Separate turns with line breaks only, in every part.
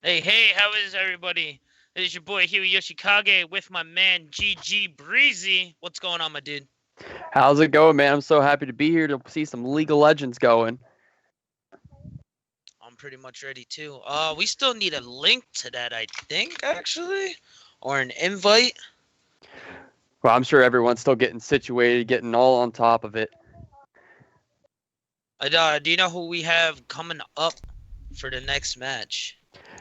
Hey, how is everybody? It is your boy Huey Yoshikage with my man GG Breezy. What's going on, my dude?
How's it going, man? I'm so happy to be here to see some League of Legends going.
I'm pretty much ready too. We still need a link to that, I think, actually, or an invite.
Well, I'm sure everyone's still getting situated, getting all on top of it.
Do you know who we have coming up for the next match?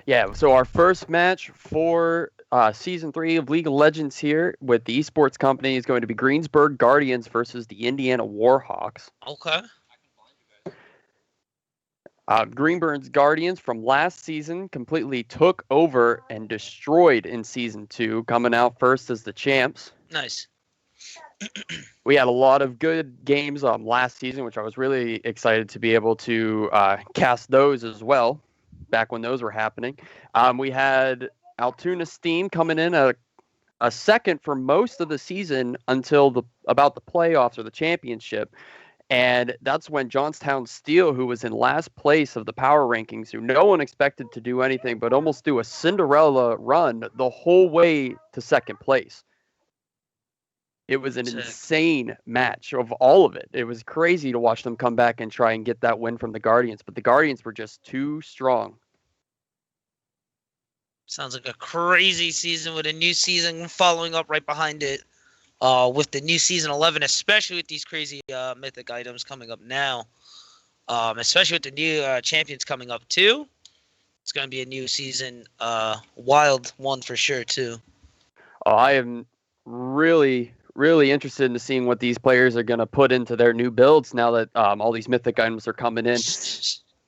Yeah, so our first match for Season 3 of League of Legends here with the esports company is going to be Greensburg Guardians versus the Indiana Warhawks.
Okay.
Greenburn's Guardians from last season completely took over and destroyed in Season 2, coming out first as the champs.
Nice.
We had a lot of good games last season, which I was really excited to be able to cast those as well, back when those were happening. We had Altoona Steam coming in a second for most of the season until about the playoffs or the championship. And that's when Johnstown Steel, who was in last place of the power rankings, who no one expected to do anything but almost do a Cinderella run the whole way to second place. It was an insane match of all of it. It was crazy to watch them come back and try and get that win from the Guardians, but the Guardians were just too strong.
Sounds like a crazy season with a new season following up right behind it. With the new season 11, especially with these crazy mythic items coming up now, especially with the new champions coming up too. It's going to be a new season, wild one for sure too.
I am really interested in seeing what these players are going to put into their new builds now that all these mythic items are coming in.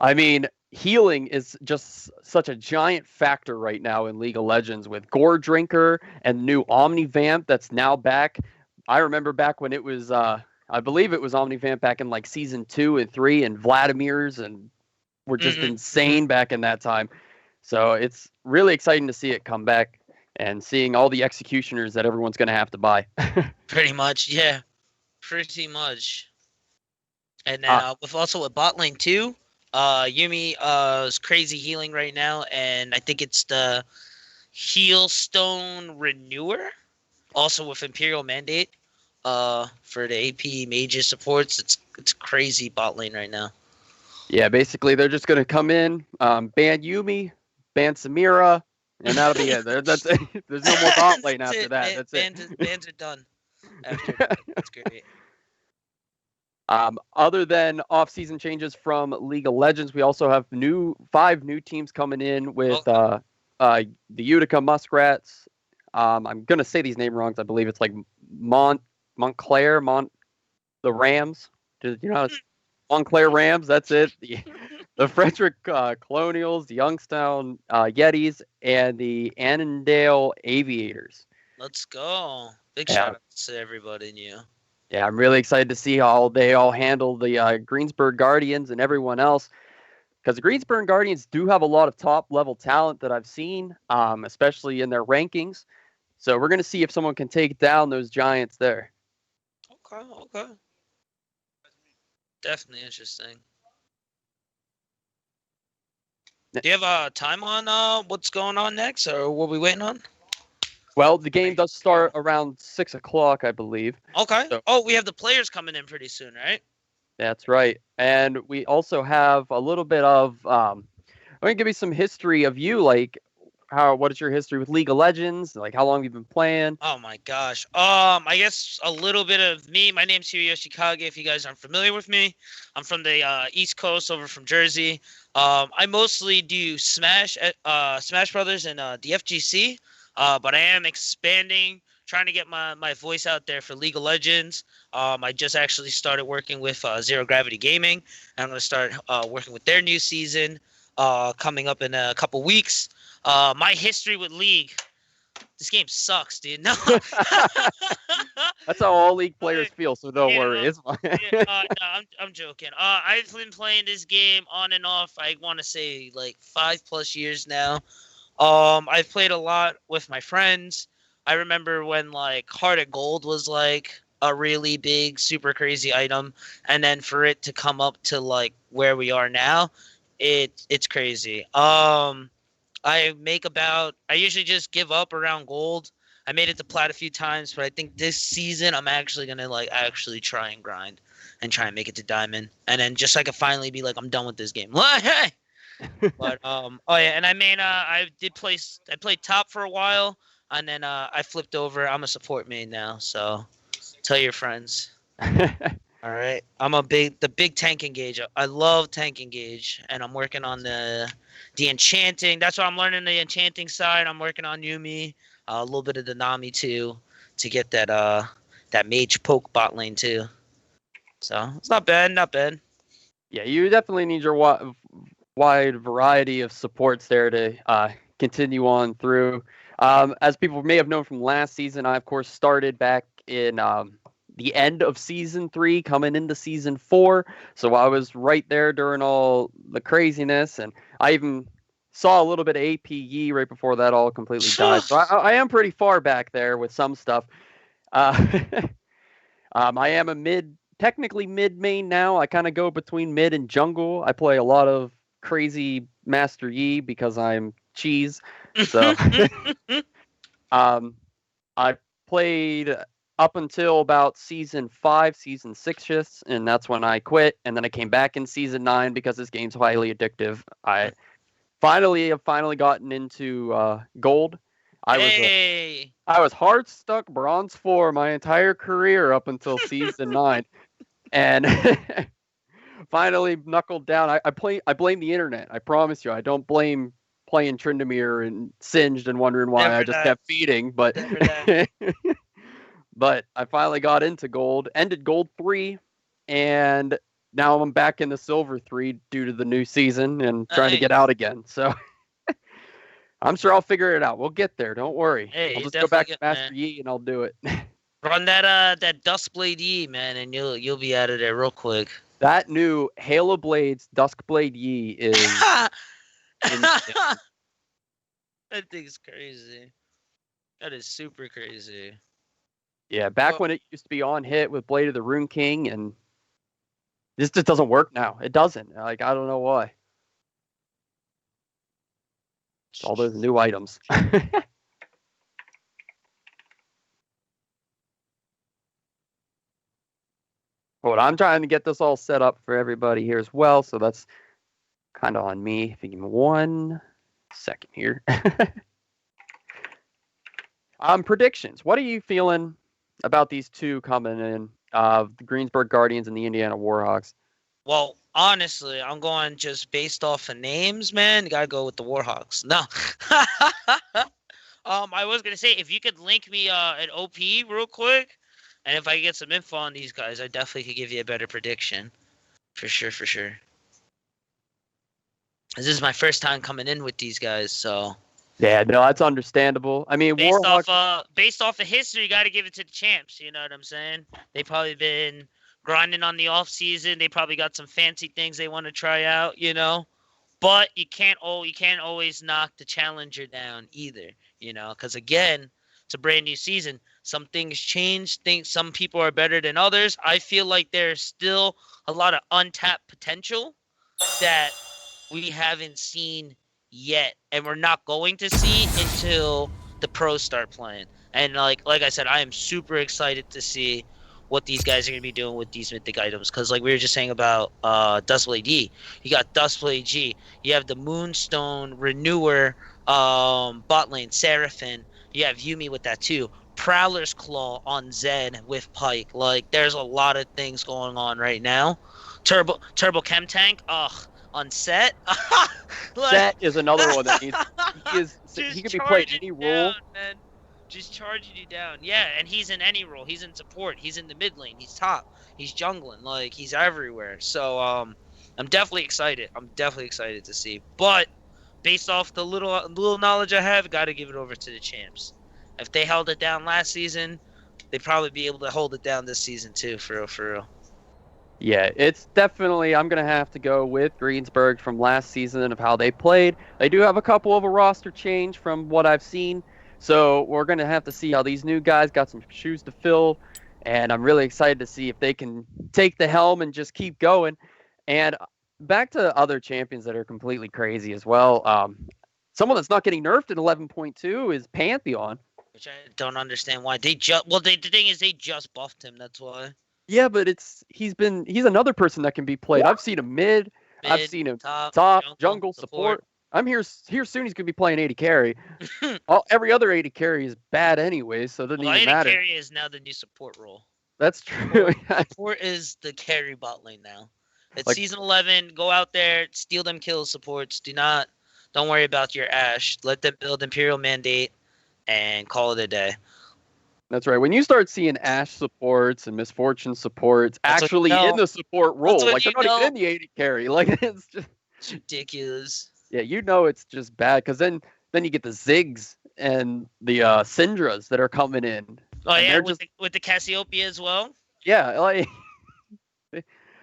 I mean, healing is just such a giant factor right now in League of Legends with Gore Drinker and new Omnivamp that's now back. I remember back when it was, I believe it was Omnivamp back in like Season 2 and 3, and Vladimir's and were just insane back in that time. So it's really exciting to see it come back and seeing all the executioners that everyone's going to have to buy.
Pretty much, yeah. Pretty much. And then with bot lane too, Yumi is crazy healing right now, and I think it's the Healstone Renewer, also with Imperial Mandate. For the AP mages supports, it's crazy bot lane right now.
Yeah, basically they're just gonna come in, ban Yumi, ban Samira, and that'll be it. That's there's no more bot lane
That's
after
it.
that. That's it.
Bans are done after that. That's great.
Other than off-season changes from League of Legends, we also have five new teams coming in with
Okay.
the Utica Muskrats. I'm gonna say these name wrongs. I believe it's like Montclair, the Rams. You know, it's Montclair Rams. That's it. The Frederick Colonials, the Youngstown Yetis, and the Annandale Aviators.
Let's go. Big
Yeah,
shout out to everybody new.
yeah, I'm really excited to see how they all handle the Greensburg Guardians and everyone else. Because the Greensburg Guardians do have a lot of top level talent that I've seen, especially in their rankings. So we're going to see if someone can take down those Giants there.
Okay, okay. Definitely interesting. Do you have time on what's going on next, or what we waiting on?
Well, the game does start around 6 o'clock, I believe.
Okay.
So
Oh, we have the players coming in pretty soon, right?
that's right. And we also have a little bit of, I'm going to give you some history of you. Like, what is your history with League of Legends? Like, how long have you been playing?
Oh my gosh. I guess a little bit of me. My name's Hiroyoshi Kage. If you guys aren't familiar with me, I'm from the East Coast, over from Jersey. I mostly do Smash Brothers, and the FGC. But I am expanding, trying to get my voice out there for League of Legends. I just actually started working with Zero Gravity Gaming, and I'm gonna start working with their new season coming up in a couple weeks. My history with League. This game sucks, dude. No.
That's how all League players
Like,
feel, so don't
yeah,
worry. It's fine.
yeah, no, I'm joking. I've been playing this game on and off. I want to say like 5+ years now. I've played a lot with my friends. I remember when like Heart of Gold was like a really big, super crazy item, and then for it to come up to like where we are now, it's crazy. I usually just give up around gold. I made it to plat a few times, but I think this season I'm actually gonna like actually try and grind and try and make it to diamond, and then just so I can finally be like I'm done with this game. Hey! But oh yeah, and I played top for a while, and then I flipped over. I'm a support main now, so tell your friends. All right, I'm the big tank engage. I love tank engage, and I'm working on the enchanting. That's what I'm learning, the enchanting side. I'm working on Yumi, a little bit of the Nami too, to get that mage poke bot lane too. So it's not bad, not bad.
Yeah, you definitely need your wide variety of supports there to continue on through. As people may have known from last season, I of course started back in the end of season 3, coming into season 4. So I was right there during all the craziness, and I even saw a little bit of APE right before that all completely died. So I am pretty far back there with some stuff. Uh, I am technically mid main now. I kind of go between mid and jungle. I play a lot of crazy Master Yi because I'm cheese. So I played up until about season 5, season 6 shifts, and that's when I quit. And then I came back in season 9 because this game's highly addictive. I have finally gotten into gold.
Hey.
I was hard stuck bronze 4 my entire career up until season 9, and finally knuckled down. I blame the internet. I promise you, I don't blame playing Tryndamere and Singed and wondering why I
Never
just
that.
kept feeding. But
Never that.
but I finally got into gold, ended gold 3, and now I'm back in the silver 3 due to the new season and trying to get out again. So I'm sure I'll figure it out. We'll get there. Don't worry.
Hey,
I'll
you
just go
definitely
back to
get,
Master
man.
Yi and I'll do it.
Run that Duskblade E, man, and you'll be out of there real quick.
That new Halo Blades Duskblade Yi is insane.
That thing's crazy. That is super crazy.
Yeah, back
Well,
when it used to be on hit with Blade of the Rune King, and This just doesn't work now. It doesn't. Like, I don't know why. It's all those new items. But I'm trying to get this all set up for everybody here as well, so that's kind of on me. If you give me 1 second here. Predictions. What are you feeling about these two coming in? The Greensburg Guardians and the Indiana Warhawks.
Well, honestly, I'm going just based off of names, man. You gotta go with the Warhawks. No. I was gonna say, if you could link me an OP real quick, and if I could get some info on these guys, I definitely could give you a better prediction. For sure, for sure. This is my first time coming in with these guys, so.
Yeah, no, that's understandable. I mean,
based off of history, you got to give it to the champs. You know what I'm saying? They probably been grinding on the off season. They probably got some fancy things they want to try out. You know, but you can't always knock the challenger down either. You know, because again, it's a brand new season. Some things change. Some people are better than others. I feel like there's still a lot of untapped potential that we haven't seen yet, and we're not going to see until the pros start playing. And like I said, I am super excited to see what these guys are going to be doing with these mythic items, because like we were just saying about Dustblade D, you got Dustblade G, you have the Moonstone Renewer bot lane Seraphine, you have Yuumi with that too, Prowler's Claw on Zed with Pike. Like, there's a lot of things going on right now. Turbo Chem Tank, on Set.
Like, Set is another one that he could be playing any role.
Man. Just charging you down. Yeah, and he's in any role. He's in support. He's in the mid lane. He's top. He's jungling. Like, he's everywhere. So I'm definitely excited. I'm definitely excited to see. But based off the little knowledge I have, got to give it over to the champs. If they held it down last season, they'd probably be able to hold it down this season too. For real.
Yeah, it's definitely, I'm going to have to go with Greensburg from last season of how they played. They do have a couple of a roster change from what I've seen, so we're going to have to see how these new guys got some shoes to fill, and I'm really excited to see if they can take the helm and just keep going. And back to other champions that are completely crazy as well. Someone that's not getting nerfed in 11.2 is Pantheon.
Which I don't understand why. The thing is they just buffed him, that's why.
Yeah, but he's another person that can be played. I've seen him mid, I've seen him top, jungle, support. I'm here soon. He's gonna be playing AD carry. Every other AD carry is bad anyway, so it doesn't even matter.
AD carry is now the new support role.
That's true.
Support is the carry bot lane now. It's like, season 11. Go out there, steal them kills. Supports. Don't worry about your Ashe. Let them build Imperial Mandate and call it a day.
That's right. When you start seeing Ashe supports and Misfortune supports actually in the support role, like they're not even in the AD carry, like it's
ridiculous.
Yeah, it's just bad, because then you get the Ziggs and the Syndras that are coming in.
Oh yeah, with the Cassiopeia as well.
Yeah, like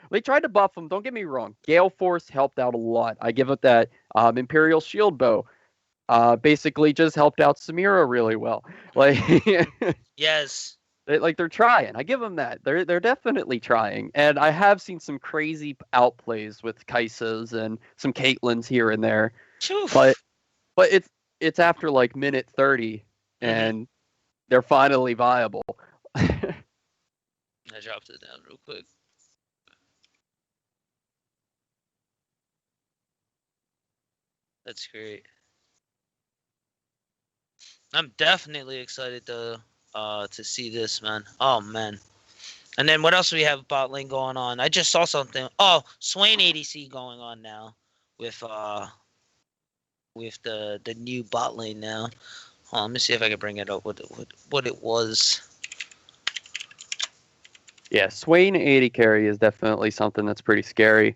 they tried to buff them. Don't get me wrong. Gale Force helped out a lot. I give it that. Imperial Shield Bow. Basically just helped out Samira really well. Like,
yes,
they're trying. I give them that. They're definitely trying. And I have seen some crazy outplays with Kaisas and some Caitlyn's here and there. But it's after like minute 30, and they're finally viable.
I dropped it down real quick. That's great. I'm definitely excited to see this, man. Oh man. And then what else do we have bot lane going on? I just saw something. Oh, Swain ADC going on now with the new bot lane now. Let me see if I can bring it up what it was.
Yeah, Swain AD carry is definitely something that's pretty scary.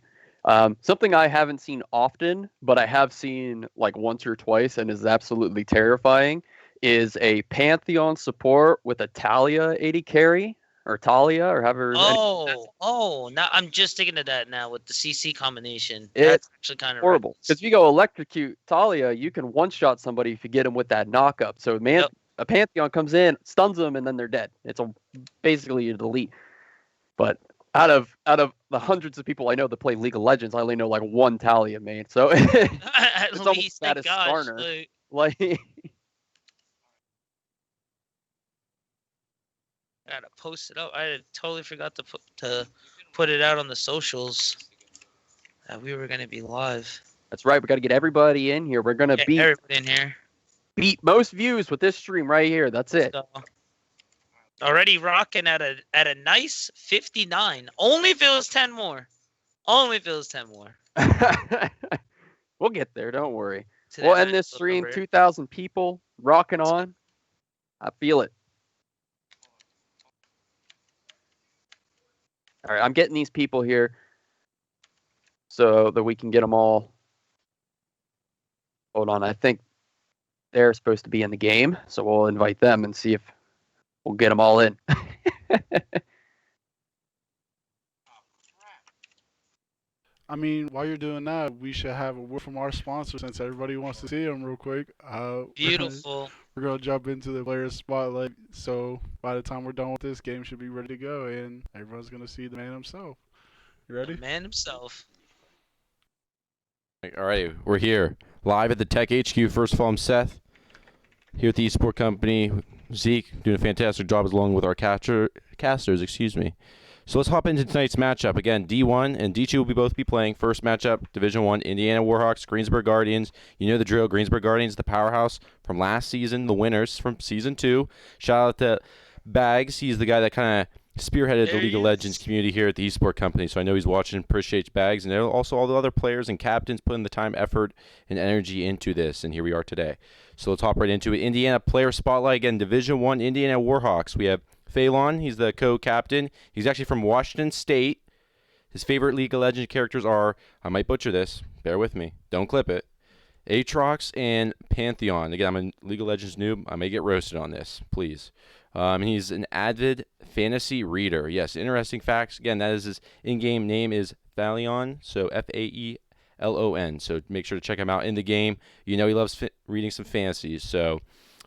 Something I haven't seen often, but I have seen like once or twice and is absolutely terrifying, is a Pantheon support with a Talia AD carry, or Talia, or however.
Now I'm just thinking of that now with the CC combination.
That's
actually kind of
horrible. Because if you go electrocute Talia, you can one-shot somebody if you get them with that knock-up. So a Pantheon comes in, stuns them, and then they're dead. It's basically a delete. But out of the hundreds of people I know that play League of Legends, I only know like one Talia main. So
At
it's almost
least,
bad
thank
as
gosh.
Skarner. Like
I gotta post it up. I totally forgot to put it out on the socials that we were gonna be live.
that's right. We got to get everybody in here. We're gonna
Get
beat
everybody in here.
most views with this stream right here. That's it.
So, already rocking at a nice 59. Only if it was 10 more. Only if it was 10 more.
We'll get there. Don't worry.
To
We'll
that
end this
magical
stream.
number.
2,000 people rocking on. I feel it. All right, I'm getting these people here so that we can get them all. Hold on, I think they're supposed to be in the game, so we'll invite them and see if we'll get them all in.
I mean, while you're doing that, we should have a word from our sponsor since everybody wants to see them real quick.
Beautiful.
We're gonna jump into the player spotlight. So by the time we're done with this, game should be ready to go, and everyone's gonna see the man himself. You ready?
The man himself.
All right, we're here live at the Tech HQ. First of all, I'm Seth here at the Esport Company. Zeke doing a fantastic job along with our casters. Excuse me. So let's hop into tonight's matchup. Again, D1 and D2 will both be playing. First matchup, Division 1, Indiana Warhawks, Greensburg Guardians. You know the drill. Greensburg Guardians, the powerhouse from last season, the winners from Season 2. Shout out to Bags. He's the guy that kind of spearheaded the
There
League
he
of Legends
is.
community here at the Esport Company. So I know he's watching, appreciates Bags, and also all the other players and captains putting the time, effort, and energy into this. And here we are today. So let's hop right into it. Indiana player spotlight. Again, Division 1, Indiana Warhawks. We have Phelan, he's the co-captain. He's actually from Washington State. His favorite League of Legends characters are, I might butcher this, bear with me, don't clip it, Aatrox and Pantheon. Again, I'm a League of Legends noob. I may get roasted on this, please. He's an avid fantasy reader. Yes, interesting facts. Again, that is his in-game name is Phaleon, so F-A-E-L-O-N. So make sure to check him out in the game. You know he loves reading some fantasies, so...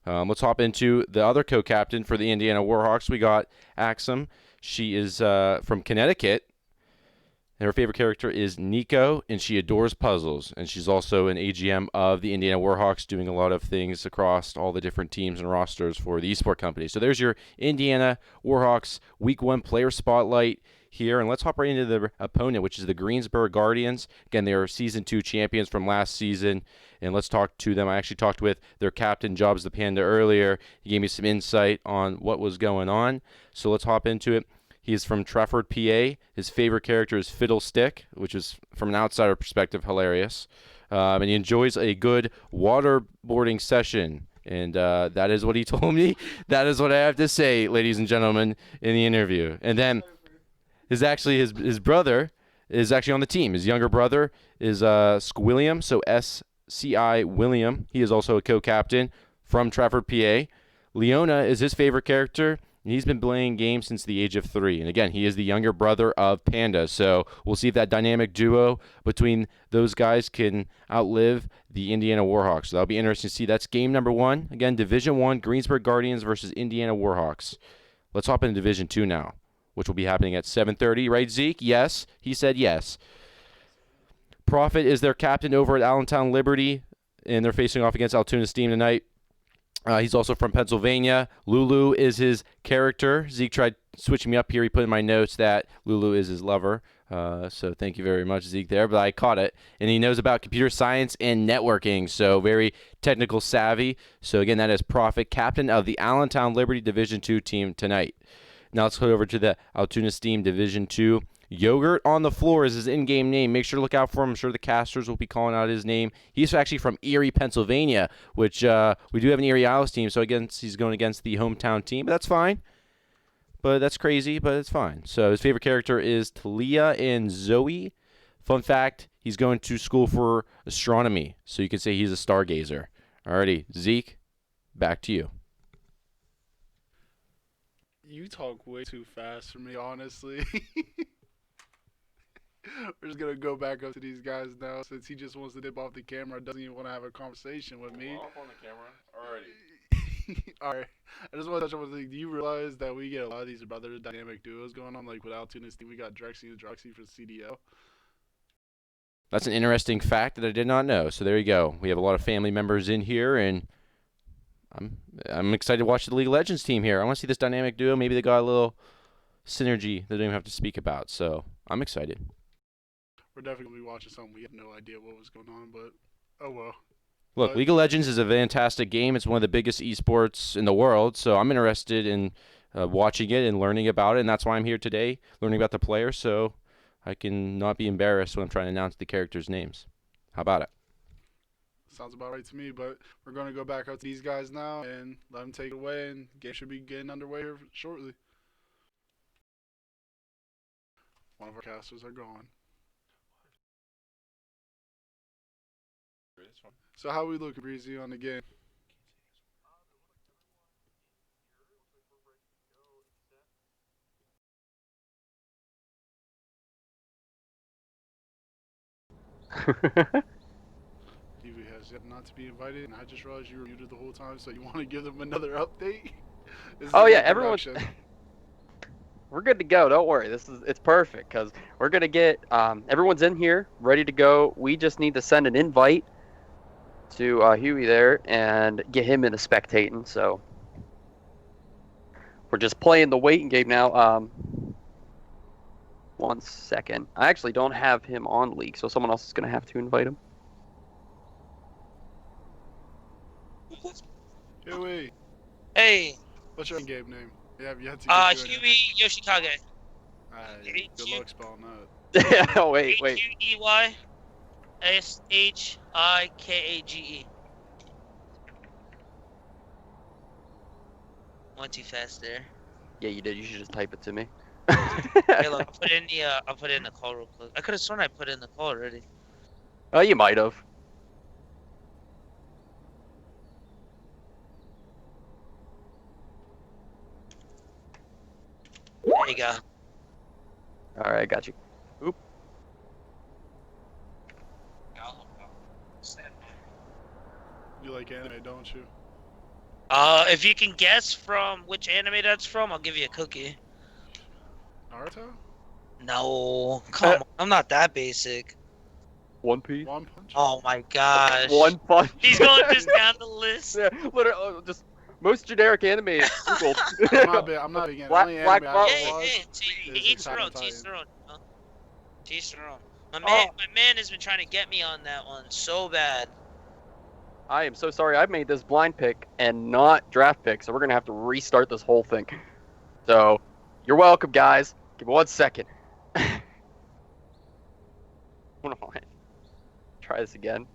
let's hop into the other co-captain for the Indiana Warhawks. We got Axum. She is from Connecticut. And her favorite character is Nico, and she adores puzzles. And she's also an AGM of the Indiana Warhawks, doing a lot of things across all the different teams and rosters for the Esport Company. So there's your Indiana Warhawks Week 1 player spotlight here. And let's hop right into the opponent, which is the Greensburg Guardians. Again, they are Season 2 champions from last season. And let's talk to them. I actually talked with their captain, Jobs the Panda, earlier. He gave me some insight on what was going on. So let's hop into it. He's from Trafford, PA. His favorite character is Fiddlestick, which is, from an outsider perspective, hilarious. And he enjoys a good waterboarding session. And that is what he told me. That is what I have to say, ladies and gentlemen, in the interview. And then his brother is actually on the team. His younger brother is Squilliam, so S-C-I William. He is also a co-captain from Trafford, PA. Leona is his favorite character. He's been playing games since the age of 3. And again, he is the younger brother of Panda. So we'll see if that dynamic duo between those guys can outlive the Indiana Warhawks. So that'll be interesting to see. That's game number 1. Again, Division 1, Greensburg Guardians versus Indiana Warhawks. Let's hop into Division 2 now, which will be happening at 7:30. Right, Zeke? Yes. He said yes. Prophet is their captain over at Allentown Liberty, and they're facing off against Altoona Steam tonight. He's also from Pennsylvania. Lulu is his character. Zeke tried switching me up here. He put in my notes that Lulu is his lover. So thank you very much, Zeke, there. But I caught it. And he knows about computer science and networking, so very technical savvy. So again, that is Prophet, captain of the Allentown Liberty Division 2 team tonight. Now let's go over to the Altoona Steam Division 2. Yogurt on the Floor is his in-game name. Make sure to look out for him. I'm sure the casters will be calling out his name. He's actually from Erie, Pennsylvania, which we do have an Erie Owls team, so again, he's going against the hometown team, but that's fine. But that's crazy, but it's fine. So his favorite character is Talia and Zoe. Fun fact, he's going to school for astronomy, so you can say he's a stargazer. Alrighty, Zeke, back to you.
You talk way too fast for me, honestly. We're just gonna go back up to these guys now since he just wants to dip off the camera, doesn't even want to have a conversation with me.
Off on the camera already.
All right. I just want to touch on one thing. Do you realize that we get a lot of these brother dynamic duos going on? Like with Altoon's team, we got Drexy and Droxy for CDL.
That's an interesting fact that I did not know. So there you go. We have a lot of family members in here, and I'm excited to watch the League of Legends team here. I want to see this dynamic duo. Maybe they got a little synergy they don't even have to speak about. So I'm excited.
We're definitely gonna be watching something. We have no idea what was going on, but oh well.
Look, League of Legends is a fantastic game. It's one of the biggest esports in the world, so I'm interested in watching it and learning about it, and that's why I'm here today, learning about the players, so I can not be embarrassed when I'm trying to announce the characters' names. How about it?
Sounds about right to me, but we're going to go back out to these guys now and let them take it away, and game should be getting underway here shortly. One of our casters are gone. So how we looking, Breezy, on the game? Evie has yet not to be invited, and I just realized you were muted the whole time, so you want to give them another update?
Oh yeah, everyone's we're good to go. Don't worry. It's perfect because we're gonna get everyone's in here ready to go. We just need to send an invite to Huey there and get him into spectating. So we're just playing the waiting game now. 1 second. I actually don't have him on League, so someone else is gonna have to invite him.
Huey,
Hey,
what's your game name? Yeah, you had to get
Huey Yoshikage.
good luck spelling that.
Oh wait.
Huey Shikage. Went too fast there.
Yeah, you did. You should just type it to me.
Hey, look, I'll put it in the call real quick. I could have sworn I put it in the call already.
Oh, you might have.
There you go.
All right, I got you. Oop.
You like anime, don't you?
If you can guess from which anime that's from, I'll give you a cookie.
Naruto?
No, come on, I'm not that basic.
One Piece.
One Punch?
Oh my gosh.
One Punch.
He's going just down the list.
Yeah, literally, just most generic anime is Google.
I'm not big into
Black-
only
Black
anime
Belt.
I
Yeah,
watch
yeah,
is
each their
Attack
own,
on Titan.
each their own. Huh? Each their own. My
Oh.
man has been trying to get me on that one so bad.
I am so sorry. I made this blind pick and not draft pick, so we're gonna have to restart this whole thing. So, you're welcome, guys. Give me 1 second. Hold on. Try this again.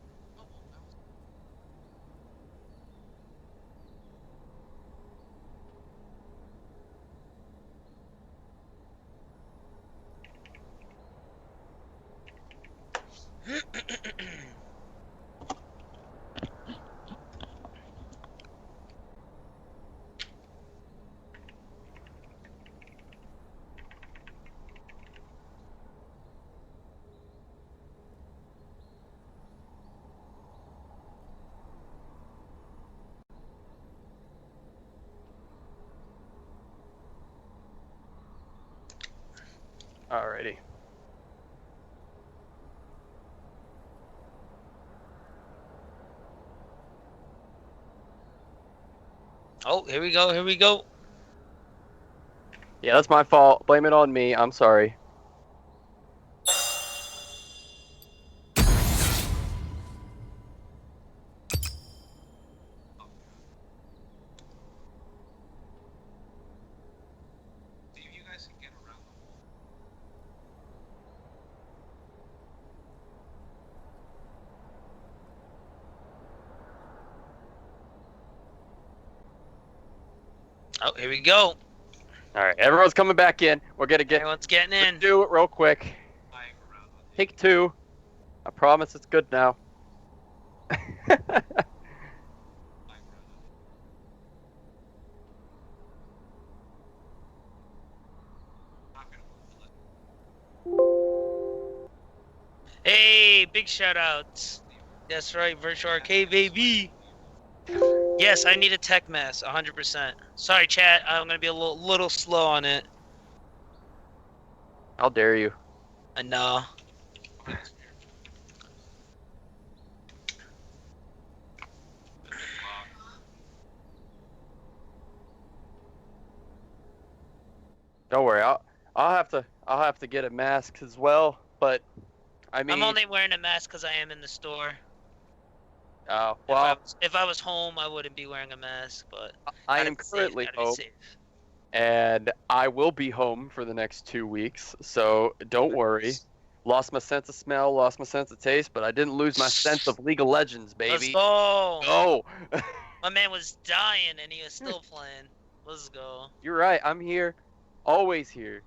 Alrighty.
Oh, here we go, here we go.
Yeah, that's my fault. Blame it on me. I'm sorry.
Oh, here we go.
Alright, everyone's coming back in. We're gonna get
Everyone's getting in.
do it real quick. Take 2. I promise it's good now.
Hey, big shout outs. That's right, Virtual Arcade, baby. Yes, I need a tech mask, 100%. Sorry, chat. I'm gonna be a little slow on it.
How dare you?
I know.
Don't worry, I'll have to get a mask as well. But I mean,
I'm only wearing a mask because I am in the store.
well,
If I was home, I wouldn't be wearing a mask, but
I
gotta
am
be safe,
currently
gotta be
home,
safe.
and I will be home for the next 2 weeks. So don't worry. Lost my sense of smell, lost my sense of taste, but I didn't lose my sense of League of Legends,
Let's
baby.
go.
Go!
My man was dying and he was still playing. Let's go.
You're right. I'm here, always here.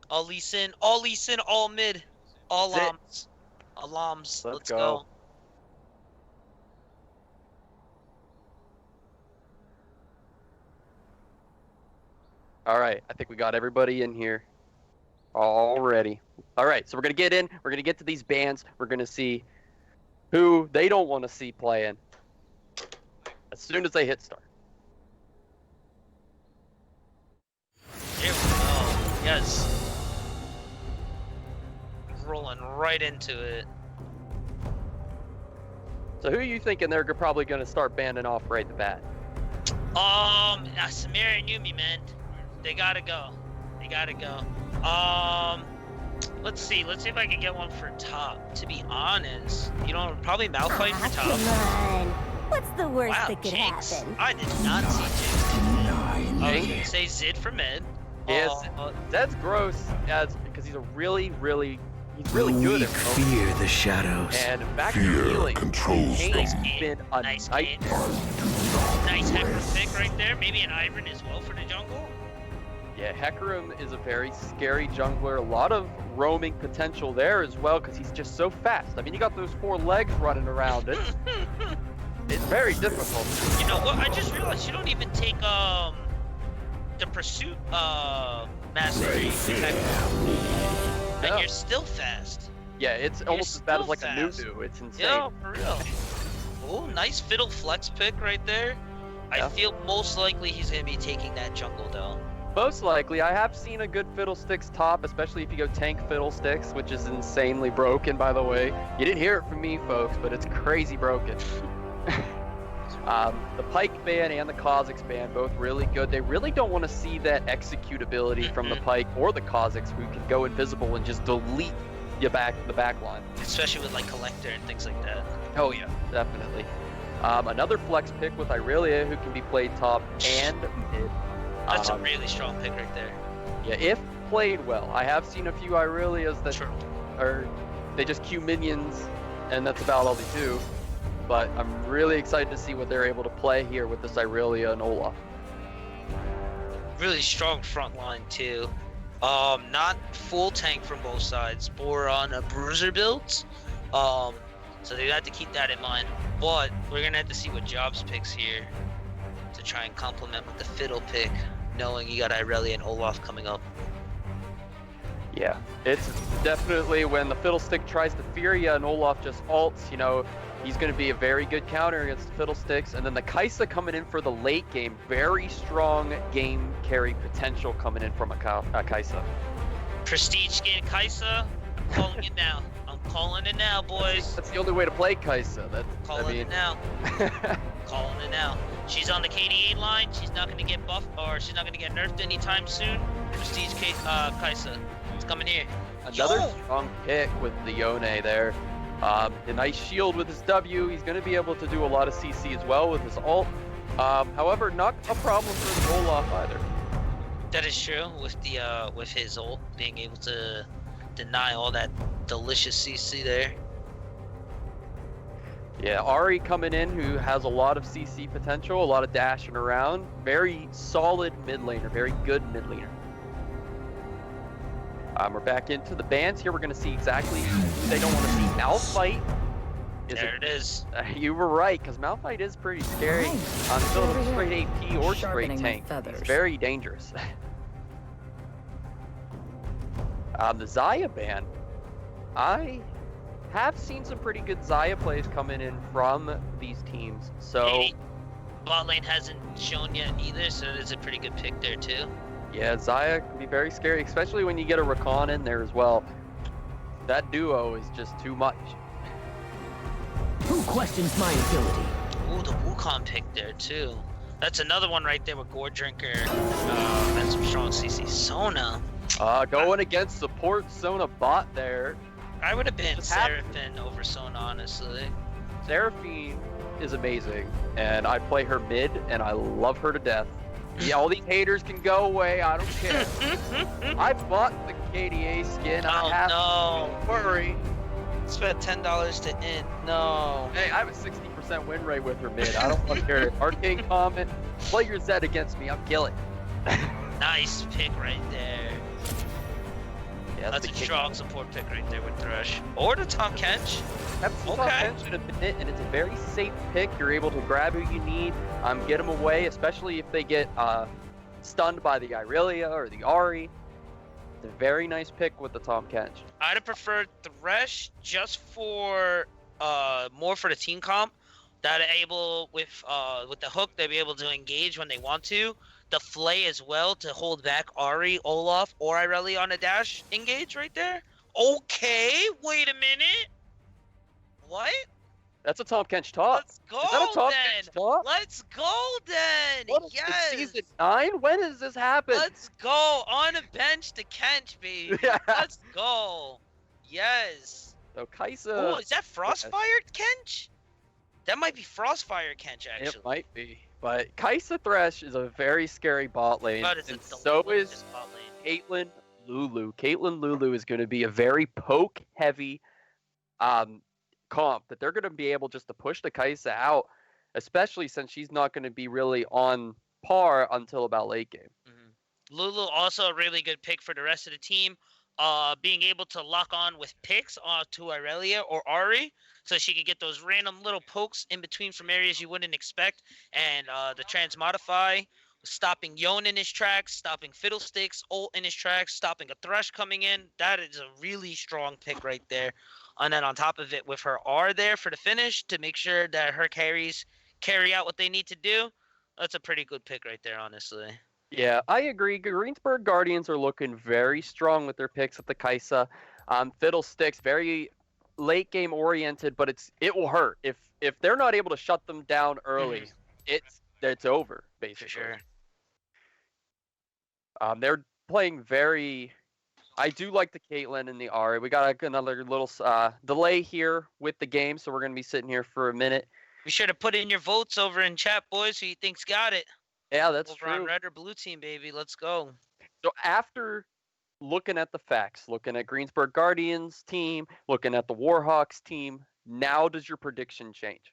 All Lee Sin, all mid, all
That's it.
loms. Alarms.
Let's
Let's
go.
go.
All right, I think we got everybody in here already. All right, so we're gonna get in. We're gonna get to these bands. We're gonna see who they don't want to see playing as soon as they hit start.
Here we go. Yes. Rolling right into it.
So who are you thinking they're probably gonna start banding off right at the bat?
Samira and Yumi, man. They gotta go. They gotta go. Let's see. Let's see if I can get one for top. To be honest, you know, probably Malphite for top.
Come on. What's the worst
Wow,
that could
Jinx.
happen?
I did not see Jinx. I was gonna say Zid for mid.
Yes, that's gross because he's really good at roaming.
Fear the shadows.
And back to
Fear
healing.
controls
Kane's
Nice game.
been a
Nice
night.
game. Nice Hecarim pick right there. Maybe an Ivern as well for the jungle.
Yeah, Hecarim is a very scary jungler. A lot of roaming potential there as well because he's just so fast. I mean, you got those 4 legs running around. It's very difficult.
You know what? I just realized you don't even take the pursuit mastery, and
No.
you're still fast.
Yeah, it's almost as bad as like a
fast.
Nunu. It's insane.
Yeah, for real. Oh, nice fiddle flex pick right there.
Yeah.
I feel most likely he's gonna be taking that jungle though.
Most likely, I have seen a good Fiddlesticks top, especially if you go tank Fiddlesticks, which is insanely broken, by the way. You didn't hear it from me, folks, but it's crazy broken. The Pyke ban and the Kha'Zix ban, both really good. They really don't want to see that executability from the Pyke or the Kha'Zix, who can go invisible and just delete the back line.
Especially with like Collector and things like that.
Oh yeah, definitely. Another flex pick with Irelia, who can be played top and mid.
That's a really strong pick right there.
Yeah, if played well. I have seen a few Irelias that
True.
they just queue minions, and that's about all they do. But I'm really excited to see what they're able to play here with this Irelia and Olaf.
Really strong front line too. Not full tank from both sides, more on a bruiser builds. So they have to keep that in mind. But we're gonna have to see what Jobs picks here to try and complement with the fiddle pick, knowing you got Irelia and Olaf coming up.
Yeah, it's definitely when the Fiddlestick tries to fear you and Olaf just ults, you know, he's going to be a very good counter against the Fiddlesticks. And then the Kai'Sa coming in for the late game, very strong game carry potential coming in from a Kai'Sa.
Prestige skin Kai'Sa, I'm calling it now. I'm calling it now, boys.
That's the only way to play Kai'Sa.
Calling it now. Calling it now. She's on the KDA line. She's not going to get buffed, or she's not going to get nerfed anytime soon. Prestige Kai'Sa. It's coming here.
Another
Yo!
strong pick with the Yone there. A nice shield with his W. He's going to be able to do a lot of CC as well with his ult. However, not a problem for his Olaf either.
That is true with the with his ult being able to deny all that delicious CC there.
Yeah, Ari coming in, who has a lot of CC potential, a lot of dashing around. Very solid mid laner, very good mid laner. We're back into the bans here. We're going to see exactly who they don't want to see. Malphite.
There it is.
You were right, because Malphite is pretty scary. Still
Over
a
here.
straight AP or straight
Sharpening my
tank. He's
feathers.
very dangerous. The Xayah ban. I have seen some pretty good Xayah plays coming in from these teams. So,
Maybe bot lane hasn't shown yet either, so it's a pretty good pick there too.
yeah, Xayah can be very scary, especially when you get a Rakan in there as well. That duo is just too much.
Who questions my ability?
Ooh, the Wukong pick there too. That's another one right there with Gore Drinker and some strong CC. Sona.
Going against support Sona bot there.
I would have been
Just happened.
Seraphine over Sona, honestly.
Seraphine is amazing, and I play her mid, and I love her to death. Yeah, all these haters can go away. I don't care. I bought the KDA skin. I
Oh
have
no.
Don't worry.
Spent $10 to end. No.
Hey, I have a 60% win rate with her mid. I don't want to care. Arcane comment. Play your Zed against me. I'm killing.
Nice pick right there.
Yeah,
That's
the
a
kick.
strong support pick right there with Thresh. Or the Tom Kench.
Haven't seen
Okay.
Top Bench in a minute, and it's a very safe pick. You're able to grab who you need, get them away, especially if they get stunned by the Irelia or the Ahri. It's a very nice pick with the Tom Kench.
I'd have preferred Thresh just for more for the team comp. That are able with the hook, they'll be able to engage when they want to. The flay as well to hold back Ahri, Olaf, or Irelia on a dash engage right there. Okay, wait a minute. What?
That's a Tom Kench top.
Let's go
Is that a Tom
then.
Kench top?
Let's go then.
What is
Yes.
it, season 9? When has this happened?
Let's go on a bench to Kench, baby.
Yeah.
Let's go. Yes.
So Kaisa,
Oh, is that Frostfire Kench? That might be Frostfire Kench,
it
actually.
might be. But Kaisa Thresh is a very scary bot lane,
God, it's a
and so
delicious
is
bot lane.
Caitlyn Lulu. Caitlyn Lulu is going to be a very poke-heavy comp that they're going to be able just to push the Kaisa out, especially since she's not going to be really on par until about late game.
Lulu also a really good pick for the rest of the team. Being able to lock on with picks to Irelia or Ahri, so she could get those random little pokes in between from areas you wouldn't expect, and the transmodify, stopping Yone in his tracks, stopping Fiddlesticks ult in his tracks, stopping a Thresh coming in. That is a really strong pick right there. And then on top of it, with her R there for the finish to make sure that her carries carry out what they need to do. That's a pretty good pick right there, honestly.
Yeah, I agree. Greensburg Guardians are looking very strong with their picks at the Kaisa. Fiddlesticks, very late game oriented, but it will hurt if they're not able to shut them down early. It's over basically.
For sure.
They're playing very. I do like the Caitlyn and the Ahri. We got another little delay here with the game, so we're gonna be sitting here for a minute.
Be sure to put in your votes over in chat, boys. Who you think's got it?
Yeah, that's
Over on
true.
red or blue team, baby. Let's go.
So after looking at the facts, looking at Greensburg Guardians team, looking at the Warhawks team, now does your prediction change?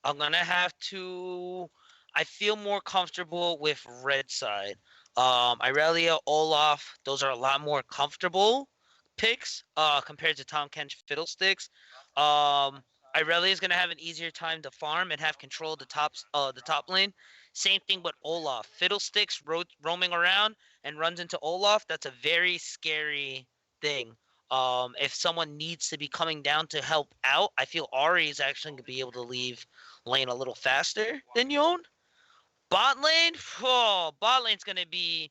I'm gonna have to. I feel more comfortable with red side. Irelia, Olaf, those are a lot more comfortable picks compared to Tom Kench Fiddlesticks. Irelia is gonna have an easier time to farm and have control of the top lane. Same thing with Olaf. Fiddlesticks roaming around and runs into Olaf. That's a very scary thing. If someone needs to be coming down to help out, I feel Ahri is actually going to be able to leave lane a little faster than Yone. Bot lane, bot lane's going to be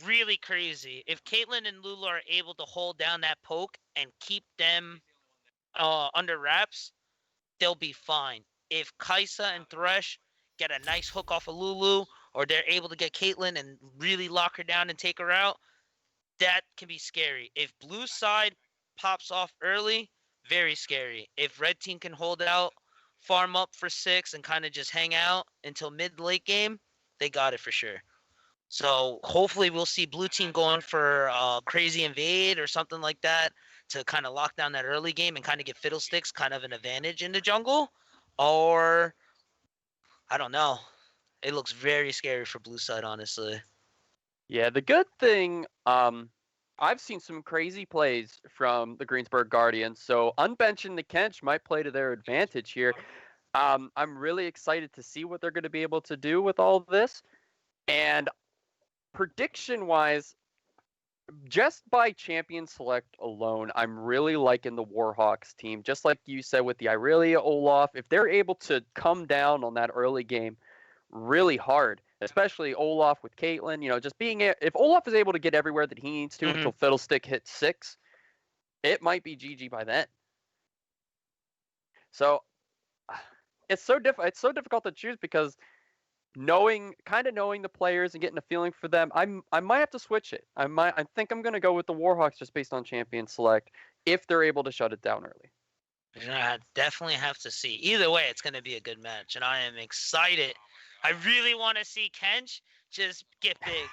really crazy. If Caitlyn and Lulu are able to hold down that poke and keep them under wraps, they'll be fine. If Kaisa and Thresh get a nice hook off of Lulu, or they're able to get Caitlyn and really lock her down and take her out, that can be scary. If blue side pops off early, very scary. If red team can hold out, farm up for 6, and kind of just hang out until mid-late game, they got it for sure. So hopefully we'll see blue team going for crazy invade or something like that to kind of lock down that early game and kind of get Fiddlesticks kind of an advantage in the jungle. Or I don't know. It looks very scary for blue side, honestly.
Yeah, the good thing, I've seen some crazy plays from the Greensburg Guardians, so unbenching the Kench might play to their advantage here. I'm really excited to see what they're going to be able to do with all of this. And prediction-wise, Just by champion select alone, I'm really liking the Warhawks team. Just like you said with the Irelia Olaf, if they're able to come down on that early game really hard, especially Olaf with Caitlyn, just if Olaf is able to get everywhere that he needs to until Fiddlestick hits 6, it might be GG by then. So it's so difficult to choose because knowing the players and getting a feeling for them, I might have to switch it. I think I'm gonna go with the Warhawks just based on champion select if they're able to shut it down early.
I definitely have to see. Either way, it's going to be a good match, and I am excited. I really want to see Kench just get big,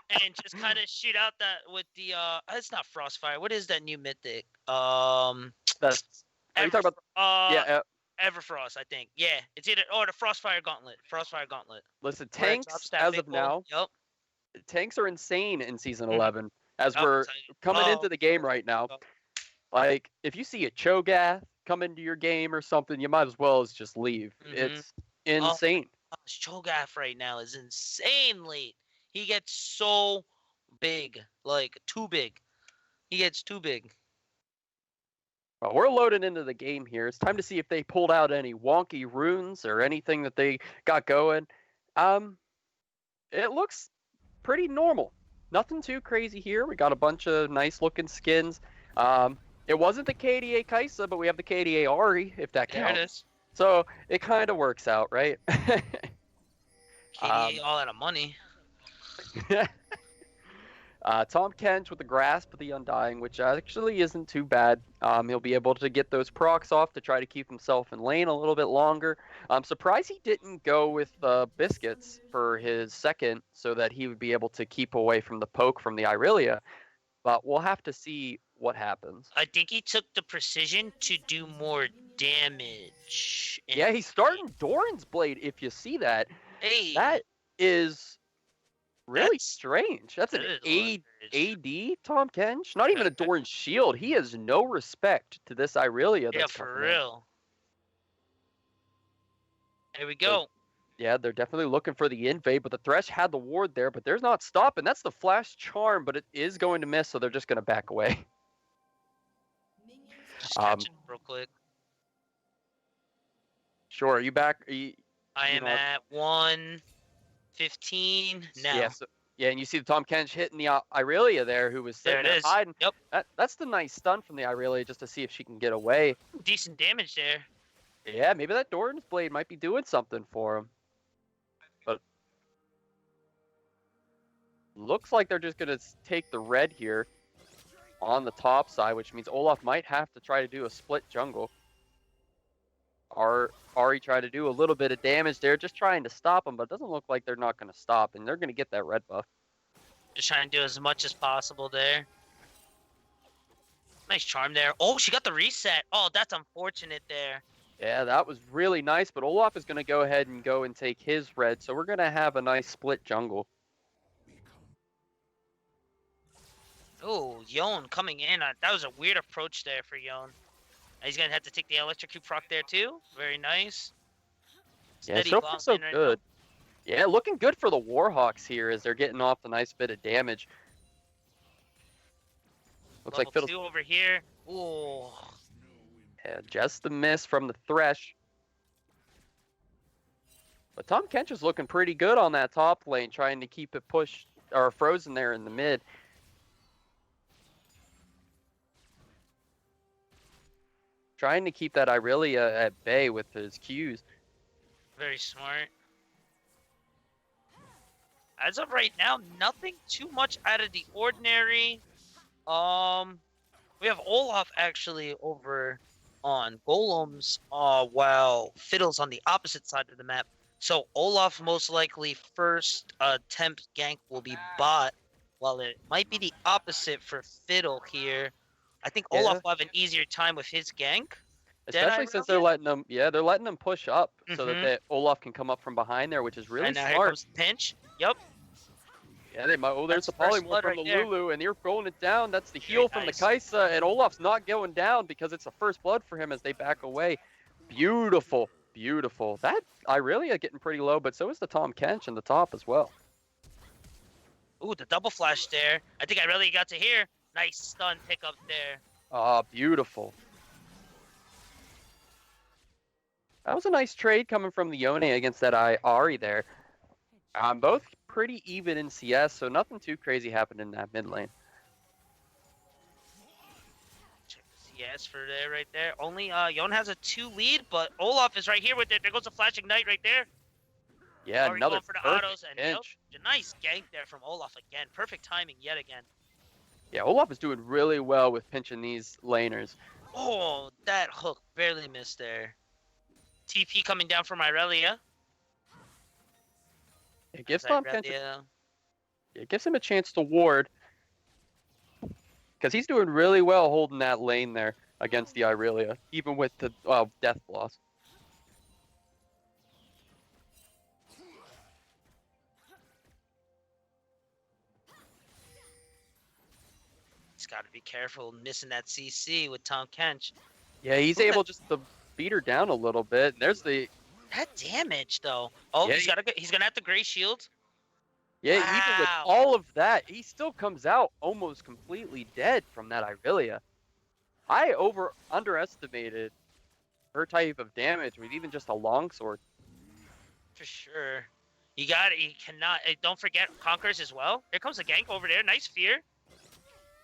and just kind of shoot out that with the it's not Frostfire. What is that new mythic?
That's are you talking about?
Everfrost, I think. Yeah, it's either the Frostfire Gauntlet.
Listen, tanks as of now.
Yep.
Tanks are insane in season 11 as we're coming into the game right now. Like if you see a Cho'Gath come into your game or something, you might as well as just leave. It's insane.
Cho'Gath right now is insane late. He gets so big, too big. He gets too big.
Well, we're loading into the game here. It's time to see if they pulled out any wonky runes or anything that they got going. It looks pretty normal. Nothing too crazy here. We got a bunch of nice looking skins. It wasn't the KDA Kaisa, but we have the KDA Ari, if that counts.
There it is.
So it kind of works out, right?
KDA all out of money.
Tahm Kench with the Grasp of the Undying, which actually isn't too bad. He'll be able to get those procs off to try to keep himself in lane a little bit longer. I'm surprised he didn't go with Biscuits for his second so that he would be able to keep away from the poke from the Irelia. But we'll have to see what happens.
I think he took the precision to do more damage.
Yeah, he's starting Doran's Blade, if you see that.
Hey.
That is really strange. That's an AD Tahm Kench? Not even a Doran's Shield. He has no respect to this Irelia.
Yeah, for real. There we go.
Yeah, they're definitely looking for the invade, but the Thresh had the ward there, but there's not stopping. That's the Flash Charm, but it is going to miss, so they're just going to back away.
Just catch it real quick.
Sure, are you back?
I am at 115 now.
Yeah, and you see the Tahm Kench hitting the Irelia there, who was sitting there hiding.
Yep.
That's the nice stun from the Irelia just to see if she can get away.
Decent damage there.
Yeah, maybe that Doran's Blade might be doing something for him. But looks like they're just going to take the red here on the top side, which means Olaf might have to try to do a split jungle. Ari tried to do a little bit of damage there, just trying to stop him, but it doesn't look like they're not going to stop, and they're going to get that red buff.
Just trying to do as much as possible there. Nice charm there. Oh, she got the reset. Oh, that's unfortunate there.
Yeah, that was really nice, but Olaf is going to go ahead and go and take his red, so we're going to have a nice split jungle.
Oh, Yone coming in. That was a weird approach there for Yone. He's going to have to take the electrocute proc there too. Very nice.
Yeah, so far so good. Yeah, looking good for the Warhawks here as they're getting off a nice bit of damage. Looks like
Level 2 over here. Ooh.
Yeah, just the miss from the Thresh. But Tahm Kench is looking pretty good on that top lane, trying to keep it pushed or frozen there in the mid. Trying to keep that Irelia at bay with his Qs.
Very smart. As of right now, nothing too much out of the ordinary. We have Olaf actually over on Golems, while Fiddle's on the opposite side of the map. So Olaf most likely first attempt gank will be bot, while it might be the opposite for Fiddle here. I think Olaf will have an easier time with his gank.
Especially since they're letting them push up so that Olaf can come up from behind there, which is really
and now
smart.
Here comes the pinch. Yep.
Yeah, they might. Oh, there's the polymorph from the Lulu, and they're rolling it down. That's the heal from the Kaisa, and Olaf's not going down because it's a first blood for him as they back away. Beautiful, beautiful. That Irelia getting pretty low, but so is the Tahm Kench in the top as well.
Ooh, the double flash there. I think I really got to hear. Nice stun pickup there.
Oh, beautiful. That was a nice trade coming from the Yone against that Ahri there. Both pretty even in CS, so nothing too crazy happened in that mid lane.
Check the CS for there, right there. Only Yon has a 2 lead, but Olaf is right here with it. There goes a flash ignite right there.
Yeah,
Ahri
another
going for the
perfect
autos, and
pinch.
yep, a nice gank there from Olaf again. Perfect timing yet again.
Yeah, Olaf is doing really well with pinching these laners.
Oh, that hook barely missed there. TP coming down from Irelia.
It gives
As
Tahm Kench
Irelia-
it gives him a chance to ward. Because he's doing really well holding that lane there against the Irelia, even with the death loss.
He's got to be careful missing that CC with Tahm Kench.
Yeah, he's able just to beat her down a little bit. There's the
That damage though. Oh,
Yeah,
he's gonna have the gray shield.
even with
Wow.
all of that, he still comes out almost completely dead from that Irelia. I underestimated her type of damage with even just a longsword.
For sure. You got it. You cannot. Don't forget Conquerors as well. Here comes the gank over there. Nice fear.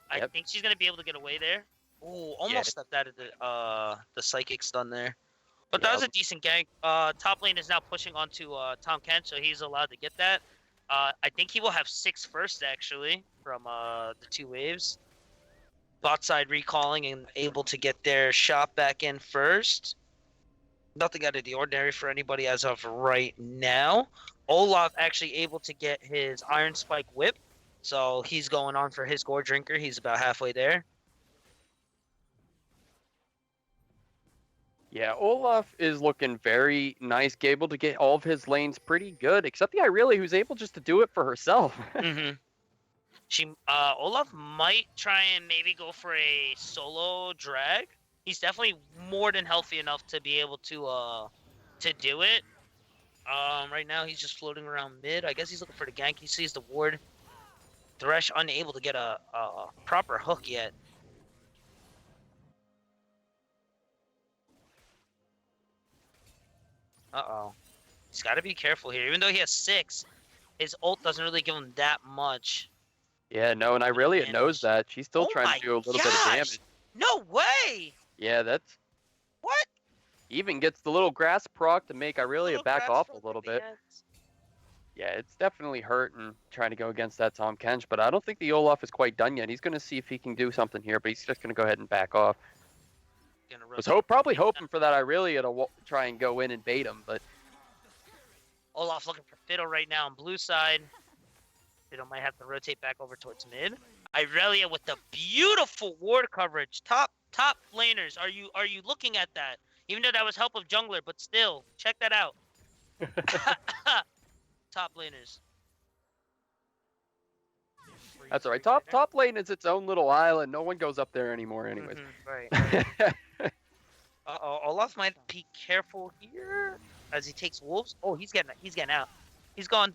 I
Yep.
think she's gonna be able to get away there. Ooh, almost stepped out of the psychic stun there. But that
Yeah.
was a decent gank. Top lane is now pushing onto Tahm Kench, so he's allowed to get that. I think he will have 6 first actually from the 2 waves. Bot side recalling and able to get their shot back in first. Nothing out of the ordinary for anybody as of right now. Olaf actually able to get his Iron Spike whip. So he's going on for his Gore Drinker. He's about halfway there.
Yeah, Olaf is looking very nice, able to get all of his lanes pretty good, except the Irelia, who's able just to do it for herself.
Mm-hmm. Olaf might try and maybe go for a solo drag. He's definitely more than healthy enough to be able to do it. Right now he's just floating around mid. I guess he's looking for the gank. He sees the ward. Thresh unable to get a proper hook yet. Uh-oh. He's got to be careful here. Even though he has 6, his ult doesn't really give him that much.
Yeah, no, and Irelia knows that. She's still
Oh
trying
my
to do a little bit of
gosh!
damage.
No way!
Yeah, that's
What?
even gets the little grass proc to make Irelia
Little
back
grass
off a
rope
little
at the
bit.
end.
Yeah, it's definitely hurting trying to go against that Tahm Kench, but I don't think the Olaf is quite done yet. He's going to see if he can do something here, but he's just going to go ahead and back off.
Gonna
Was
rotate.
probably hoping for that Irelia to try and go in and bait him, but
Olaf looking for Fiddle right now on blue side. Fiddle might have to rotate back over towards mid. Irelia with the beautiful ward coverage. Top laners, are you looking at that? Even though that was help of jungler, but still, check that out. Top laners.
that's all right. Top lane is its own little island. No one goes up there anymore anyways.
Right. Uh-oh, Olaf might be careful here as he takes wolves. Oh, he's getting out. He's gone.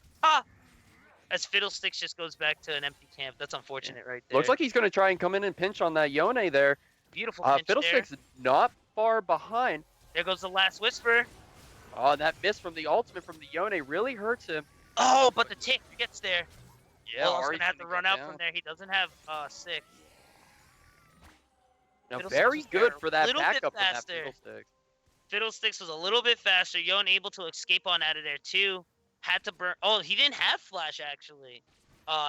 As Fiddlesticks just goes back to an empty camp. That's unfortunate right there.
Looks like he's going to try and come in and pinch on that Yone there.
Beautiful pinch there.
Fiddlesticks not far behind.
There goes the last whisper.
Oh, and that miss from the ultimate from the Yone really hurts him.
Oh, but the tick gets there.
Yeah,
Olaf's
Ahri's
gonna have to
gonna
run
get
out
down.
from there. He doesn't have 6.
Now,
Fiddlesticks
very
was
good
there
for
a
that
little bit
backup from that
faster.
Fiddlesticks.
Fiddlesticks was a little bit faster. Yon able to escape on out of there too. Had to burn. Oh, he didn't have flash actually.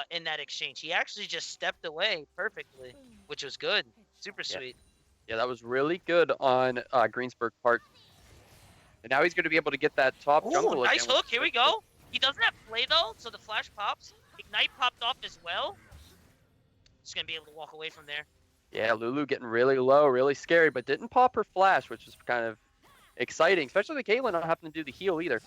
In that exchange, he actually just stepped away perfectly, which was good. Super sweet.
Yeah, that was really good on Greensburg's part. And now he's going to be able to get that top jungle
Ooh, nice
again,
hook. Here we go. He doesn't have play though, so the flash pops. Ignite popped off as well. Just gonna be able to walk away from there.
Yeah, Lulu getting really low, really scary, but didn't pop her flash, which is kind of exciting, especially the Caitlyn not having to do the heal either.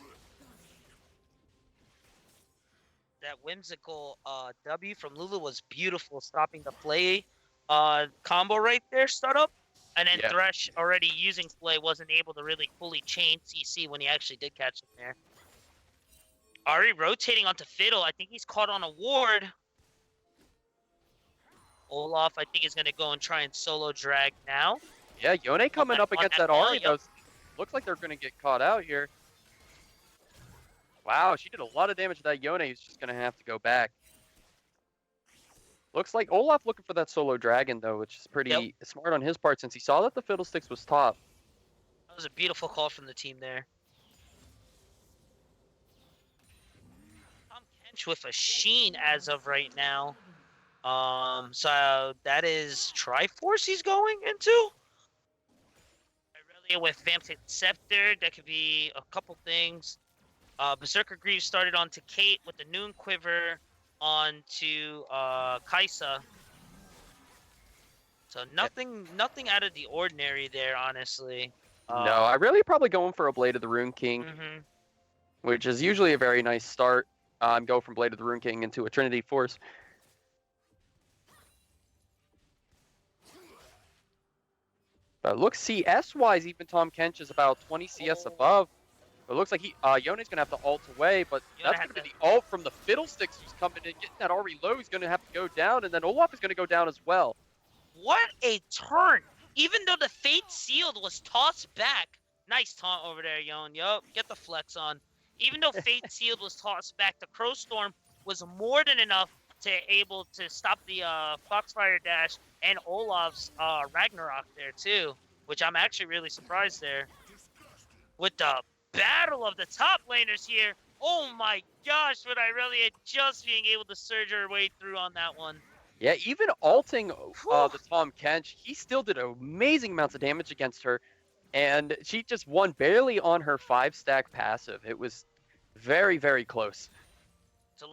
That whimsical W from Lulu was beautiful, stopping the play combo right there, startup. And then
Yeah.
Thresh, already using play, wasn't able to really fully chain CC when he actually did catch him there. Ahri rotating onto Fiddle. I think he's caught on a ward. Olaf, I think, is going to go and try and solo drag now.
Yeah, Yone coming
that-
up
on
against
that
that Ari,
wall,
though. Looks like they're going to get caught out here. Wow, she did a lot of damage to that Yone. He's just going to have to go back. Looks like Olaf looking for that solo dragon, though, which is pretty smart on his part since he saw that the Fiddlesticks was top.
That was a beautiful call from the team there. Tom Kench with a Sheen as of right now. So that is Triforce he's going into. Irelia with Vamptic Scepter. That could be a couple things. Berserker Greaves started onto Kate with the Noon Quiver onto Kaisa. So nothing out of the ordinary there, honestly.
No, I really probably going for a Blade of the Rune King, which is usually a very nice start. Go from Blade of the Rune King into a Trinity Force. But looks CS-wise, even Tom Kench is about 20 CS above. But it looks like Yone's going to have to ult away, but that's going to be the ult from the Fiddlesticks who's coming in. Getting that Ari low, he's going to have to go down, and then Olaf is going to go down as well.
What a turn! Even though the Fate Sealed was tossed back. Nice taunt over there, Yon. Yup, get the flex on. Even though Fate Sealed was tossed back, the Crow Storm was more than enough to able to stop the Foxfire Dash and Olaf's Ragnarok there too, which I'm actually really surprised there. With the battle of the top laners here, oh my gosh, would Irelia just being able to surge her way through on that one.
Yeah, even ulting the Tom Kench, he still did amazing amounts of damage against her, and she just won barely on her 5-stack passive. It was very, very close.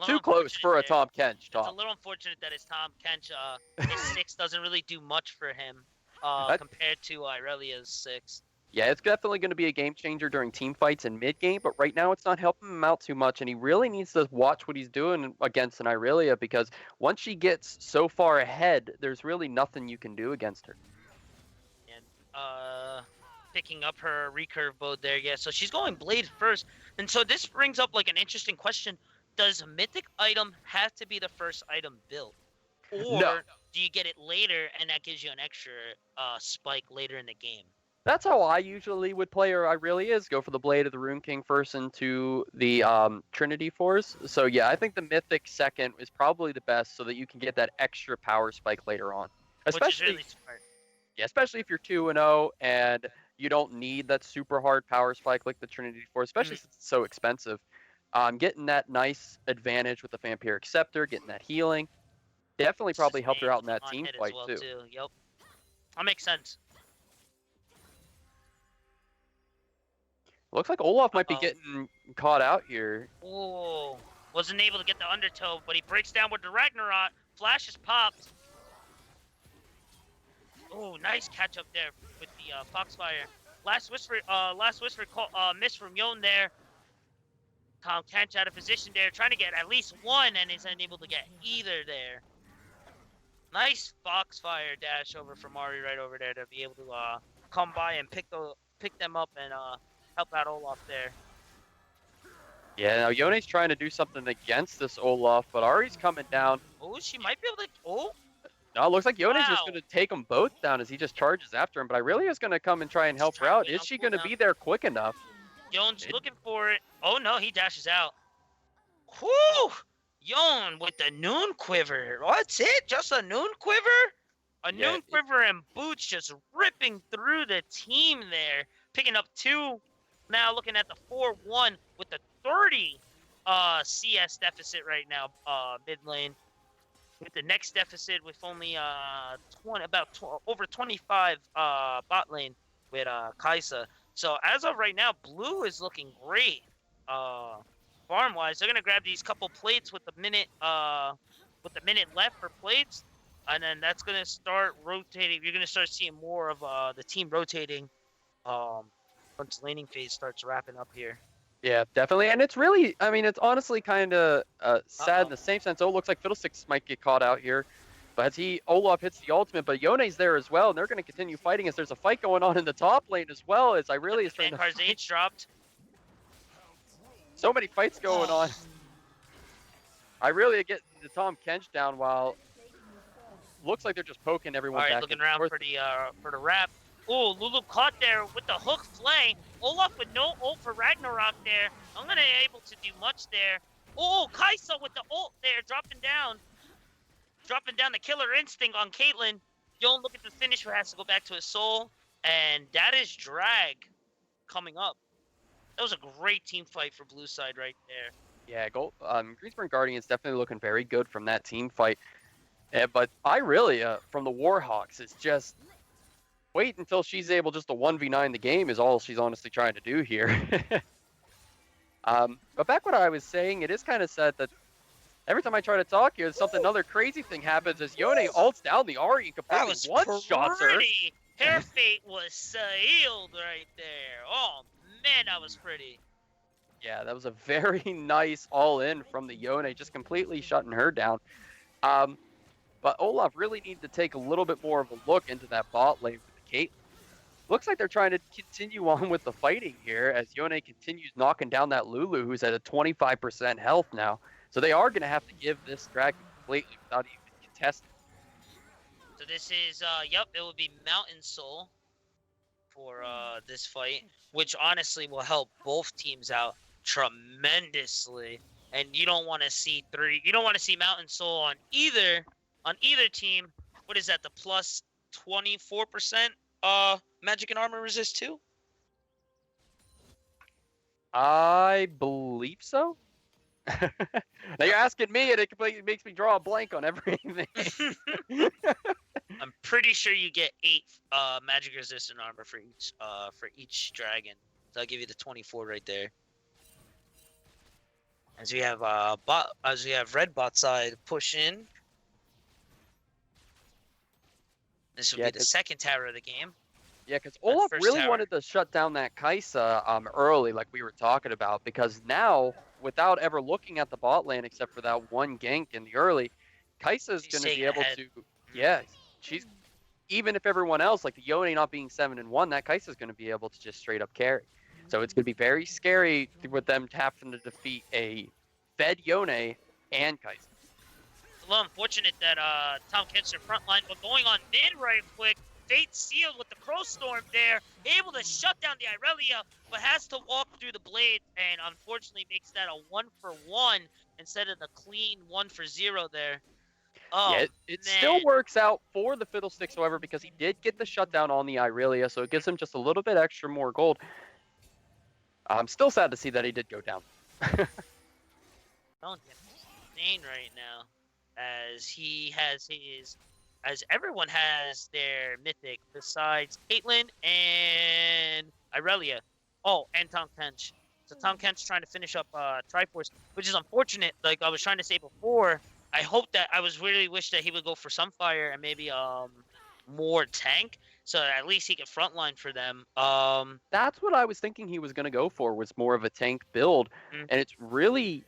Too close for a Tom Kench.
It's a little unfortunate that his Tom Kench, his 6 doesn't really do much for him compared to Irelia's 6.
Yeah, it's definitely going to be a game changer during team fights and mid game, but right now it's not helping him out too much, and he really needs to watch what he's doing against an Irelia, because once she gets so far ahead, there's really nothing you can do against her.
And picking up her recurve bow there, yeah. So she's going Blade first, and so this brings up like an interesting question: does a mythic item have to be the first item built, or do you get it later and that gives you an extra spike later in the game?
That's how I usually would play her. I really is go for the Blade of the Rune King first into the Trinity Force. So yeah, I think the Mythic second is probably the best, so that you can get that extra power spike later on. Especially,
which is really smart.
Yeah, especially if you're 2-0 and you don't need that super hard power spike like the Trinity Force, especially since it's so expensive. Getting that nice advantage with the Vampiric Scepter, getting that healing, definitely probably helped her out in that team fight too.
Yep, that makes sense.
Looks like Olaf might be getting caught out here.
Oh, wasn't able to get the undertow, but he breaks down with the Ragnarok. Flash is popped. Oh, nice catch up there with the Foxfire. Last whisper miss from Yon there. Tom Kench out of position there, trying to get at least one, and is unable to get either there. Nice Foxfire dash over from Ari right over there to be able to come by and pick them up and help out Olaf there.
Yeah, now Yone's trying to do something against this Olaf, but Ari's coming down.
Oh, she might be able to. Oh.
No, it looks like Yone's just going to take them both down as he just charges after him, but Irelia's going to come and try and help her out. Is she going to be there quick enough?
Yone's looking for it. Oh no, he dashes out. Whew! Yon with the Noon Quiver. What's it? Just a Noon Quiver? Noon Quiver and Boots just ripping through the team there. Picking up 2. Now looking at the 4-1 with the 30 CS deficit right now, mid lane. With the next deficit with only over 25 bot lane with Kaisa. So as of right now, blue is looking great. Farm wise, they're gonna grab these couple plates with the minute left for plates, and then that's gonna start rotating. You're gonna start seeing more of the team rotating. Once laning phase starts wrapping up here.
Yeah, definitely. And it's really, I mean, it's honestly kind of sad in the same sense. Oh, it looks like Fiddlesticks might get caught out here. But as Olaf hits the ultimate, but Yone's there as well, and they're going to continue fighting as there's a fight going on in the top lane as well, as Irelia is trying to...
Vanguard's H dropped.
So many fights going on. Irelia getting the Tom Kench down while looks like they're just poking
All
everyone
right,
back
looking
and
around
forth.
for the wrap. Oh, Lulu caught there with the hook flay. Olaf with no ult for Ragnarok there. I'm gonna be able to do much there. Oh, Kaisa with the ult there, dropping down the killer instinct on Caitlyn. Don't look at the finish, who has to go back to his soul, and that is Drag coming up. That was a great team fight for Blue Side right there.
Yeah, Greensburg Guardians definitely looking very good from that team fight. But I really, from the Warhawks, it's just wait until she's able just to 1v9 the game is all she's honestly trying to do here. But back what I was saying, it is kind of sad that every time I try to talk here, another crazy thing happens as Yone ults down the Ari and
That
completely
was
one-shots her.
pretty. Hair Fate was sealed right there. Oh man, that was pretty.
Yeah, that was a very nice all-in from the Yone, just completely shutting her down. But Olaf really needs to take a little bit more of a look into that bot lane with the Caitlyn. Looks like they're trying to continue on with the fighting here as Yone continues knocking down that Lulu, who's at a 25% health now. So they are going to have to give this dragon completely without even contesting.
So this is, yep, it will be Mountain Soul for this fight, which honestly will help both teams out tremendously. And you don't want to see Mountain Soul on either team. What is that? The plus 24% magic and armor resist too?
I believe so. Now you're asking me, and it completely makes me draw a blank on everything.
I'm pretty sure you get 8 magic resistant armor for each dragon. So I'll give you the 24 right there. As we have red bot side push in. This will be the second tower of the game.
Yeah, because Olaf
first
really
tower.
wanted to shut down that Kaisa early, like we were talking about, because now, without ever looking at the bot lane except for that one gank in the early, Kaisa's
She's
going to be
staying
able
ahead.
to, yeah, she's, even if everyone else, like the Yone not being 7-1, that Kaisa's going to be able to just straight up carry. So it's going to be very scary with them having to defeat a fed Yone and Kaisa.
A little unfortunate that Tom Kent's front line, but going on mid right quick. Fate sealed with the Crow Storm there, able to shut down the Irelia, but has to walk through the blade, and unfortunately makes that a 1-for-1 instead of the clean 1-for-0 there. Oh,
yeah, it still works out for the Fiddlesticks, however, because he did get the shutdown on the Irelia, so it gives him just a little bit extra more gold. I'm still sad to see that he did go down.
Insane right now, as everyone has their mythic besides Caitlyn and Irelia. Oh, and Tom Kench. So Tom Kench trying to finish up Triforce, which is unfortunate. Like I was trying to say before, I really wish that he would go for Sunfire and maybe more tank, so at least he could frontline for them.
That's what I was thinking he was going to go for, was more of a tank build, and it's really,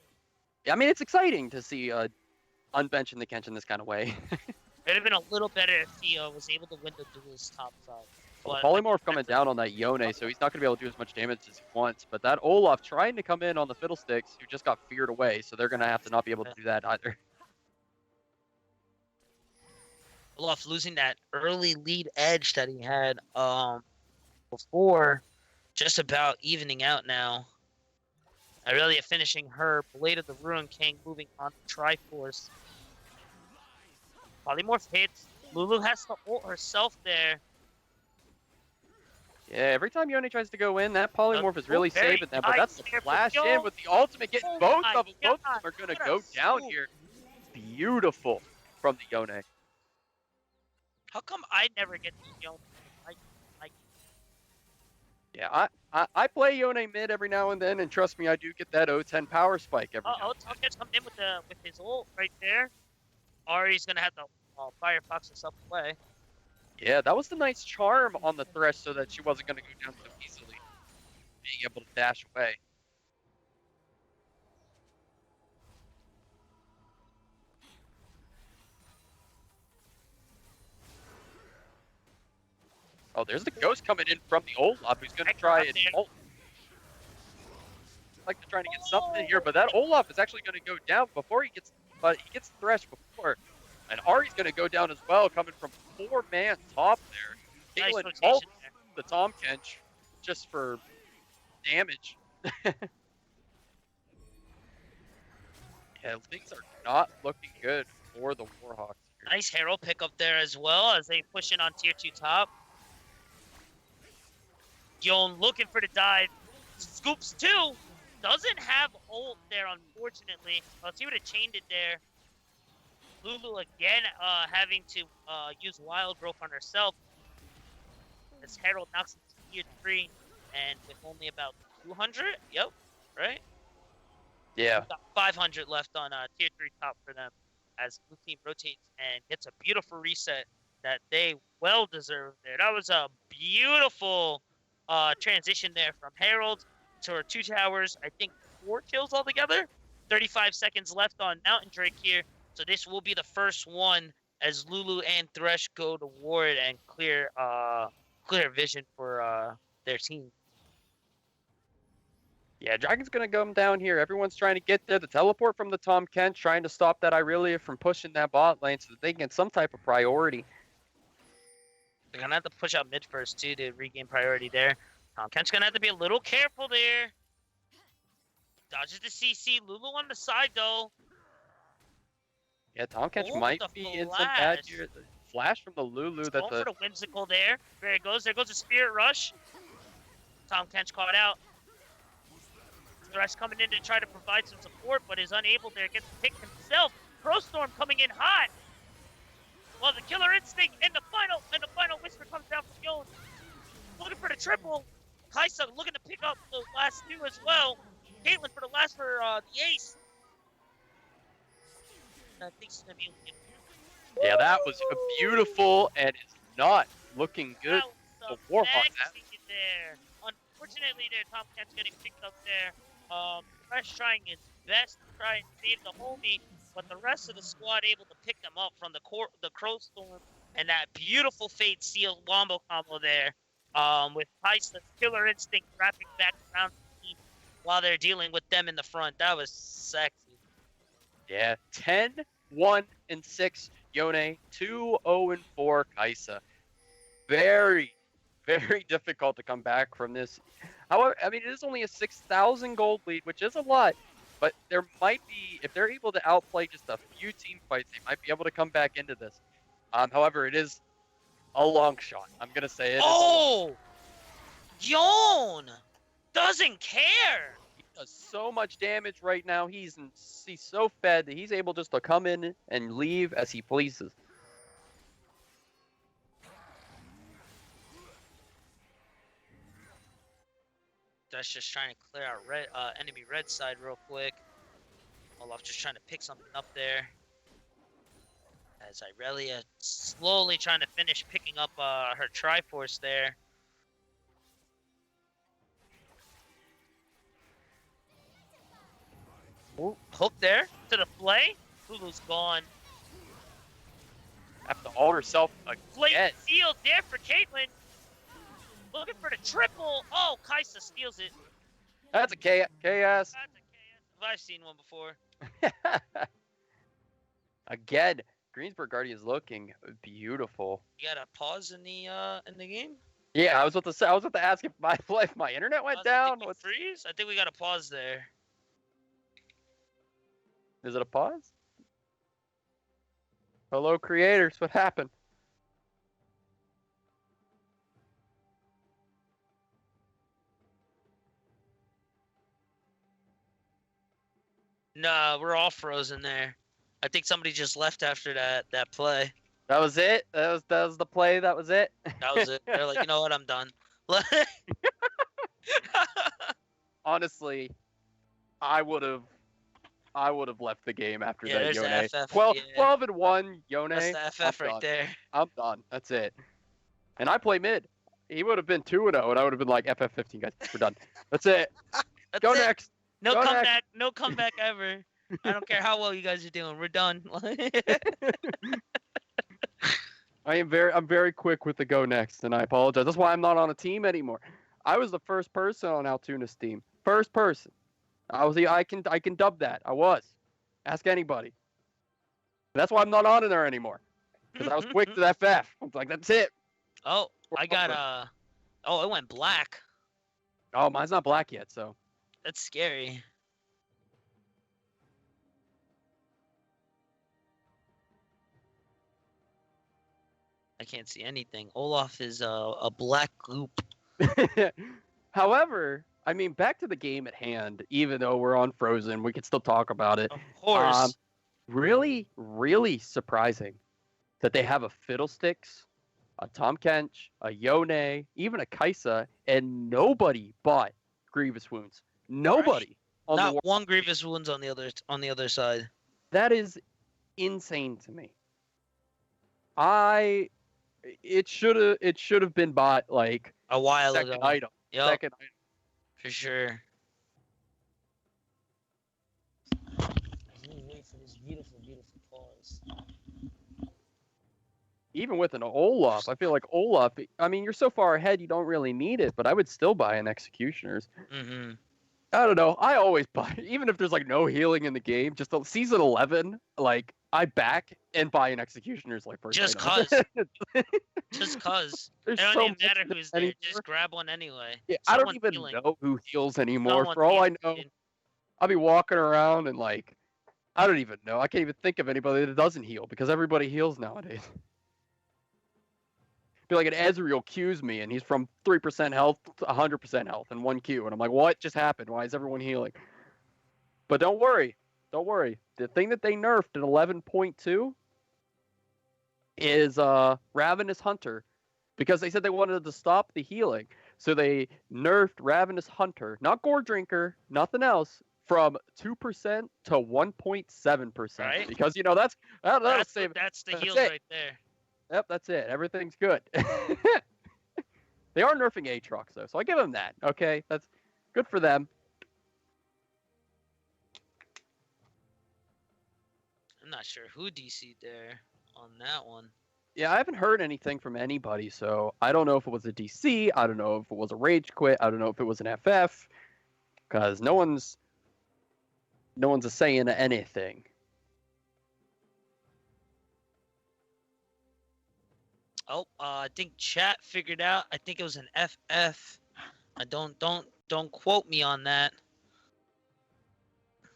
I mean, it's exciting to see unbenching the Kench in this kind of way.
It'd have been a little better if he was able to win the duel's top side.
Well, Polymorph coming down on that Yone, so he's not going to be able to do as much damage as he wants. But that Olaf trying to come in on the Fiddlesticks, who just got feared away, so they're going to have to not be able to do that either.
Olaf losing that early lead edge that he had before, just about evening out now. Irelia finishing her Blade of the Ruin King, moving on to Triforce. Polymorph hits. Lulu has to ult herself there.
Yeah, every time Yone tries to go in, that Polymorph is really saving them. But that's the flash in with the ultimate, getting both of them. Both of them are going to go down here. Beautiful from the Yone.
How come I never get the Yone?
Yeah, I play Yone mid every now and then, and trust me, I do get that O10 power spike every now and then.
Tomkins coming in with his ult right there. Ari's gonna have to Firefox herself away.
Yeah, that was the nice charm on the Thresh so that she wasn't going to go down so easily. Being able to dash away. Oh, there's the Ghost coming in from the Olaf, who's going to try and ult. Like they're trying to get something in here, but that Olaf is actually going to go down before he gets, but he gets Thresh before. And Ari's going to go down as well, coming from 4-man top there.
Nice
Caitlyn
rotation
ults
there.
the Tom Kench just for damage. Yeah, things are not looking good for the Warhawks here.
Nice Herald pickup there as well as they push in on tier 2 top. Yon looking for the dive. Scoops 2. Doesn't have ult there, unfortunately. Else he would have chained it there. Lulu again having to use Wild Growth on herself. As Herald knocks into tier 3 and with only about 200. Yep, right?
Yeah.
Got 500 left on tier 3 top for them as Blue Team rotates and gets a beautiful reset that they well deserve there. That was a beautiful transition there from Herald to her 2 towers. I think 4 kills altogether. 35 seconds left on Mountain Drake here. So this will be the first one as Lulu and Thresh go to ward and clear vision for their team.
Yeah, Dragon's going to come down here. Everyone's trying to get there. The teleport from the Tom Kench trying to stop that Irelia from pushing that bot lane so that they can get some type of priority.
They're going to have to push out mid first, too, to regain priority there. Tom Kench's going to have to be a little careful there. Dodges the CC. Lulu on the side, though.
Yeah, Tom Kench
Oh,
might
the
be in some bad
flash.
here. The flash from the Lulu.
Going
That's
for the Whimsical there. There it goes. There goes the Spirit Rush. Tom Kench caught out. Thresh coming in to try to provide some support, but is unable there. Gets picked himself. Crowstorm coming in hot. Well, the Killer Instinct and the final Whisper comes down from Yon. Looking for the triple. Kaisa looking to pick up the last 2 as well. Caitlyn for the last for the ace. I think she's gonna be able to get
Yeah, that was beautiful and it's not looking good.
out
for Warhawk.
there. Unfortunately, there Tom Kench getting picked up there. Fresh trying his best to try and save the homie, but the rest of the squad able to pick them up from the Crowstorm and that beautiful Fate Seal wombo combo there. With Heist's Killer Instinct wrapping back around the team while they're dealing with them in the front. That was sexy.
Yeah, 10-1-6 Yone, 2-0-4 Kaisa. Very, very difficult to come back from this. However, I mean, it is only a 6,000 gold lead, which is a lot, but there might be, if they're able to outplay just a few team fights, they might be able to come back into this. However, it is a long shot. I'm going to say it.
Oh! Yon! Doesn't care!
He does so much damage right now. He's so fed that he's able just to come in and leave as he pleases.
That's just trying to clear out enemy red side real quick. Olaf just trying to pick something up there. As Irelia slowly trying to finish picking up her Triforce there. Ooh, hook there to the play. Lulu's gone.
Have to ult herself
Flame
again.
seal there for Caitlyn. Looking for the triple. Oh, Kaisa steals it.
That's a KS.
That's a KS. I've seen one before.
Again, Greensburg Guardian is looking beautiful.
You got a pause in the game?
Yeah, I was about to ask if my internet went down.
Did we
What's,
freeze? I think we got a pause there.
is it a pause? Hello, creators. What happened?
Nah, we're all frozen there. I think somebody just left after that play.
That was it. That was the play. That was it.
That was it. They're like, you know what? I'm done.
Honestly, I would have left the game after
Yeah,
that.
there's the
Yone.
FF,
12-1. Yone.
That's the FF
I'm
right
done.
there.
I'm done. That's it. And I play mid. He would have been 2-0, and I would have been like, FF15, guys. We're done. That's it.
That's
Go
it.
next.
No
Go
comeback.
next.
No comeback ever. I don't care how well you guys are doing. We're done.
I'm very quick with the go next, and I apologize. That's why I'm not on a team anymore. I was the first person on Altoona's team. First person. I can dub that. I was. Ask anybody. That's why I'm not on in there anymore. Because I was quick to FF. I'm like, that's it.
Oh, I got Oh, it went black.
Oh, mine's not black yet, so.
That's scary. I can't see anything. Olaf is a black goop.
However, I mean, back to the game at hand. Even though we're on Frozen, we can still talk about it.
Of course.
Really, really surprising that they have a Fiddlesticks, a Tom Kench, a Yone, even a Kaisa, and nobody bought Grievous Wounds. Nobody. On the
Not one grievous wounds on the other side.
That is insane to me. It should have been bought like
A while
second
ago.
item.
Yep,
Second item.
for sure. Wait for this beautiful, beautiful pause.
Even with an Olaf, I feel like Olaf. I mean, you're so far ahead, you don't really need it, but I would still buy an Executioner's.
Mm-hmm.
I don't know. I always buy, even if there's like no healing in the game. Just season 11, like I back and buy an Executioner's like first.
Just
item.
Just cause. It
There's
don't
so
even matter
much
who's there.
anymore.
Just grab one anyway.
Yeah, I don't
Someone's
even
healing.
know who heals anymore.
Someone's
For all I
healing,
know,
dude.
I'll be walking around and like, I don't even know. I can't even think of anybody that doesn't heal because everybody heals nowadays. Be like an Ezreal Qs me and he's from 3% health to 100% health in 1 Q. And I'm like, what just happened? Why is everyone healing? But don't worry. Don't worry. The thing that they nerfed in 11.2 is Ravenous Hunter. Because they said they wanted to stop the healing. So they nerfed Ravenous Hunter, not Gore Drinker, nothing else, from 2% to 1.7%.
Right.
Because, you know, that'll save.
That's the
that's
heals
it.
right there.
Yep, that's it. Everything's good. They are nerfing Aatrox, though, so I give them that. Okay, that's good for them.
I'm not sure who DC'd there on that one.
Yeah, I haven't heard anything from anybody, so I don't know if it was a DC. I don't know if it was a Rage Quit. I don't know if it was an FF, because no one's a saying anything.
Oh, I think chat figured out. I think it was an FF. Don't quote me on that.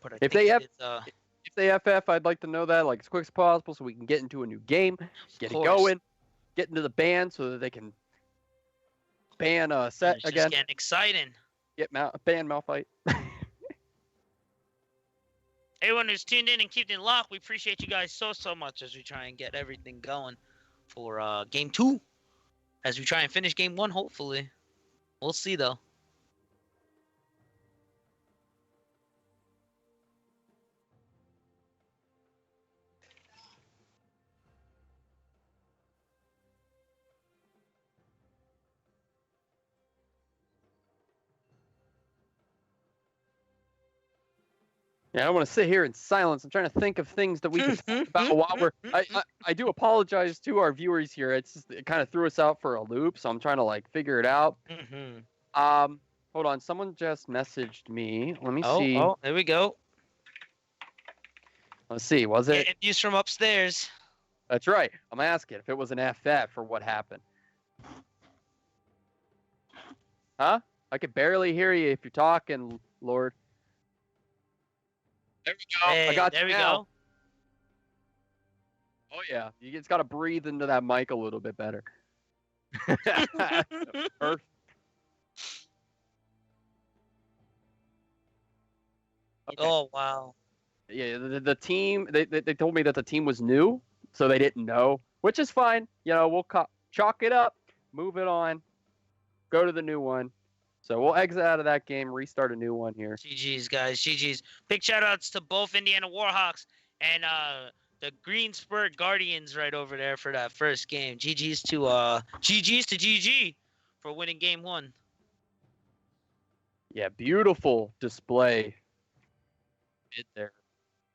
But I
If
think
they have-
it's,
If they FF, I'd like to know that like as quick as possible, so we can get into a new game, get it
course.
going, get into the ban, so that they can ban set
it's
again.
just getting exciting.
Get ban Malphite.
Everyone who's tuned in and kept it locked, we appreciate you guys so much as we try and get everything going for game 2. As we try and finish game 1, hopefully. We'll see though.
Yeah, I don't want to sit here in silence. I'm trying to think of things that we can talk about while we're. I do apologize to our viewers here. It kind of threw us out for a loop, so I'm trying to like figure it out. Hold on. Someone just messaged me. Let me see.
Oh, there we go.
Let's see. Was it?
Getting views from upstairs.
That's right. I'm asking if it was an FF or what happened. Huh? I could barely hear you if you're talking, Lord. There we go.
Hey,
I got
there
you
we
now.
go.
Oh yeah, you just got to breathe into that mic a little bit better. Perfect. Okay.
Oh wow.
Yeah, the team they told me that the team was new, so they didn't know, which is fine. You know, we'll chalk it up, move it on, go to the new one. So we'll exit out of that game, restart a new one here.
GG's guys, GG's. Big shout outs to both Indiana Warhawks and the Greensburg Guardians right over there for that first game. GG's to GG for winning game 1.
Yeah, beautiful display. It there.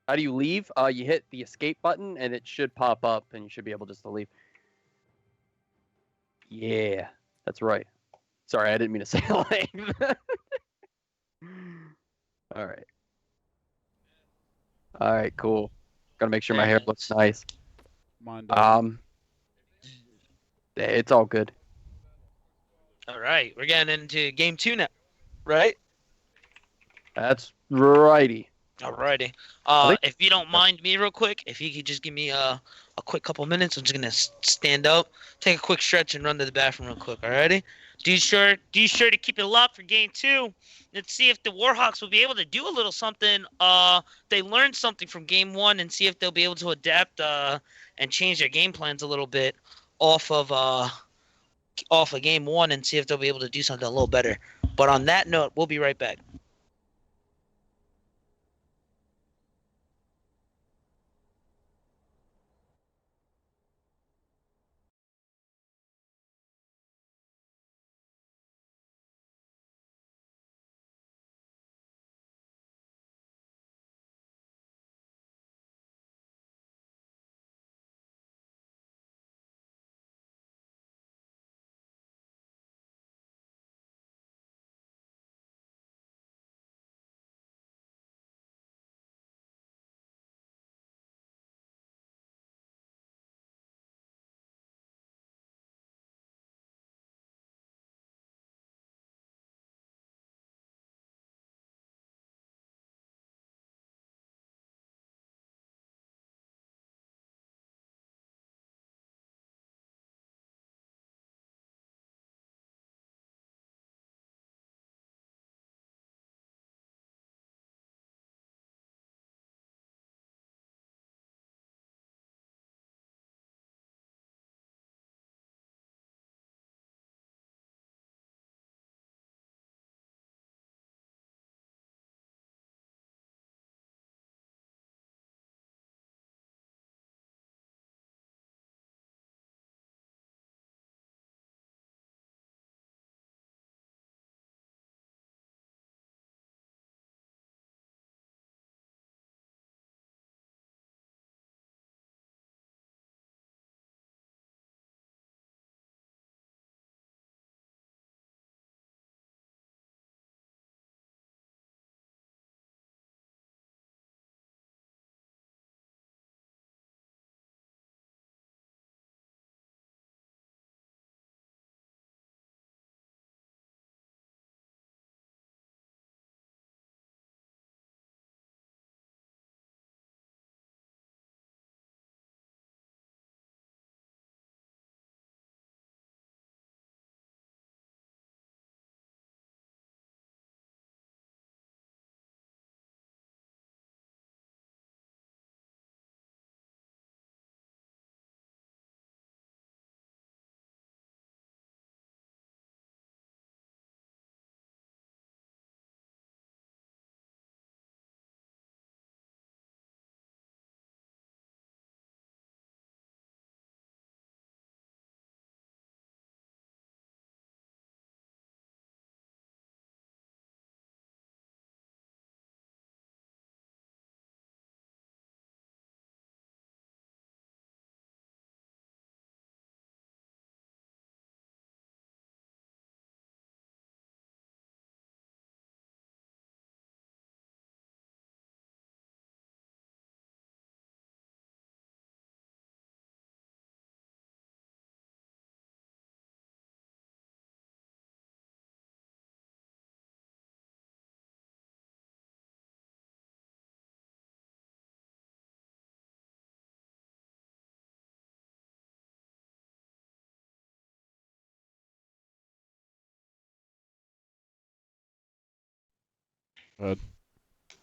How do you leave? You hit the escape button and it should pop up and you should be able just to leave. Yeah, that's right. Sorry, I didn't mean to say lame. All right. All right, cool. Gotta make sure my hair
Very
looks
nice.
nice.
Mine doesn't.
It's all good.
All right, we're getting into game 2 now, right?
That's righty.
Alrighty.
think-
If you don't mind me real quick, if you could just give me a quick couple minutes, I'm just gonna stand up, take a quick stretch, and run to the bathroom real quick. Alrighty. Do you sure to keep it locked for game 2? Let's see if the Warhawks will be able to do a little something. They learned something from game 1, and see if they'll be able to adapt and change their game plans a little bit off of game 1, and see if they'll be able to do something a little better. But on that note, we'll be right back.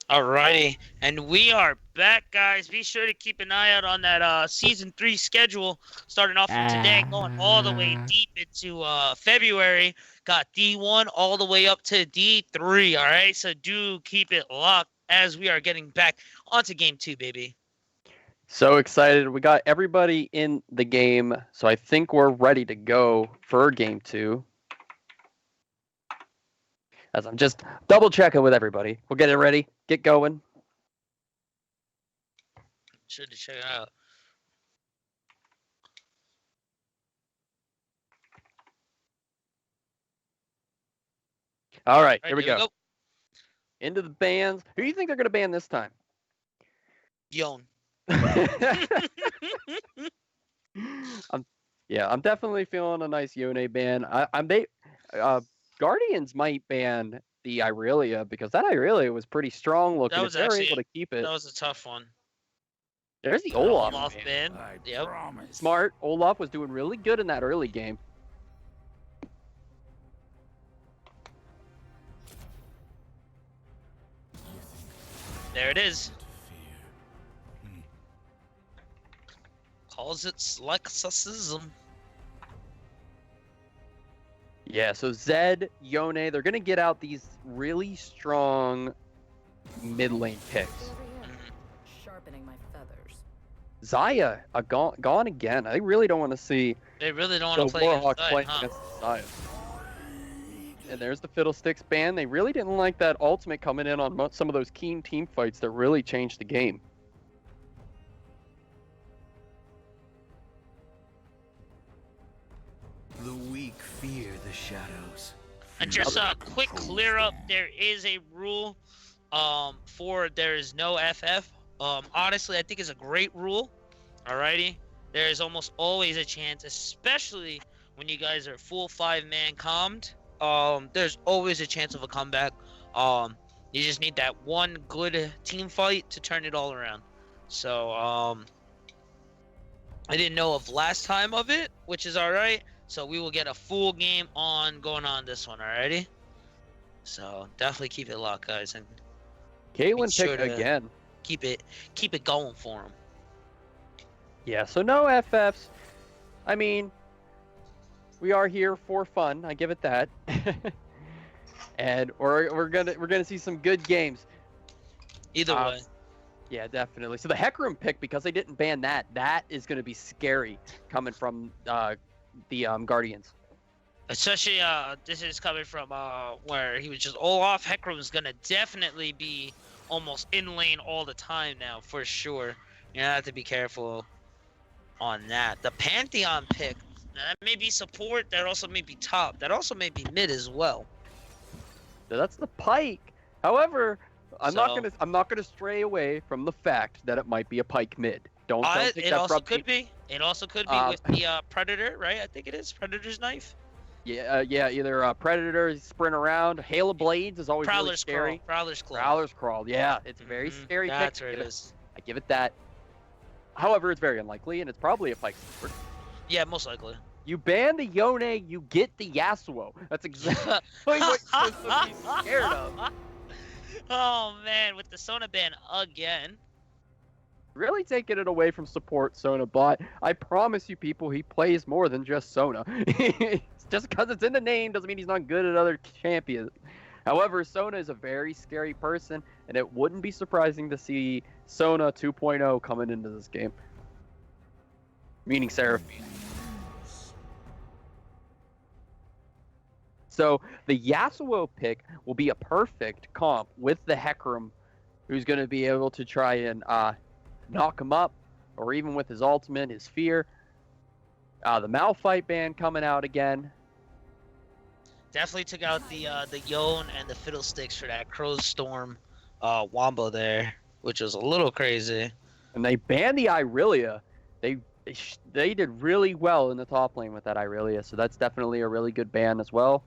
Alrighty, and we are back, guys. Be sure to keep an eye out on that season 3 schedule, starting off from today, going all the way deep into February. Got D1 all the way up to D3. All right, so do keep it locked as we are getting back onto game 2, baby.
So excited. We got everybody in the game, so I think we're ready to go for game 2. As I'm just double checking with everybody. We'll get it ready, get going.
Should check it out.
All right,
All
here we
here
go. Into the bands. Who do you think they're going to ban this time?
Yon.
I'm definitely feeling a nice Yone ban. Guardians might ban the Irelia because that Irelia was pretty strong looking.
That
If
was
they're
actually
able to keep it,
that was a tough one.
there's the Olaf.
Olaf ban. Yep.
Smart. Olaf was doing really good in that early game.
There it is. Calls it Slexism.
Yeah, so Zed, Yone, they're going to get out these really strong mid lane picks.
Sharpening my feathers.
Zaya, gone again. I really don't want to see
They really don't
the
want to play
Warhawks
against
playing
Zaya, huh?
against Zaya. And there's the Fiddlesticks ban. They really didn't like that ultimate coming in on some of those keen team fights that really changed the game.
The weak fear the shadows.
And just a quick clear up, there is a rule for there is no FF. Honestly, I think it's a great rule. Alrighty. There is almost always a chance, especially when you guys are full 5-man commed. There's always a chance of a comeback. You just need that one good team fight to turn it all around. So, I didn't know of last time of it, which is alright. So we will get a full game on going on this one, alrighty? So definitely keep it locked, guys, and
Caitlyn
sure
picked
to-
again.
keep it going for them.
Yeah, so no FFs. I mean, we are here for fun. I give it that. And we're gonna see some good games.
Either way,
Yeah, definitely. So the Hecarim pick, because they didn't ban that is gonna be scary coming from the Guardians.
especially this is coming from where he was just Olaf. Hecarim's gonna definitely be almost in lane all the time now for sure. You have to be careful on that. The Pantheon pick, that may be support. That also may be top. That also may be mid as well.
So that's the Pike. However, I'm not
So-
gonna stray away from the fact that it might be a Pike mid. Don't take
It
that
also
from
could be. It also could be with the Predator, right? I think it is Predator's knife.
Yeah, either Predator, sprint around, Hail of Blades is always really
Prowler's
scary.
Crawl. Prowler's Claw.
Prowler's Crawl, yeah, it's a very
Mhm,
scary pick.
That's where it is.
I give it that. However, it's very unlikely, and it's probably a Pike support.
Yeah, most likely.
You ban the Yone, you get the Yasuo. That's exactly what you're supposed to be scared of.
Oh man, with the Sona ban again.
Really taking it away from support Sona bot. I promise you people, he plays more than just Sona. Just because it's in the name doesn't mean he's not good at other champions. However, Sona is a very scary person, and it wouldn't be surprising to see Sona 2.0 coming into this game. Meaning Seraphine. So the Yasuo pick will be a perfect comp with the Hecarim, who's going to be able to try and knock him up, or even with his ultimate, his fear. The Malphite ban coming out again.
Definitely took out the Yone and the Fiddlesticks for that Crow's Storm wombo there, which was a little crazy.
And they banned the Irelia. They did really well in the top lane with that Irelia, so that's definitely a really good ban as well.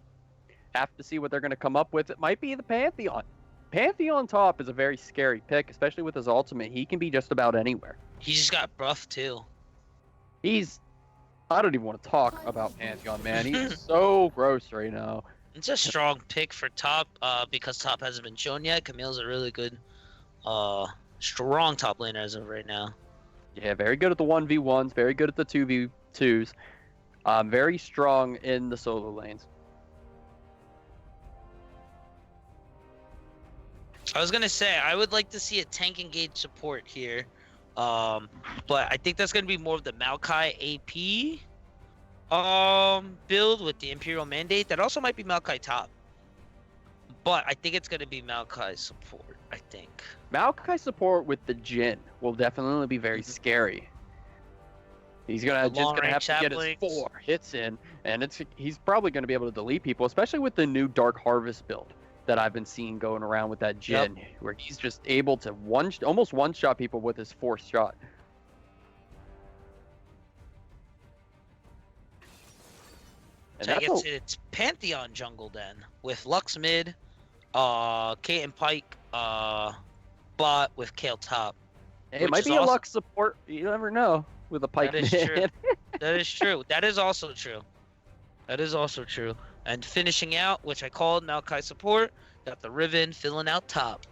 Have to see what they're going to come up with. It might be the Pantheon. Pantheon top is a very scary pick, especially with his ultimate. He can be just about anywhere.
He just got buffed too.
I don't even want to talk about Pantheon, man. He's so gross right now.
It's a strong pick for top because top hasn't been shown yet. Camille's a really good, strong top laner as of right now.
Yeah, very good at the 1v1s, very good at the 2v2s. Very strong in the solo lanes.
I was gonna say I would like to see a tank engage support here, but I think that's gonna be more of the Maokai AP build with the Imperial Mandate. That also might be Maokai top, but I think it's gonna be Maokai support. I think.
Maokai support with the Jhin will definitely be very scary. He's
The
just gonna
long-range
have to get his
saplings.
4 hits in, and he's probably gonna be able to delete people, especially with the new Dark Harvest build that I've been seeing going around with that Jin, where he's just able to almost one-shot people with his fourth shot. And
So I
that's
guess it's Pantheon jungle then, with Lux mid, Kate and Pike, bot with Kale top.
it
which
might
is
be a
awesome.
Lux support. You never know with a Pike
That is
mid.
true. That is true. That is also true. That is also true. And finishing out, which I called Maokai support, got the Riven filling out top.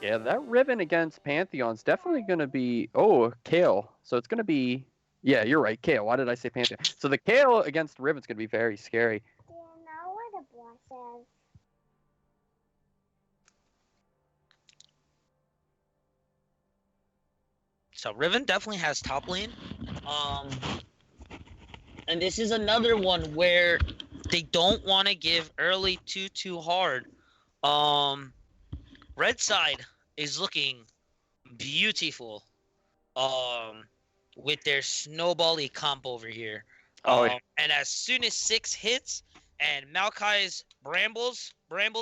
Yeah, that Riven against Pantheon's definitely going to be... Oh, Kale. So it's going to be... Yeah, you're right, Kale. Why did I say Pantheon? So the Kale against Riven's going to be very scary.
Do you know what a boss is?
So Riven definitely has top lane. And this is another one where they don't want to give early too hard. Red side is looking beautiful. With their snowbally comp over here.
Oh, yeah.
And as soon as 6 hits and Maokai's brambles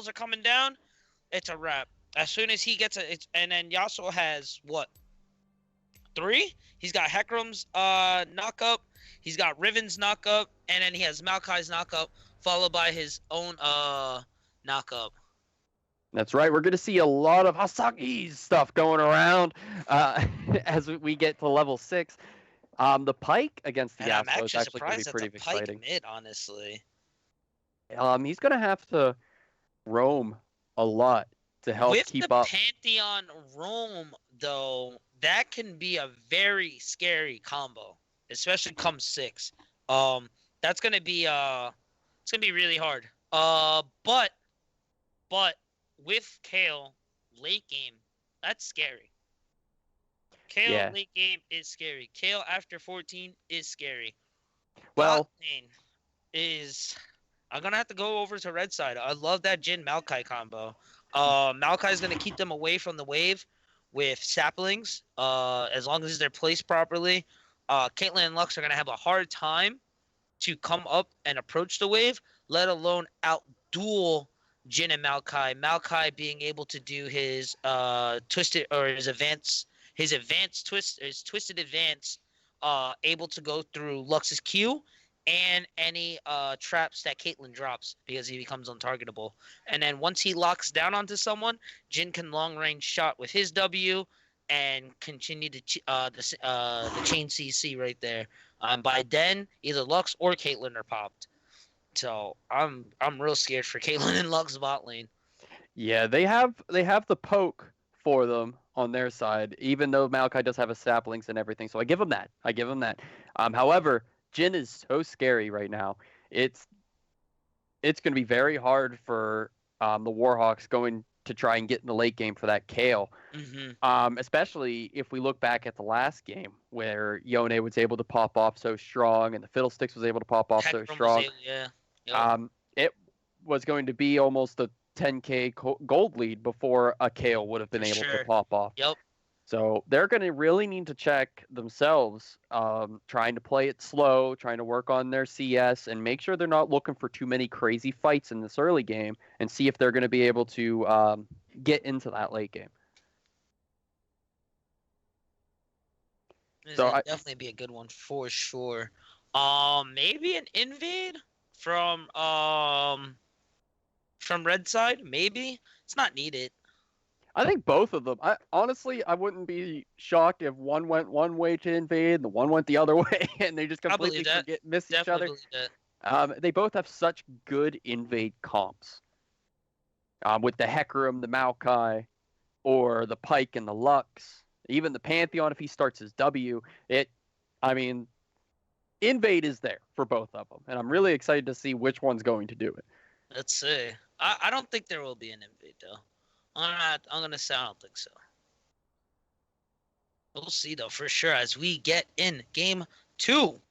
are coming down, it's a wrap. As soon as he gets and then Yasuo has what? 3? He's got Hecarim's knock up, he's got Riven's knock up, and then he has Maokai's knock up, followed by his own knock up.
That's right. We're going to see a lot of Hasaki's stuff going around as we get to level 6. The Pike against the
And I'm
Yasuo is
actually
actually going to be
surprised
pretty
that's a Pike
exciting.
mid, honestly.
He's going to have to roam a lot to help
With
keep
the
up.
Pantheon roam, though, that can be a very scary combo, especially come 6. That's gonna be it's gonna be really hard. But with Kale late game, that's scary. Kale
Yeah.
late game is scary. Kale after 14 is scary.
Well,
Bot lane is. I'm gonna have to go over to red side. I love that Jin Maokai combo. Maokai is gonna keep them away from the wave with saplings. As long as they're placed properly. Caitlyn and Lux are gonna have a hard time to come up and approach the wave, let alone outduel Jin and Maokai. Maokai being able to do his twisted or his twisted advance, able to go through Lux's Q and any traps that Caitlyn drops because he becomes untargetable. And then once he locks down onto someone, Jin can long range shot with his W and continue the chain CC right there. By then, either Lux or Caitlyn are popped. So I'm real scared for Caitlyn and Lux bot lane.
yeah, they have the poke for them on their side, even though Maokai does have a saplings and everything. So I give him that. However, Jin is so scary right now. It's going to be very hard for the Warhawks going to try and get in the late game for that Kale.
Mm-hmm.
Especially if we look back at the last game where Yone was able to pop off so strong and the Fiddlesticks was able to pop off so strong.
Yeah. Yep.
It was going to be almost a 10k gold lead before a Kale would have been
For
able
sure.
to pop off.
Yep.
So they're going to really need to check themselves, trying to play it slow, trying to work on their CS, and make sure they're not looking for too many crazy fights in this early game, and see if they're going to be able to get into that late game.
This
So
would definitely be a good one for sure. Maybe an invade from red side. Maybe it's not needed.
I think both of them. Honestly, I wouldn't be shocked if one went one way to invade and the one went the other way, and they just
I
completely
believe that.
miss each
Definitely
other.
believe that.
They both have such good invade comps. With the Hecarim, the Maokai, or the Pike and the Lux, even the Pantheon if he starts his W. Invade is there for both of them, and I'm really excited to see which one's going to do it.
Let's see. I don't think there will be an invade though. I'm gonna say I don't think so. We'll see though for sure as we get in game 2.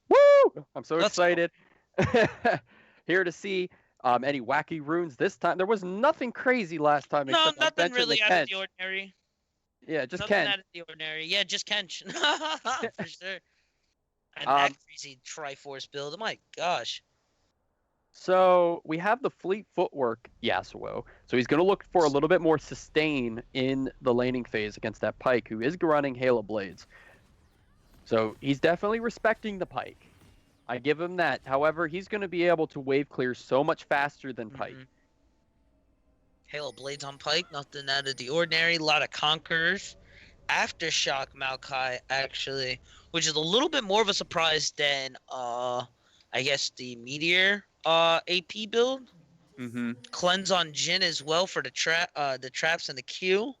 Woo! I'm so
Let's go.
excited. Here to see any wacky runes this time. There was nothing crazy last time.
No,
except I
nothing
mentioned
really
the
out of
Kench.
the ordinary.
Yeah, just
Nothing
Ken.
out of the ordinary. Yeah, just Kench. For sure. And
Um,
that crazy Triforce build. Oh my gosh.
So we have the fleet footwork Yasuo. So he's going to look for a little bit more sustain in the laning phase against that Pyke, who is running Halo Blades. So he's definitely respecting the Pyke. I give him that. However, he's going to be able to wave clear so much faster than Pyke.
Mhm. Halo Blades on Pyke, nothing out of the ordinary. A lot of Conquerors. Aftershock Maokai, actually, which is a little bit more of a surprise than, I guess, the Meteor AP build.
Mm-hmm.
Cleanse on Jin as well for the traps and the Q.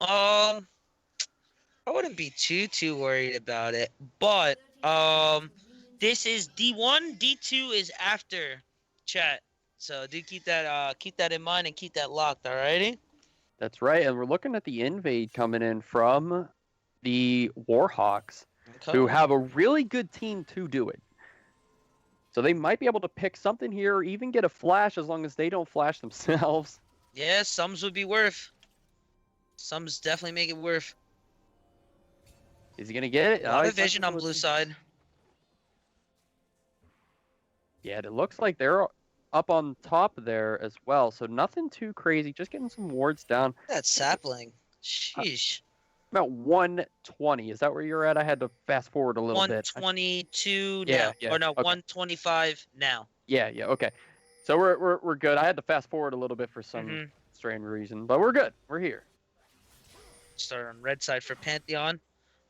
I wouldn't be too worried about it, but this is D1, D2 is after chat. So do keep that in mind and keep that locked, alrighty?
That's right. And we're looking at the invade coming in from the Warhawks, who have a really good team to do it. So they might be able to pick something here or even get a flash as long as they don't flash themselves.
Yeah, sums would be worth. Sums definitely make it worth.
Is he going to get it?
A lot
Oh,
of vision on blue side.
Yeah, it looks like they're up on top there as well. So nothing too crazy. Just getting some wards down.
That sapling. Sheesh.
About 120. Is that where you're at? I had to fast forward a little bit.
122
Yeah,
now.
yeah,
Or no,
okay.
125 now.
Yeah, okay. So we're good. I had to fast forward a little bit for some strange reason, but we're good. We're here.
Start on red side for Pantheon.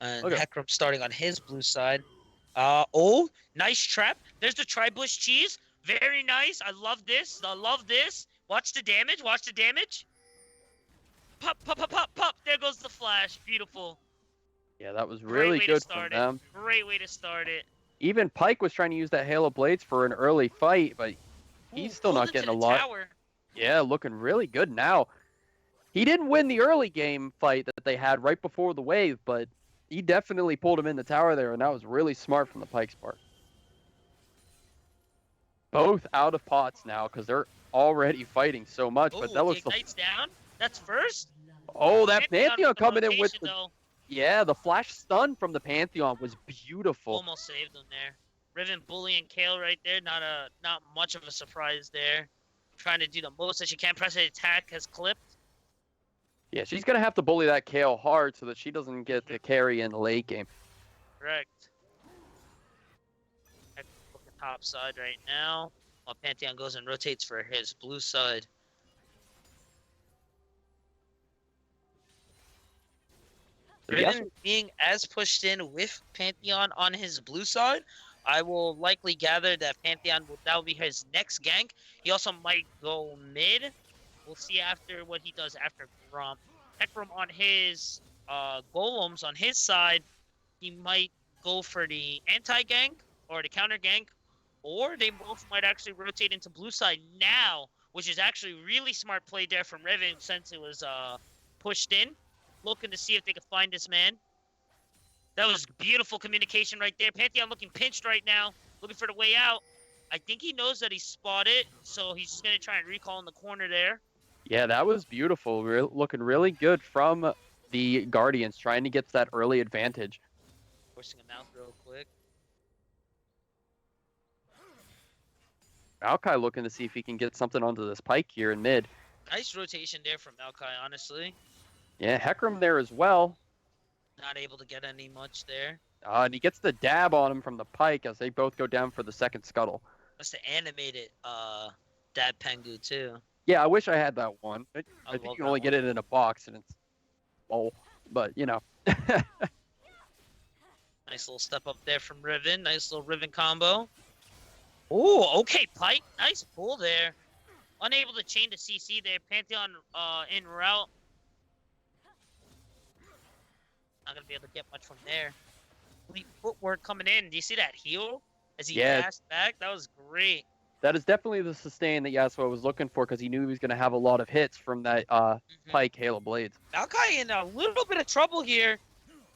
And
Okay.
Hecarim starting on his blue side. Oh, nice trap. There's the tri-bush cheese. Very nice. I love this. I love this. Watch the damage. Watch the damage. Pop, pop, pop, pop, pop. There goes the flash. Beautiful.
Yeah, that was
Great
really
way
good
to
for
start
them.
it. Great way to start it.
Even Pyke was trying to use that Halo Blades for an early fight, but he's still
Pulled
not
into
getting a
the
lot.
tower.
Yeah, looking really good now. He didn't win the early game fight that they had right before the wave, but he definitely pulled him in the tower there, and that was really smart from the Pyke's part. Both out of pots now because they're already fighting so much, but
Ooh,
that looks
the Ignite's down. That's first.
Oh, that Pantheon
with the
coming in with
rotation,
the
though.
yeah, the flash stun from the Pantheon was beautiful.
Almost saved him there. Riven, Bully, and Kale right there. Not much of a surprise there. Trying to do the most that she can. Press attack has clipped.
Yeah, she's gonna have to bully that Kale hard so that she doesn't get the carry in the late game.
Correct. Looking top side right now. While Pantheon goes and rotates for his blue side. Riven being as pushed in with Pantheon on his blue side, I will likely gather that Pantheon that will be his next gank. He also might go mid. We'll see after what he does after Gromp. Hecarim on his golems on his side, he might go for the anti-gank or the counter gank, or they both might actually rotate into blue side now, which is actually really smart play there from Riven since it was pushed in. Looking to see if they can find this man. That was beautiful communication right there. Pantheon looking pinched right now, looking for the way out. I think he knows that he's spotted, so he's just going to try and recall in the corner there.
Yeah, that was beautiful. Looking really good from the Guardians, trying to get that early advantage.
Forcing him out real quick.
Maokai looking to see if he can get something onto this Pyke here in mid.
Nice rotation there from Maokai, honestly.
Yeah, Hecarim there as well.
Not able to get any much there.
And he gets the dab on him from the Pyke as they both go down for the second scuttle.
That's the animated Dad Pengu too.
Yeah, I wish I had that one. I
love
think you can
that
only get it in a box and it's but you know.
Nice little step up there from Riven. Nice little Riven combo. Oh, okay, Pyke. Nice pull there. Unable to chain the CC there. Pantheon in route. Not gonna be able to get much from there. Fleet footwork coming in. Do you see that heal as he passed back? That was great.
That is definitely the sustain that Yasuo was looking for because he knew he was going to have a lot of hits from that Pyke Halo Blades.
Maokai in a little bit of trouble here.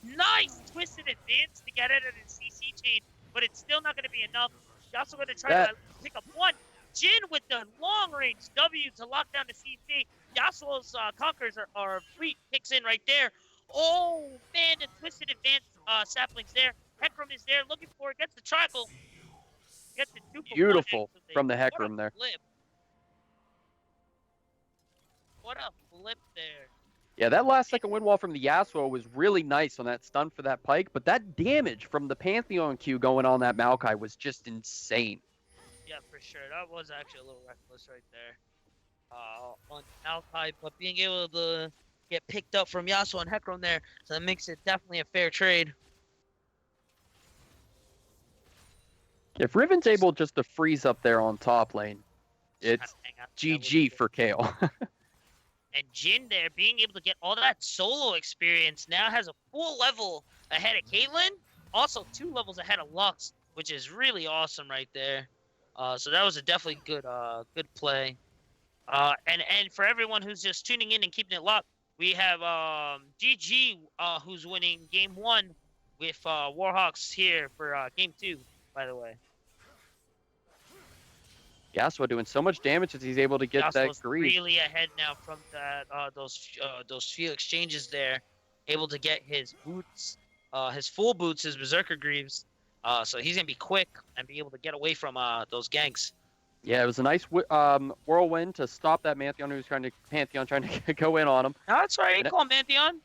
Nice twisted advance to get it at his CC chain, but it's still not going to be enough. Yasuo going to try to pick up one. Jin with the long range W to lock down the CC. Yasuo's Conquerors or Fleet picks in right there. Oh man, the twisted advance saplings there. Hecarim is there looking for it, gets the triangle. Get the 2 for 1
Beautiful
activate.
from the
What
Hecarim
a
there.
flip. What a flip there.
Yeah, that last second wind wall from the Yasuo was really nice on that stun for that Pike, but that damage from the Pantheon Q going on that Maokai was just insane.
Yeah, for sure. That was actually a little reckless right there. On Alkai, but being able to get picked up from Yasuo and Hecarim there, so that makes it definitely a fair trade.
If Riven's able just to freeze up there on top lane, it's
Hang out.
GG for Kale.
And Jin there, being able to get all that solo experience, now has a full level ahead of Caitlyn. Also 2 levels ahead of Lux, which is really awesome right there. So that was a definitely good play. And for everyone who's just tuning in and keeping it locked, we have GG who's winning game 1 with Warhawks here for game 2, by the way.
Yasuo doing so much damage as he's able to get that
Yasuo's
greed.
really ahead now from that those few exchanges there, able to get his boots, his full boots, his Berserker Greaves. So he's gonna be quick and be able to get away from those ganks.
Yeah, it was a nice whirlwind to stop that Pantheon trying to go in on him.
No, that's right.
And
Call him Pantheon.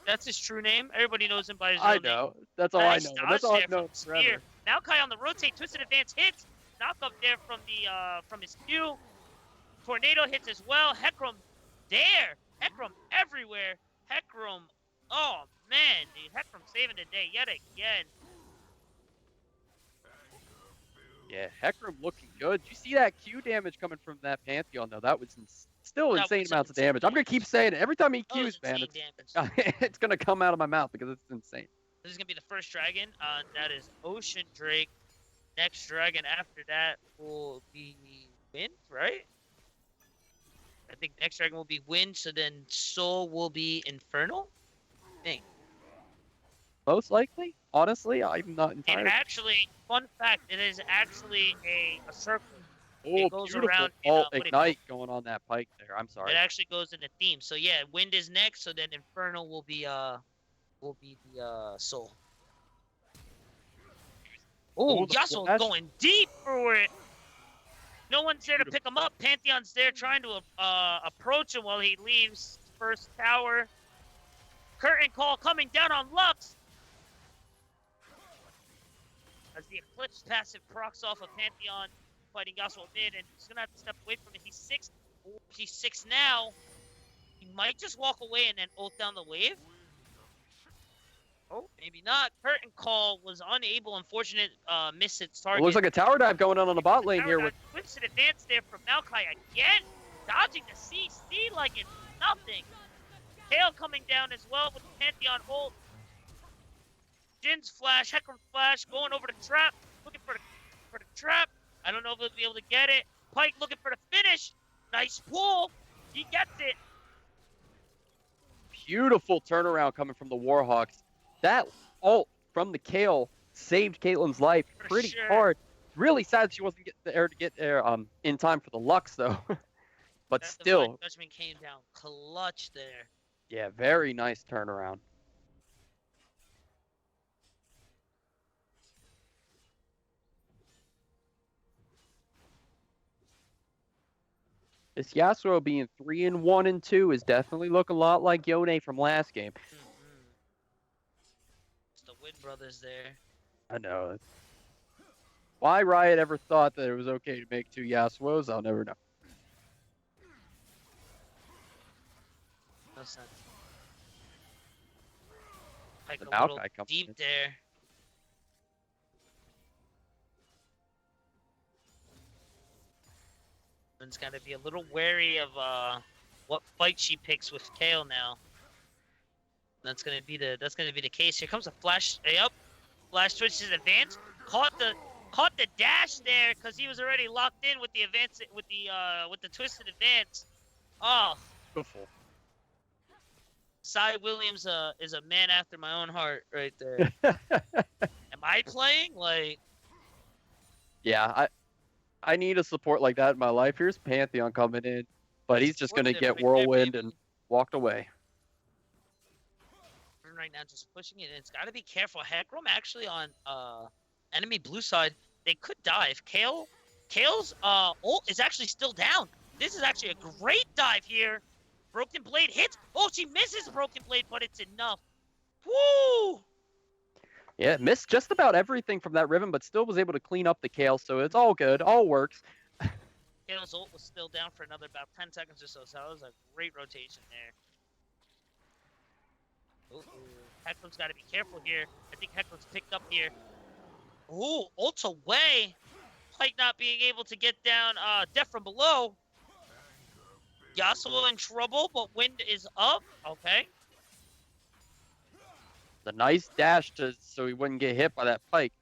That's his true name. Everybody knows him by his real
I
name.
know. That's all
Nice
I know.
dodge
That's all
there
I've known
from
forever.
Spear. Maokai on the rotate, twisted advance hits. Knock up there from his Q. Tornado hits as well. Hecarim there. Hecarim everywhere. Hecarim. Oh man, dude. Hecarim saving the day yet again.
Yeah, Hecarim looking good. Did you see that Q damage coming from that Pantheon, though? That was still
That
insane
was
amounts of
insane
damage. I'm going to keep saying it. Every time he
That was
Qs, man,
insane
it's,
damage.
it's going to come out of my mouth because it's insane.
This is gonna be the first dragon. That is Ocean Drake. Next dragon after that will be Wind, right? I think next dragon will be Wind. So then Soul will be Infernal.
Most likely, honestly, I'm not
And
entirely.
actually, fun fact, it is actually a circle.
Oh,
it goes
beautiful
around in,
alt
what do you
ignite going on that Pike there. I'm sorry.
It actually goes in the theme. So yeah, Wind is next. So then Infernal will be the Soul. Oh,
the
Yasuo
flash.
going deep for it. No one's there to pick him up. Pantheon's there trying to approach him while he leaves first tower. Curtain call coming down on Lux. As the Eclipse passive procs off of Pantheon fighting Yasuo mid, and he's gonna have to step away from it. He's 6. Oh, he's 6 now. He might just walk away and then ult down the wave. Oh, maybe not. Curtain call was unable. Unfortunate miss its
It
target.
looks like a tower dive going on the bot lane here with
Twisted advance there from Maokai again. Dodging the CC like it's nothing. Kale coming down as well with the Pantheon ult. Jin's flash, Hecarim's flash, going over the trap, looking for the trap. I don't know if he'll be able to get it. Pike looking for the finish. Nice pull. He gets it.
beautiful turnaround coming from the Warhawks. That ult from the Kale saved Caitlyn's life
For
pretty
sure.
hard. Really sad she wasn't there to get there in time for the Lux though. But
That
still,
Divine Judgment came down clutch there.
yeah, very nice turnaround. This Yasuo being 3-1 and 2 is definitely looking a lot like Yone from last game.
It's the Wind Brothers there.
I know. Why Riot ever thought that it was okay to make 2 Yasuos, I'll never know.
No sense. Like
The
a little
Maokai comes
deep
in.
there. One's got to be a little wary of what fight she picks with Kale now. That's gonna be the case. Here comes a flash. Yep, flash switches advance. Caught the dash there because he was already locked in with the advance with the twisted advance. Oh,
Beautiful.
Cy Williams is a man after my own heart right there. Am I playing like?
Yeah, I need a support like that in my life. Here's Pantheon coming in, but he's just going to get Whirlwind and walked away.
Right now, just pushing it. And it's got to be careful. Hecarim actually on enemy blue side they could dive. Kale's ult is actually still down. This is actually a great dive here. Broken Blade hits. Oh, she misses Broken Blade, but it's enough. Woo!
Yeah, missed just about everything from that Riven, but still was able to clean up the Kale, so it's all good, all works.
Kale's ult was still down for another about 10 seconds or so, so that was a great rotation there. Ooh, Heckler's got to be careful here. I think Heckler's picked up here. Ooh, ult away. Pike not being able to get down Death from below. Yasuo in trouble, but wind is up. Okay.
The nice dash so he wouldn't get hit by that Pike.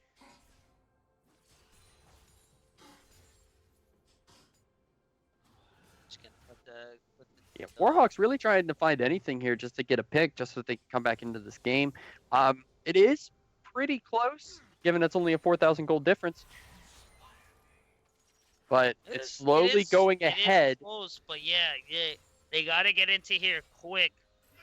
Just gonna put the
Yeah, Warhawk's really trying to find anything here just to get a pick, just so they can come back into this game. It is pretty close, given it's only a 4,000 gold difference. But it's slowly going ahead.
It is close, but yeah, they gotta get into here quick.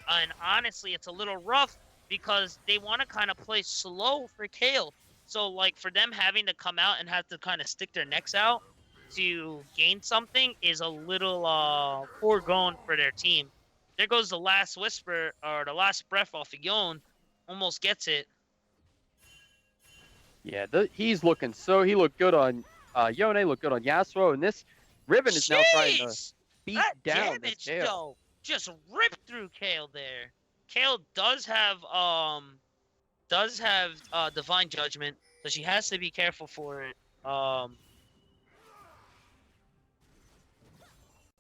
And honestly, it's a little rough because they want to kind of play slow for Kale. So like for them having to come out and have to kind of stick their necks out to gain something is a little foregone for their team. There goes the last whisper or the last breath off of Yon. Almost gets it.
Yeah, he's looking he looked good on Yone, looked good on Yasuo, and this Riven is now trying to beat
That
down this
damage
Kale.
though just ripped through Kale there. Kale does have divine judgment, so she has to be careful for it.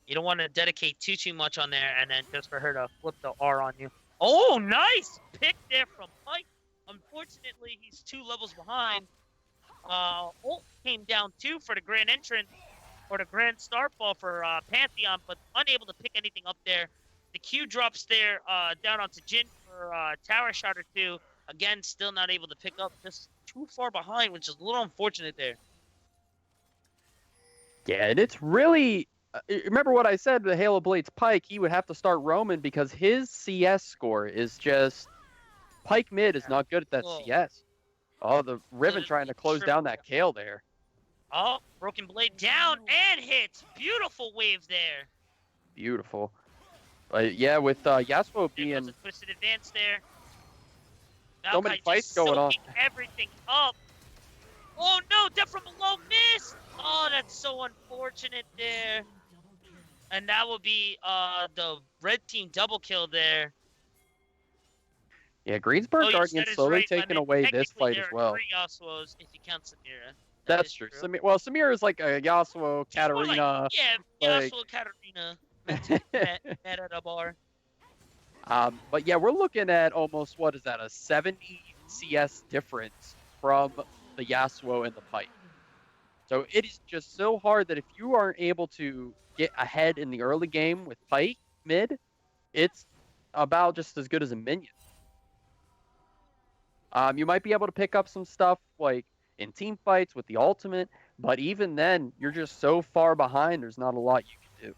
You don't want to dedicate too much on there, and then just for her to flip the R on you. Oh, nice pick there from Mike. Unfortunately, he's 2 levels behind. Ult came down 2 for the grand entrance, or the grand start ball for Pantheon, but unable to pick anything up there. The Q drops there down onto Jin for Tower Shot or 2. Again, still not able to pick up. Just too far behind, which is a little unfortunate there.
Yeah, and it's really... remember what I said, the Halo Blades Pike, he would have to start roaming because his CS score is just... Pike mid is not good at that
Whoa.
CS. Oh, the Riven trying to close down that Kale there.
Oh, Broken Blade down and hits. Beautiful wave there.
Beautiful. But yeah, with Yasuo
There
being...
goes a twisted advance there.
So many
Maokai
fights
just
going on.
soaking everything up. Oh no, Death from below missed. Oh, that's so unfortunate there. And that will be the red team double kill there.
Yeah, Greensburg
Oh,
Guardian
that is
slowly
right. I
taking
mean,
away this
technically
fight
there
as
are
well.
3 Yasuos if you count Samira.
That's
is
true. Samir is like a Yasuo,
She's more
Katarina.
like, yeah,
like-
Yasuo, Katarina. Met at a bar.
But yeah, we're looking at almost, what is that, a 70 CS difference from the Yasuo and the Pike. So it is just so hard that if you aren't able to get ahead in the early game with Pike mid, it's about just as good as a minion. You might be able to pick up some stuff like in team fights with the ultimate, but even then, you're just so far behind, there's not a lot you can do.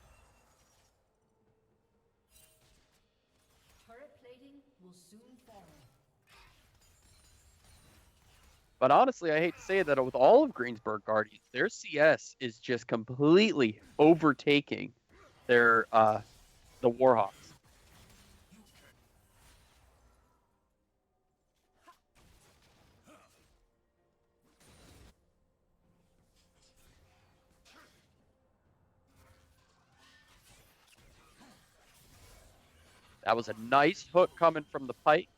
Turret plating will soon fall.
But honestly, I hate to say that with all of Greensburg Guardians, their CS is just completely overtaking their the Warhawks. That was a nice hook coming from the Pike.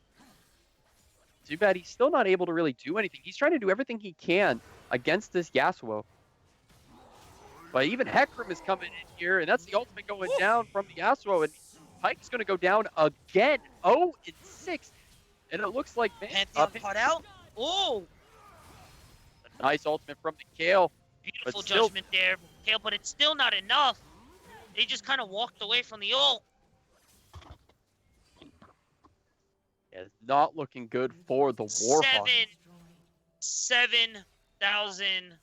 Too bad he's still not able to really do anything. He's trying to do everything he can against this Yasuo. But even Hecarim is coming in here, and that's the ultimate going down from the Yasuo, and Pike's going to go down again. 0-6. And it looks like...
Pantheon caught out. Oh,
a nice ultimate from the Kale.
beautiful
But still-
judgment there, Kale, but it's still not enough. They just kind of walked away from the ult.
It's not looking good for the Warhawks.
7,000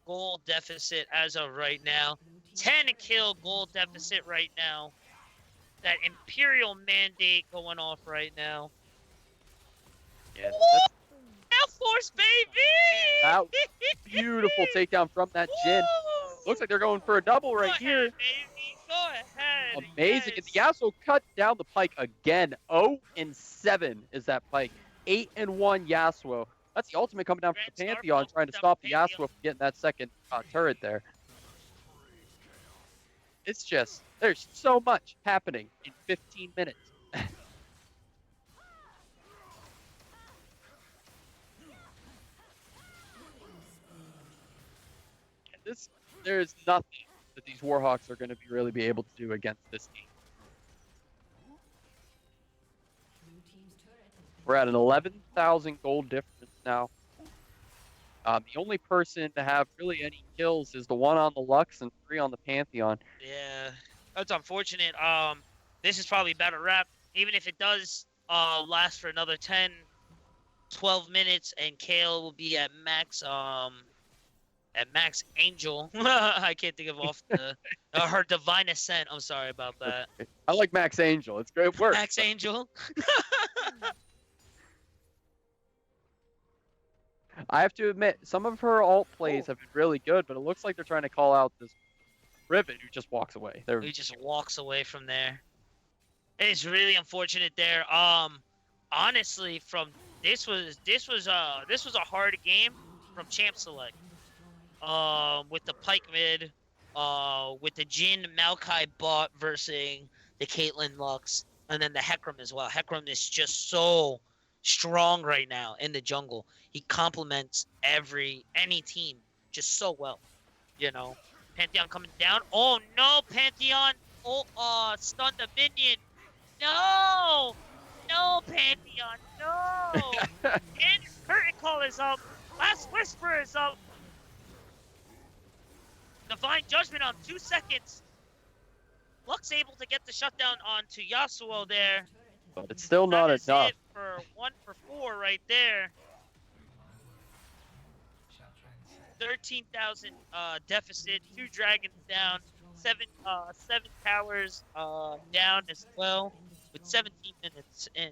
gold deficit as of right now. 10 kill gold deficit right now. That Imperial mandate going off right now.
Yeah,
Woo! Now Force, baby!
That was beautiful takedown from that Jin.
Woo!
Looks like they're going for a double right
Go
here.
ahead, baby. Go ahead.
Amazing. And the
Yes.
Yasuo cut down the Pike again. 0-7 is that Pike. 8-1 Yasuo. That's the ultimate coming down from
Grand
the
Star
Pantheon,
Pulse
trying to
down
stop
the
the
Pantheon.
Yasuo from getting that second turret there. It's just, there's so much happening in 15 minutes. There's nothing that these Warhawks are going to really be able to do against this team. We're at an 11,000 gold difference now. The only person to have really any kills is the one on the Lux and 3 on the Pantheon.
Yeah, that's unfortunate. This is probably about a wrap. Even if it does last for another 10, 12 minutes, and Kale will be at max Angel. I can't think of off the her Divine Ascent. I'm sorry about that.
I like Max Angel. It's great work.
Max Angel.
I have to admit, some of her alt plays have been really good, but it looks like they're trying to call out this Rivet who just walks away.
He just walks away from there. It's really unfortunate there. Honestly, from this was a hard game from Champ Select. With the Pike mid, with the Jin Maokai bot versus the Caitlyn Lux, and then the Hecarim as well. Hecarim is just so strong right now in the jungle. He complements any team just so well. You know, Pantheon coming down. Oh no, Pantheon! Oh, stunned the minion. No, Pantheon, no. And Curtain Call is up. Last Whisper is up. Divine Judgment on 2 seconds. Lux able to get the shutdown onto Yasuo there.
But it's still not
That is
enough.
it for 1 for 4 right there. 13,000 deficit. 2 dragons down. 7 towers down as well with 17 minutes in.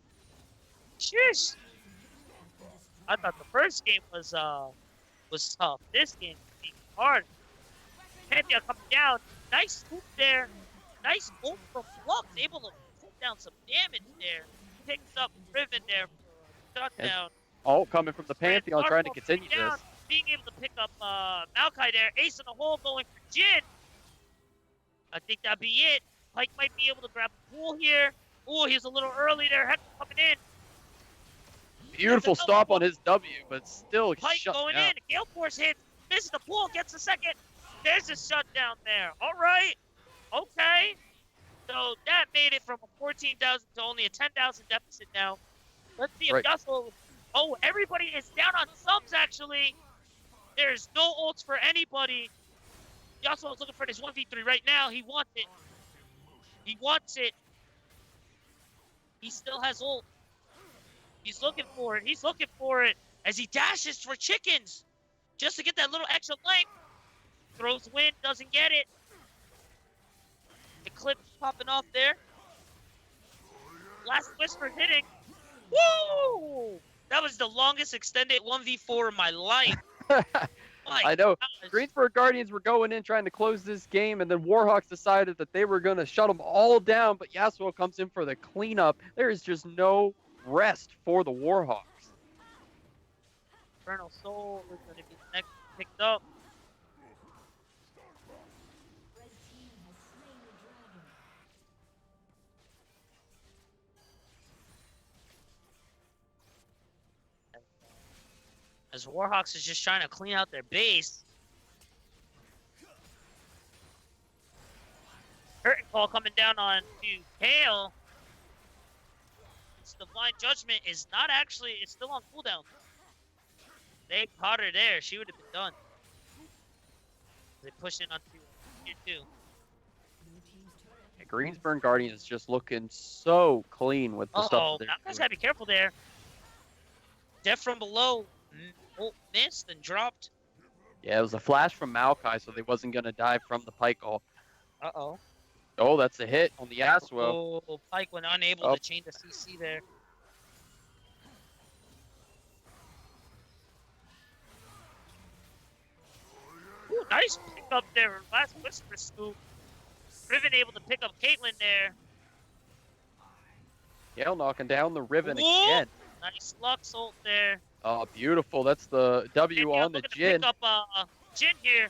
Sheesh. I thought the first game was tough. This game is being hard. Pantheon coming down. Nice swoop there. Nice ult from Lux. Able to put down some damage there. Picks up Riven there. Shutdown.
Alt coming from the Pantheon, trying to continue
down,
this.
being able to pick up Maokai there. Ace in the hole going for Jin. I think that'd be it. Pike might be able to grab the pool here. Oh, he's a little early there. Heck coming in.
Beautiful stop on his W, but still
Pike
shut
going
down.
in. Gale Force hits. Misses the pool. Gets the second. There's a shutdown there. All right. Okay. So that made it from a 14,000 to only a 10,000 deficit now. Let's see if
Right.
Yasuo... Oh, everybody is down on subs, actually. There's no ults for anybody. Yasuo is looking for this 1v3 right now. He wants it. He wants it. He still has ult. He's looking for it. He's looking for it as he dashes for chickens just to get that little extra length. Throws wind, doesn't get it. Eclipse popping off there. Last Whisper hitting. Woo! That was the longest extended 1v4 in my life. My
I know.
gosh.
Greensburg Guardians were going in trying to close this game, and then Warhawks decided that they were going to shut them all down, but Yasuo comes in for the cleanup. There is just no rest for the Warhawks.
Infernal Soul is going to be next picked up. As Warhawks is just trying to clean out their base. Curtain Call coming down on to Kale. It's Divine Judgment is not actually, it's still on cooldown. They caught her there. She would have been done. They pushed in onto tier 2.
And Greensburg Guardians just looking so clean with the stuff
Uh-oh,
that
Malcolm's
they're
gotta be careful there. Death from below. Missed and dropped.
Yeah, it was a flash from Maokai, so they wasn't going to die from the Pike ult.
Uh-oh.
Oh, that's a hit on the Yasuo.
Oh, Pike went unable
Oh.
to chain the CC there. Ooh, nice pick up there. Last Whisper scoop. Riven able to pick up Caitlyn there.
Gale knocking down the Riven
Whoa.
again.
Nice Lux ult there.
Oh, beautiful. That's the W
Danielle
on the
looking to
Jhin.
pick up Jhin here.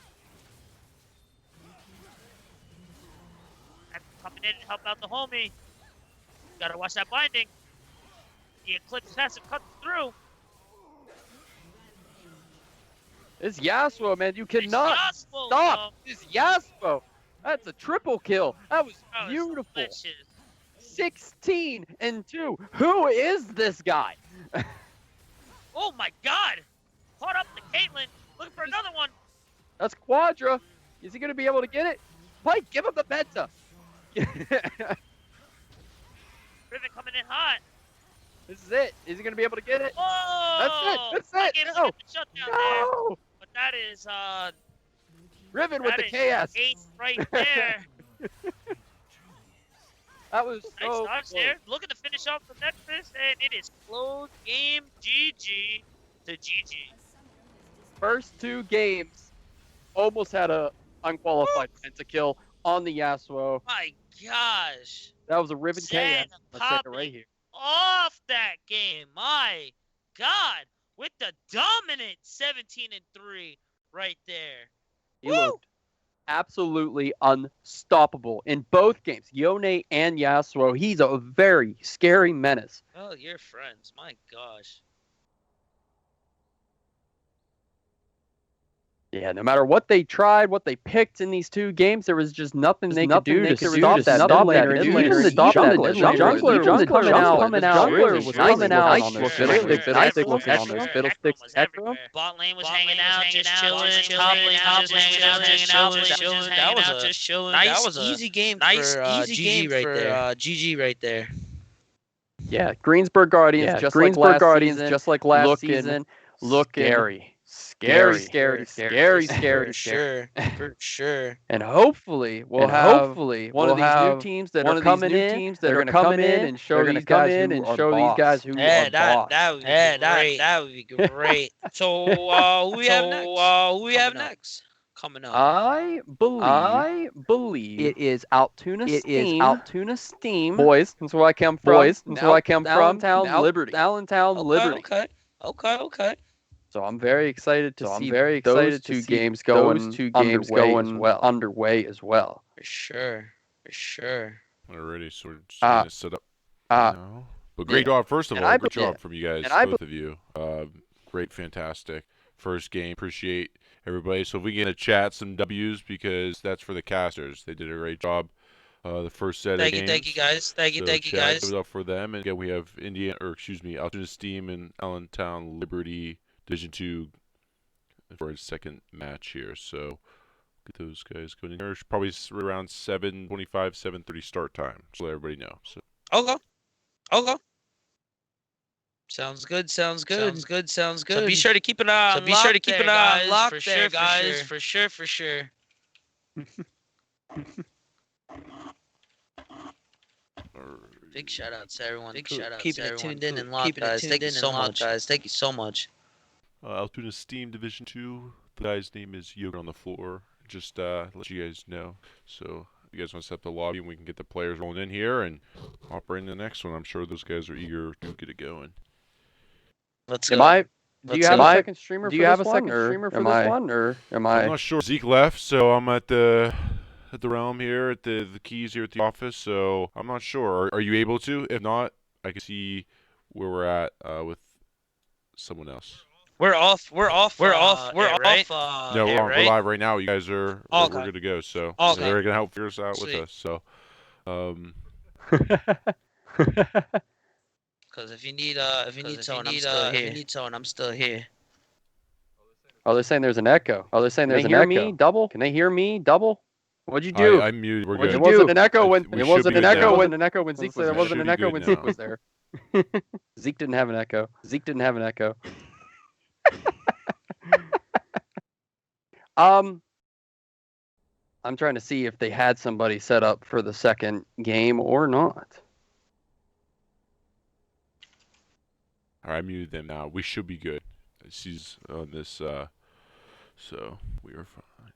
Coming in and help out the homie. Gotta watch that binding. The Eclipse passive cuts through.
It's Yasuo, man. You
It's
cannot
Yasuo,
stop this Yasuo. That's a triple kill. That was
That was
beautiful.
delicious.
16 and 2. Who is this guy?
Oh my god! Caught up to Caitlyn. Looking for another one.
That's Quadra. Is he going to be able to get it? Pike, give him the Penta.
Riven coming in hot.
This is it. Is he going to be able to get it?
Oh!
That's it.
Like, able to
No.
get the shutdown there.
No!
But that is
Riven with
that
the
is
KS.
ace right there.
That was
Nice
so
dodge
close.
there. Looking to finish off the Nexus, and it is closed game GG to GG.
First 2 games almost had a unqualified Penta kill on the Yasuo.
My gosh.
That was a Riven
Zen
KS. Let's check it
popping
right here.
off that game. My God. With the dominant 17 and 3 right there.
He
Woo!
looked absolutely unstoppable in both games. Yone and Yasuo. He's a very scary menace.
Oh, you're friends. My gosh.
Yeah, no matter what they tried, what they picked in these 2 games, there was just nothing they could do to stop that mid laner. Even the jungler was coming out. Jungler was coming out on those fiddlesticks looking on those fiddlesticks. Echo.
Bot lane was hanging out, just chilling. Top lane just hanging out, just chilling. That was just chilling. That was an easy game for GG right there. GG right there.
Yeah, Greensburg Guardians, just like last season, looking scary.
For sure. For sure.
And hopefully we'll have one of these new teams that are coming in and show these guys who are boss.
That would be great. That would be great. So who we have next? Coming up.
I believe it is Altoona Steam. Boys, that's where I come from. Allentown Liberty.
Okay.
So I'm very excited to see those two games going underway as well.
For sure.
Alrighty, so we're just gonna set up now. But great job, first of all. Great job from you guys, both of you. Great, fantastic first game. Appreciate everybody. So if we can chat some W's, because that's for the casters. They did a great job. The first set of games.
Thank you guys. Thank you guys.
Give it up for them. And again, we have Altoona Steam and Allentown Liberty Division 2 for a second match here. So get those guys going in here. Probably around 7:25, 7:30 start time. Just let everybody know. So
Okay. Sounds good. So be sure to keep an eye on lock there, guys. For sure. Big shout out to everyone. Keeping it tuned in and locked, guys. Thank you so much.
Altoona Steam Division 2. The guy's name is Yoga on the floor. Just let you guys know. So if you guys want to set up the lobby and we can get the players rolling in here and hop right into the next one. I'm sure those guys are eager to get it going.
Let's go.
Do you have a second streamer for this one, or am I?
I'm not sure. Zeke left, so I'm at the realm here, at the keys here at the office. So I'm not sure. Are you able to? If not, I can see where we're at with someone else.
We're off. We're off.
No, we're live right now. You guys are we're good to go. So they're gonna help figure us out with us. So,
because if you need someone, I'm still here.
Oh, they're saying there's an echo. Can they hear me double? What'd you do?
I'm muted. We're
It
good.
wasn't an echo when
We should be good now.
Zeke was there. It wasn't an echo when Zeke was there. Zeke didn't have an echo. I'm trying to see if they had somebody set up for the second game or not.
All right, I muted them now. We should be good. She's on this So we are fine.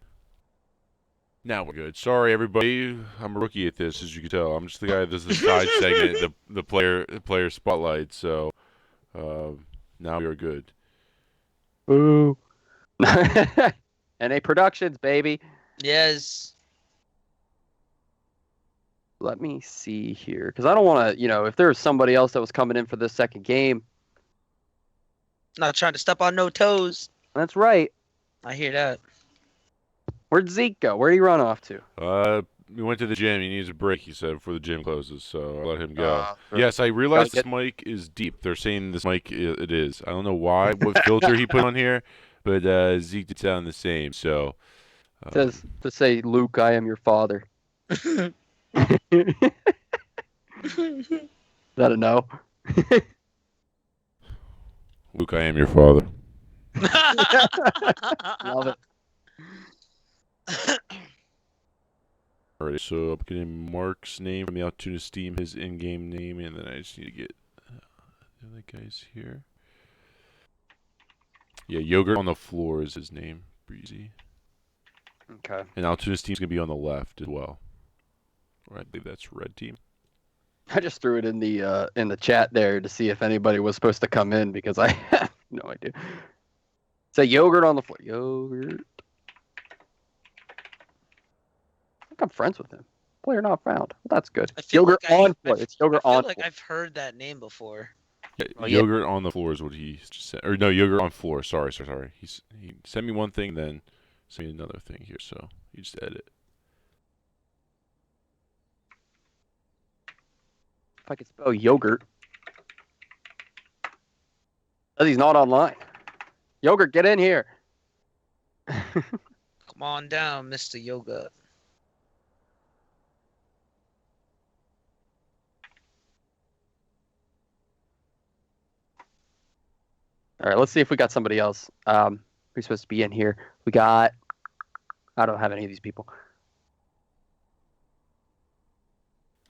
Now we're good. Sorry, everybody. I'm a rookie at this, as you can tell. I'm just the guy that does the side segment, the player spotlight. So now we are good.
Boo. NA Productions, baby.
Yes.
Let me see here, because I don't want to, if there was somebody else that was coming in for this second game.
Not trying to step on no toes.
That's right.
I hear that.
Where'd Zeke go? Where'd he run off to?
He went to the gym. He needs a break, he said, before the gym closes. So I let him go.
Sure.
Yes, I realize
Gotta
this mic is deep. They're saying this mic it is. I don't know why, what filter he put on here, but Zeke did sound the same. So
Says to say, Luke, I am your father. Is that a no?
Luke, I am your father.
Love it.
Alright, so I'm getting Mark's name from the Altoona Steam, his in-game name, and then I just need to get the other guys here. Yeah, Yogurt on the Floor is his name. Breezy.
Okay.
And Altoona Steam's going to be on the left as well. Or I believe that's red team.
I just threw it in the chat there to see if anybody was supposed to come in because I have no idea. Say Yogurt on the floor. Yogurt. I think I'm friends with him. Player not found. Well, that's good.
I feel
Yogurt
like
on floor. It's Yogurt
I feel
on
like
floor.
I've heard that name before.
Yeah,
Oh, yeah.
Yogurt on the Floor is what he just said. Or no, Yogurt on Floor. Sorry. He sent me one thing, then sent me another thing here, so you just edit.
If I could spell yogurt. Says he's not online. Yogurt, get in here.
Come on down, Mr. Yoga.
All right, let's see if we got somebody else. Who's supposed to be in here? We got. I don't have any of these people.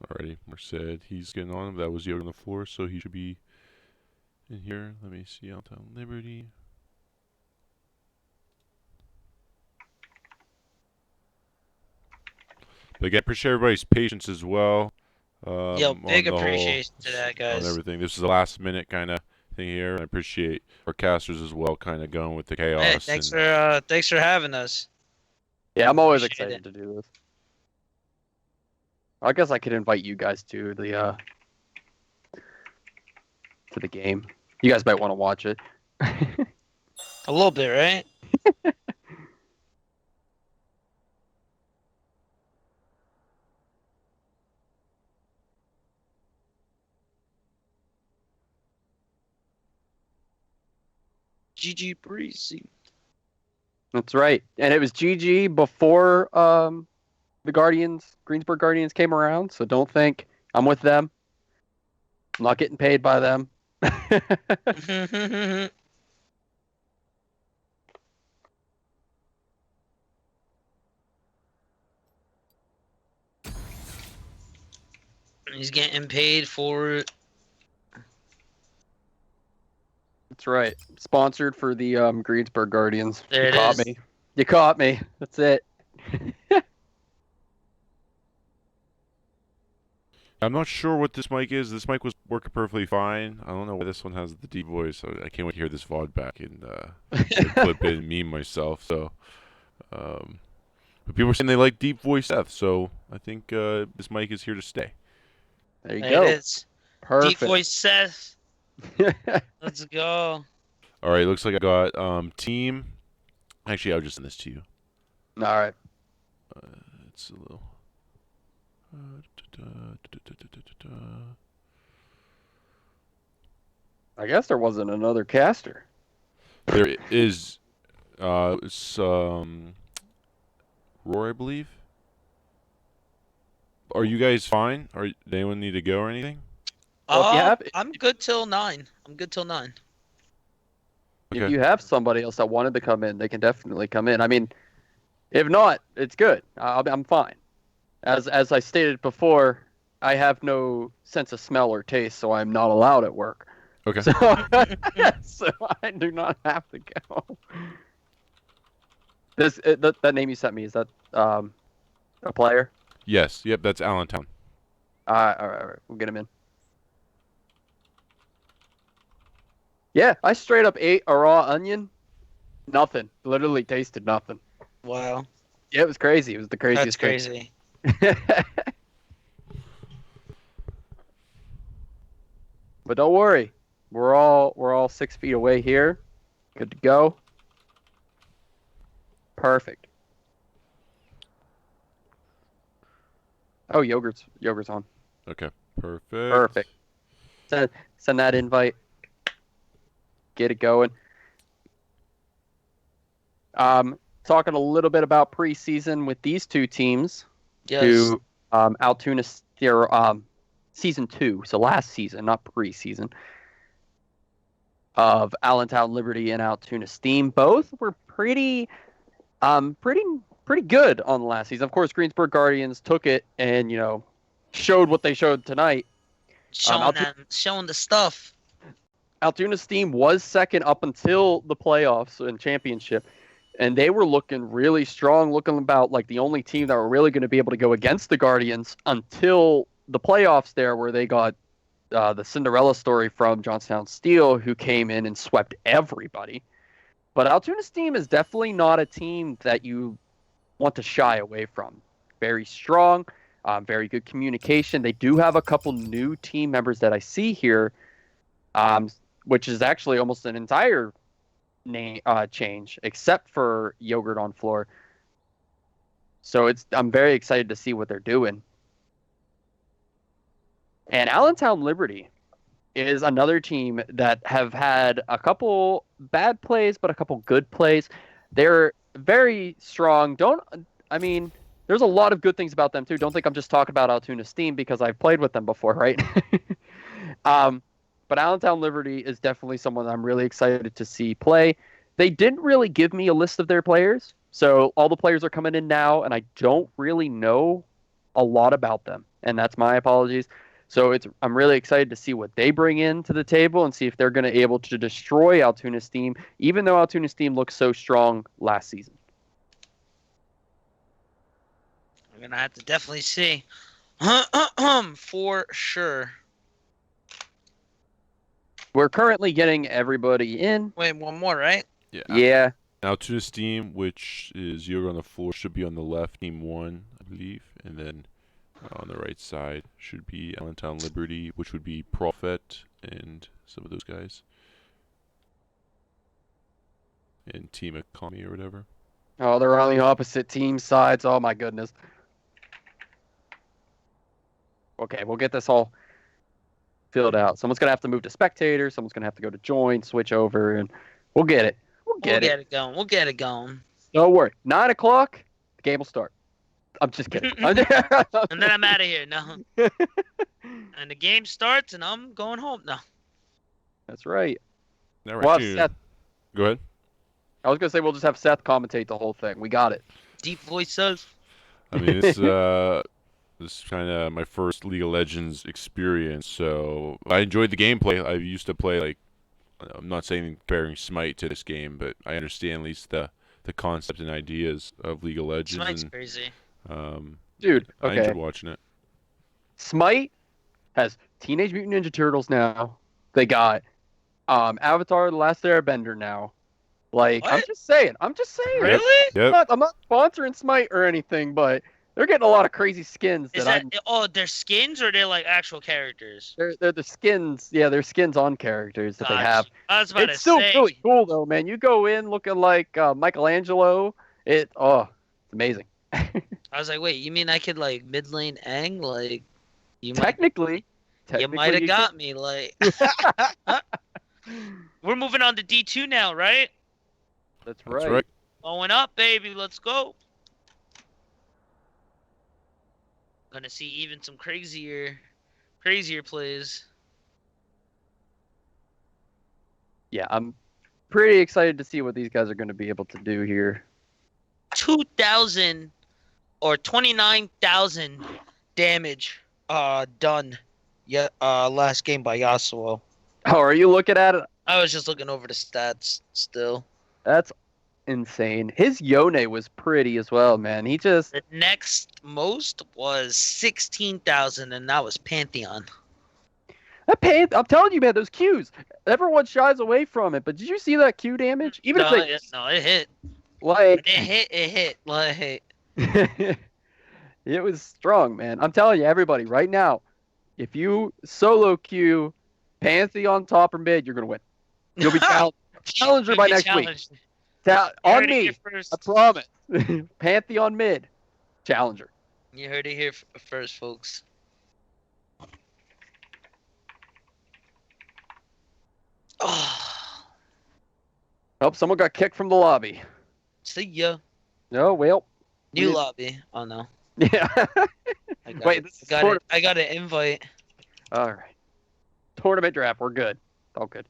Alrighty, Merced, he's getting on. That was Yogurt on the Floor, so he should be in here. Let me see. Downtown Liberty. But again, appreciate everybody's patience as well.
Yo, big
on the
appreciation to that,
on
guys.
everything. This is a last minute kind of thing here. I appreciate our casters as well, kind of going with the chaos.
Hey, thanks for having us.
Yeah, I'm always
Appreciate
excited to do this. I guess I could invite you guys to the game. You guys might want to watch it.
A little bit, right? GG Breezy.
That's right. And it was GG before the Greensburg Guardians came around, so don't think I'm with them. I'm not getting paid by them.
He's getting paid for it.
That's right. Sponsored for the Greensburg Guardians.
There
You
it
caught
is.
me. You caught me. That's it.
I'm not sure what this mic is. This mic was working perfectly fine. I don't know why this one has the deep voice. I can't wait to hear this VOD back and clip it and meme myself. So, but people are saying they like deep voice Seth, so I think this mic is here to stay.
There you
There
go.
it is.
Perfect.
Deep voice Seth. Let's go.
All right, looks like I got team. Actually, I'll just send this to you.
All right.
It's a little.
I guess there wasn't another caster.
There is, it's Roar, I believe. Are you guys fine? Or does anyone need to go or anything?
Well, if you have-
I'm good till 9. I'm good till 9.
Okay.
If you have somebody else that wanted to come in, they can definitely come in. I mean, if not, it's good. I'm fine. As I stated before, I have no sense of smell or taste, so I'm not allowed at work.
Okay.
So, so I do not have to go. That name you sent me, is that a player?
Yes. Yep. That's Allentown.
All right. We'll get him in. Yeah, I straight up ate a raw onion. Nothing. Literally tasted nothing.
Wow,
Yeah, it was crazy. It was the
that's
craziest thing.
crazy.
But don't worry, we're all 6 feet away here. Good to go. Perfect. Oh, yogurt's on.
Okay. Perfect.
Perfect. Send that invite. Get it going. Talking a little bit about preseason with these two teams.
Yes.
Who Altoona season 2, so last season, not preseason, of Allentown Liberty and Altoona Steam. Both were pretty good on the last season. Of course, Greensburg Guardians took it and showed what they showed tonight.
Showing the stuff.
Altoona Steam was second up until the playoffs and championship, and they were looking really strong, looking about like the only team that were really going to be able to go against the Guardians until the playoffs there, where they got the Cinderella story from Johnstown Steel, who came in and swept everybody. But Altoona Steam is definitely not a team that you want to shy away from. Very strong, very good communication. They do have a couple new team members that I see here, which is actually almost an entire name change, except for Yogurt on Floor. So I'm very excited to see what they're doing. And Allentown Liberty is another team that have had a couple bad plays, but a couple good plays. They're very strong. There's a lot of good things about them too. Don't think I'm just talking about Altoona Steam because I've played with them before, right? But Allentown Liberty is definitely someone I'm really excited to see play. They didn't really give me a list of their players, so all the players are coming in now, and I don't really know a lot about them, and that's my apologies. So I'm really excited to see what they bring into the table and see if they're going to be able to destroy Altoona Steam, even though Altoona Steam looked so strong last season.
I'm gonna have to definitely see. For sure.
We're currently getting everybody in.
Wait, one more, right?
Yeah.
Altoona Steam, which is Yoga on the floor, should be on the left, team 1, I believe. And then on the right side should be Allentown Liberty, which would be Prophet and some of those guys. And Team Economy or whatever.
Oh, they're on the opposite team sides. Oh, my goodness. Okay, we'll get this all filled out. Someone's going to have to move to spectator. Someone's going to have to go to join, switch over, and we'll get it. We'll get it
going. We'll get it going.
Don't worry. 9 o'clock, the game will start. I'm just kidding.
And then I'm out of here. No. And the game starts, and I'm going home. No.
That's right.
Now
Well, Seth,
Go ahead.
I was going to say we'll just have Seth commentate the whole thing. We got it.
Deep voice says.
I mean, this is kind of my first League of Legends experience, so I enjoyed the gameplay. I used to play, I'm not saying comparing Smite to this game, but I understand at least the concept and ideas of League of Legends.
Smite's
and,
crazy.
Dude,
I
okay.
enjoyed watching it.
Smite has Teenage Mutant Ninja Turtles now. They got Avatar: The Last Airbender now. I'm
What?
just saying.
Really?
Yep.
I'm not sponsoring Smite or anything, but they're getting a lot of crazy skins.
Is that they're skins or they're like actual characters?
They're the skins. Yeah, they're skins on characters that they
Gotcha.
have.
I was about
It's
to
still
say.
really cool though, man. You go in looking like Michelangelo. It's amazing.
I was like, wait, you mean I could like mid lane Aang? Like, you
Technically,
might have
you
got me. Like, we're moving on to D2 now, right?
That's
That's
right.
right.
Going up, baby. Let's go. Gonna see even some crazier plays.
Yeah, I'm pretty excited to see what these guys are going to be able to do here.
2,000 or 29,000 damage done last game by Yasuo.
Oh, are you looking at it?
I was just looking over the stats still.
That's insane. His Yone was pretty as well, man. He just
The next most was 16,000, and that was Pantheon.
I'm telling you, man, those Qs. Everyone shies away from it, but did you see that Q damage? Even
No,
if
it hit.
like
It hit. Like,
it was strong, man. I'm telling you, everybody, right now, if you solo queue Pantheon top or mid, you're gonna win. You'll be challenger by next week. On me, I promise. Pantheon mid, challenger.
You heard it here first, folks. Oh,
Oh, someone got kicked from the lobby.
see ya.
No, well,
New
we-
lobby. Oh no.
yeah.
I got
Wait,
it.
this is
I got an invite.
All right. Tournament draft, we're good. All good.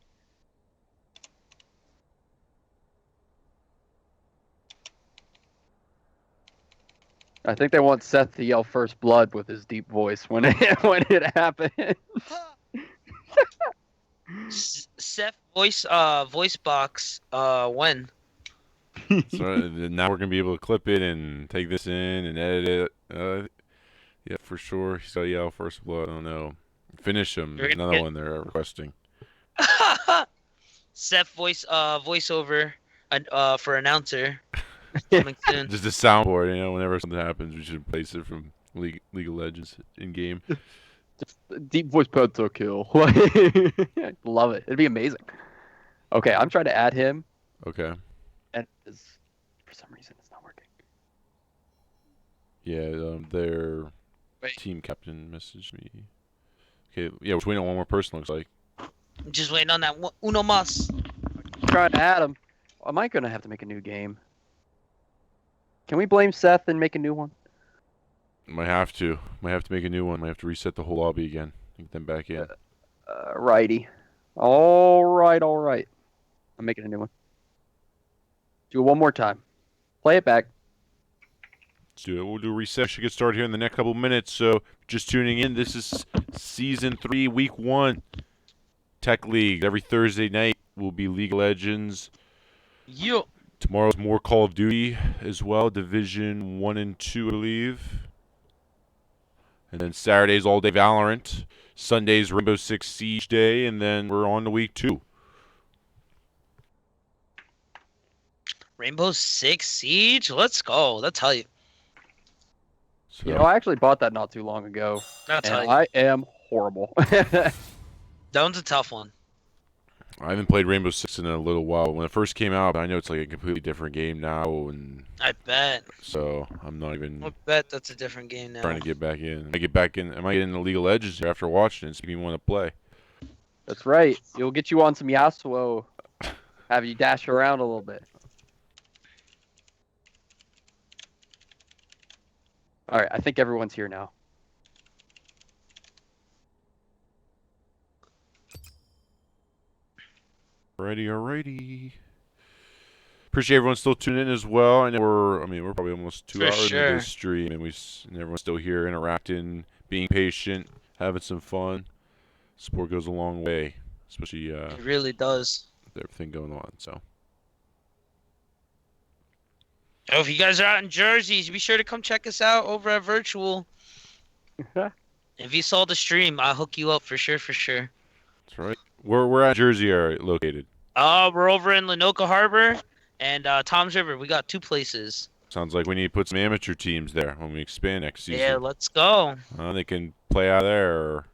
I think they want Seth to yell first blood with his deep voice when it happens.
Seth voice box when?
So now we're gonna be able to clip it and take this in and edit it. Yeah, for sure. He's got to yell first blood. I don't know. Finish him.
You're gonna
Another
get-
one they're requesting.
Seth voiceover for announcer. Coming soon.
Just a soundboard, you know. Whenever something happens, we should place it from League of Legends in game.
Deep voice penta kill. Love it. It'd be amazing. Okay, I'm trying to add him,
Okay.
and for some reason it's not working.
Yeah. Their
Wait.
team captain messaged me. Okay. Yeah, we're waiting on one more person. Looks like.
Just waiting on that uno mas.
I'm trying to add him. Am I gonna have to make a new game? Can we blame Seth and make a new one?
Might have to. Might have to make a new one. Might have to reset the whole lobby again. Get them back in.
Righty. All right. I'm making a new one. Do it one more time. Play it back.
Let's do it. We'll do a reset. Should get started here in the next couple minutes. So, just tuning in. This is season 3, week 1. Tech League. Every Thursday night will be League of Legends.
Yo.
Tomorrow's more Call of Duty as well. Division 1 and 2, I believe. And then Saturday's all day Valorant. Sunday's Rainbow Six Siege Day. And then we're on to week 2.
Rainbow Six Siege. Let's go. That's how you.
So,
You know, I actually bought that not too long ago,
That's how
and
you.
I am horrible.
That one's a tough one.
I haven't played Rainbow Six in a little while. When it first came out, I know it's like a completely different game now, and
I bet.
so I'm not even
I bet that's a different game now.
trying to get back in. I might get into League of Legends here after watching it, so you want to play.
That's right. You'll get you on some Yasuo. Have you dash around a little bit. All right, I think everyone's here now.
Alrighty. Appreciate everyone still tuning in as well. I know we're probably almost 2
For
hours into
sure.
this stream, and and everyone's still here interacting, being patient, having some fun. Support goes a long way, especially
It really does.
with everything going on. So
Oh, if you guys are out in Jersey, be sure to come check us out over at Virtual. If you saw the stream, I'll hook you up for sure.
that's right. We're at Jersey are located.
We're over in Lenoka Harbor and Tom's River. We got 2 places.
Sounds like we need to put some amateur teams there when we expand next season.
Yeah, let's go.
They can play out there or,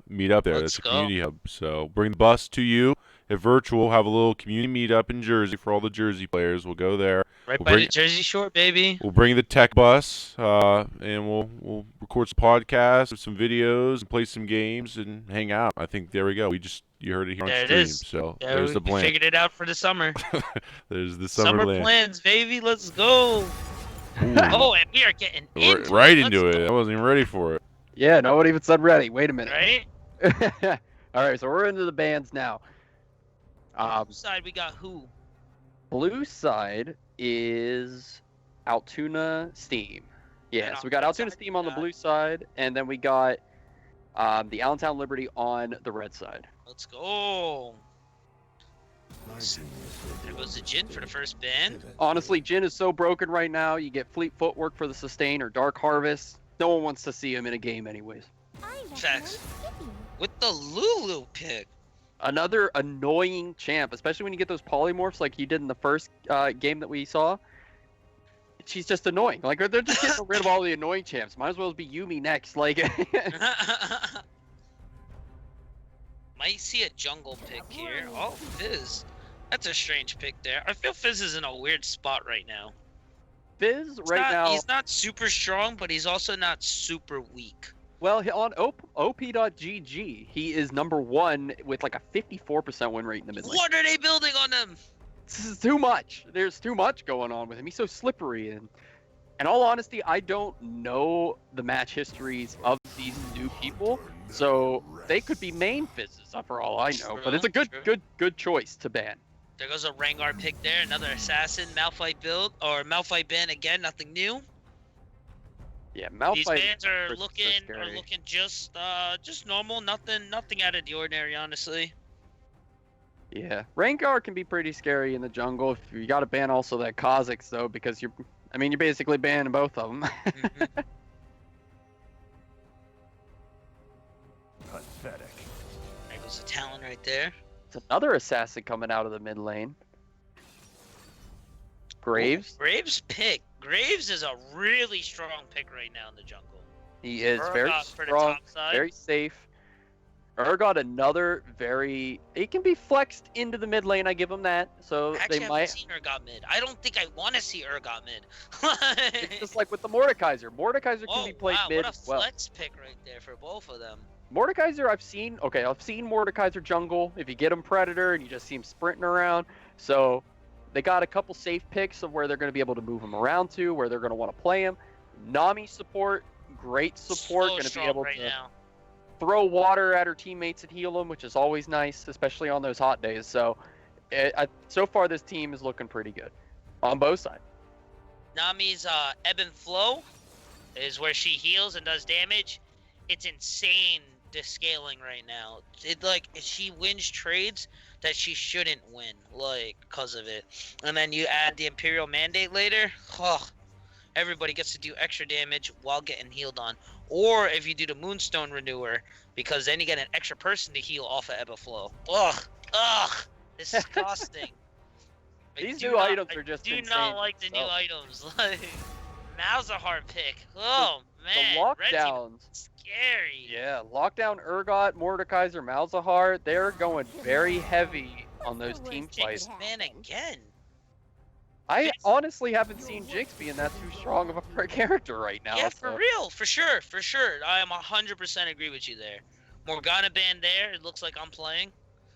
meet up there.
Let's
That's a
go.
community hub. So bring the bus to you at Virtual. Have a little community meetup in Jersey for all the Jersey players. We'll go there.
Right
We'll
by
bring-
the Jersey Shore, baby.
We'll bring the tech bus, and we'll record some podcasts, some videos, and play some games, and hang out. I think there we go. You heard it here on
There it
stream.
is.
So
Yeah,
there's
we
the plan.
figured it out for the summer.
There's the
Summer
plan.
plans, baby. Let's go.
Ooh.
Oh, and we are getting into
right
it.
into
Let's
it. I wasn't even ready for it.
Yeah, no one even said ready. Wait a minute.
Right?
All right, so we're into the bands now.
Side, we got who?
Blue side is Altoona Steam. Yeah,
And
so
on
we got
red
Altoona
side,
Steam
we
on the
got-
blue side, and then we got the Allentown Liberty on the red side.
Let's go.
My
There goes the Jin for the first ban.
Honestly, Jin is so broken right now. You get Fleet Footwork for the sustain or Dark Harvest. No one wants to see him in a game anyways.
Facts. With the Lulu pick.
Another annoying champ, especially when you get those polymorphs like he did in the first game that we saw. She's just annoying. Like, they're just getting rid of all the annoying champs. Might as well be Yuumi next. Like,
Might see a jungle pick here. Oh, Fizz. That's a strange pick there. I feel Fizz is in a weird spot right now.
Fizz right now.
He's not super strong, but he's also not super weak.
Well, on OP.GG, he is #1 with like a 54% win rate in the mid lane.
What are they building on him?
This is too much. There's too much going on with him. He's so slippery. And in all honesty, I don't know the match histories of these new people, so they could be main Fizzes for all I know. But it's a good choice to ban.
There goes a Rengar pick there, another assassin, Malphite build, or Malphite ban again, nothing new.
Yeah, Malphite.
These bans are
so
looking
scary.
just normal, nothing out of the ordinary, honestly.
Yeah, Rengar can be pretty scary in the jungle. If you got to ban also that Kha'Zix though, because you're basically banning both of them.
Mm-hmm.
Pathetic.
There goes a Talon right there.
It's another assassin coming out of the mid lane. Graves.
Graves pick. Graves is a really strong pick right now in the jungle.
He is very
Urgot for the
strong,
top side.
very safe. Urgot another very. He can be flexed into the mid lane. I give him that. So
Actually,
they
I
might.
haven't seen Urgot mid. I don't think I want to see Urgot mid.
It's just like with the Mordekaiser. Mordekaiser can
Oh
be played
wow,
mid
what a
as well.
flex pick right there for both of them.
Mordekaiser, I've seen Mordekaiser jungle. If you get him Predator and you just see him sprinting around. So they got a couple safe picks of where they're going to be able to move him around to, where they're going to want to play him. Nami support, great support,
So
going to be
strong
able
right
to
now.
throw water at her teammates and heal them, which is always nice, especially on those hot days. So, so far this team is looking pretty good on both sides.
Nami's ebb and flow is where she heals and does damage. It's insane the scaling right now. She wins trades that she shouldn't win, because of it. And then you add the Imperial Mandate later. Everybody gets to do extra damage while getting healed on. Or if you do the Moonstone Renewer, because then you get an extra person to heal off of Ebb and Flow. Ugh, this is costing.
These new items are just
I do
insane.
not like the new items. Malzahar pick. Oh man,
The
red team
lockdowns.
scary.
Yeah, lockdown Urgot, Mordekaiser, Malzahar, they're going very heavy on those team fights.
Man, again.
I honestly haven't seen Jinx being that too strong of a character right now.
Yeah,
so-
for real, for sure. I am 100% agree with you there. Morgana band there. It looks like I'm playing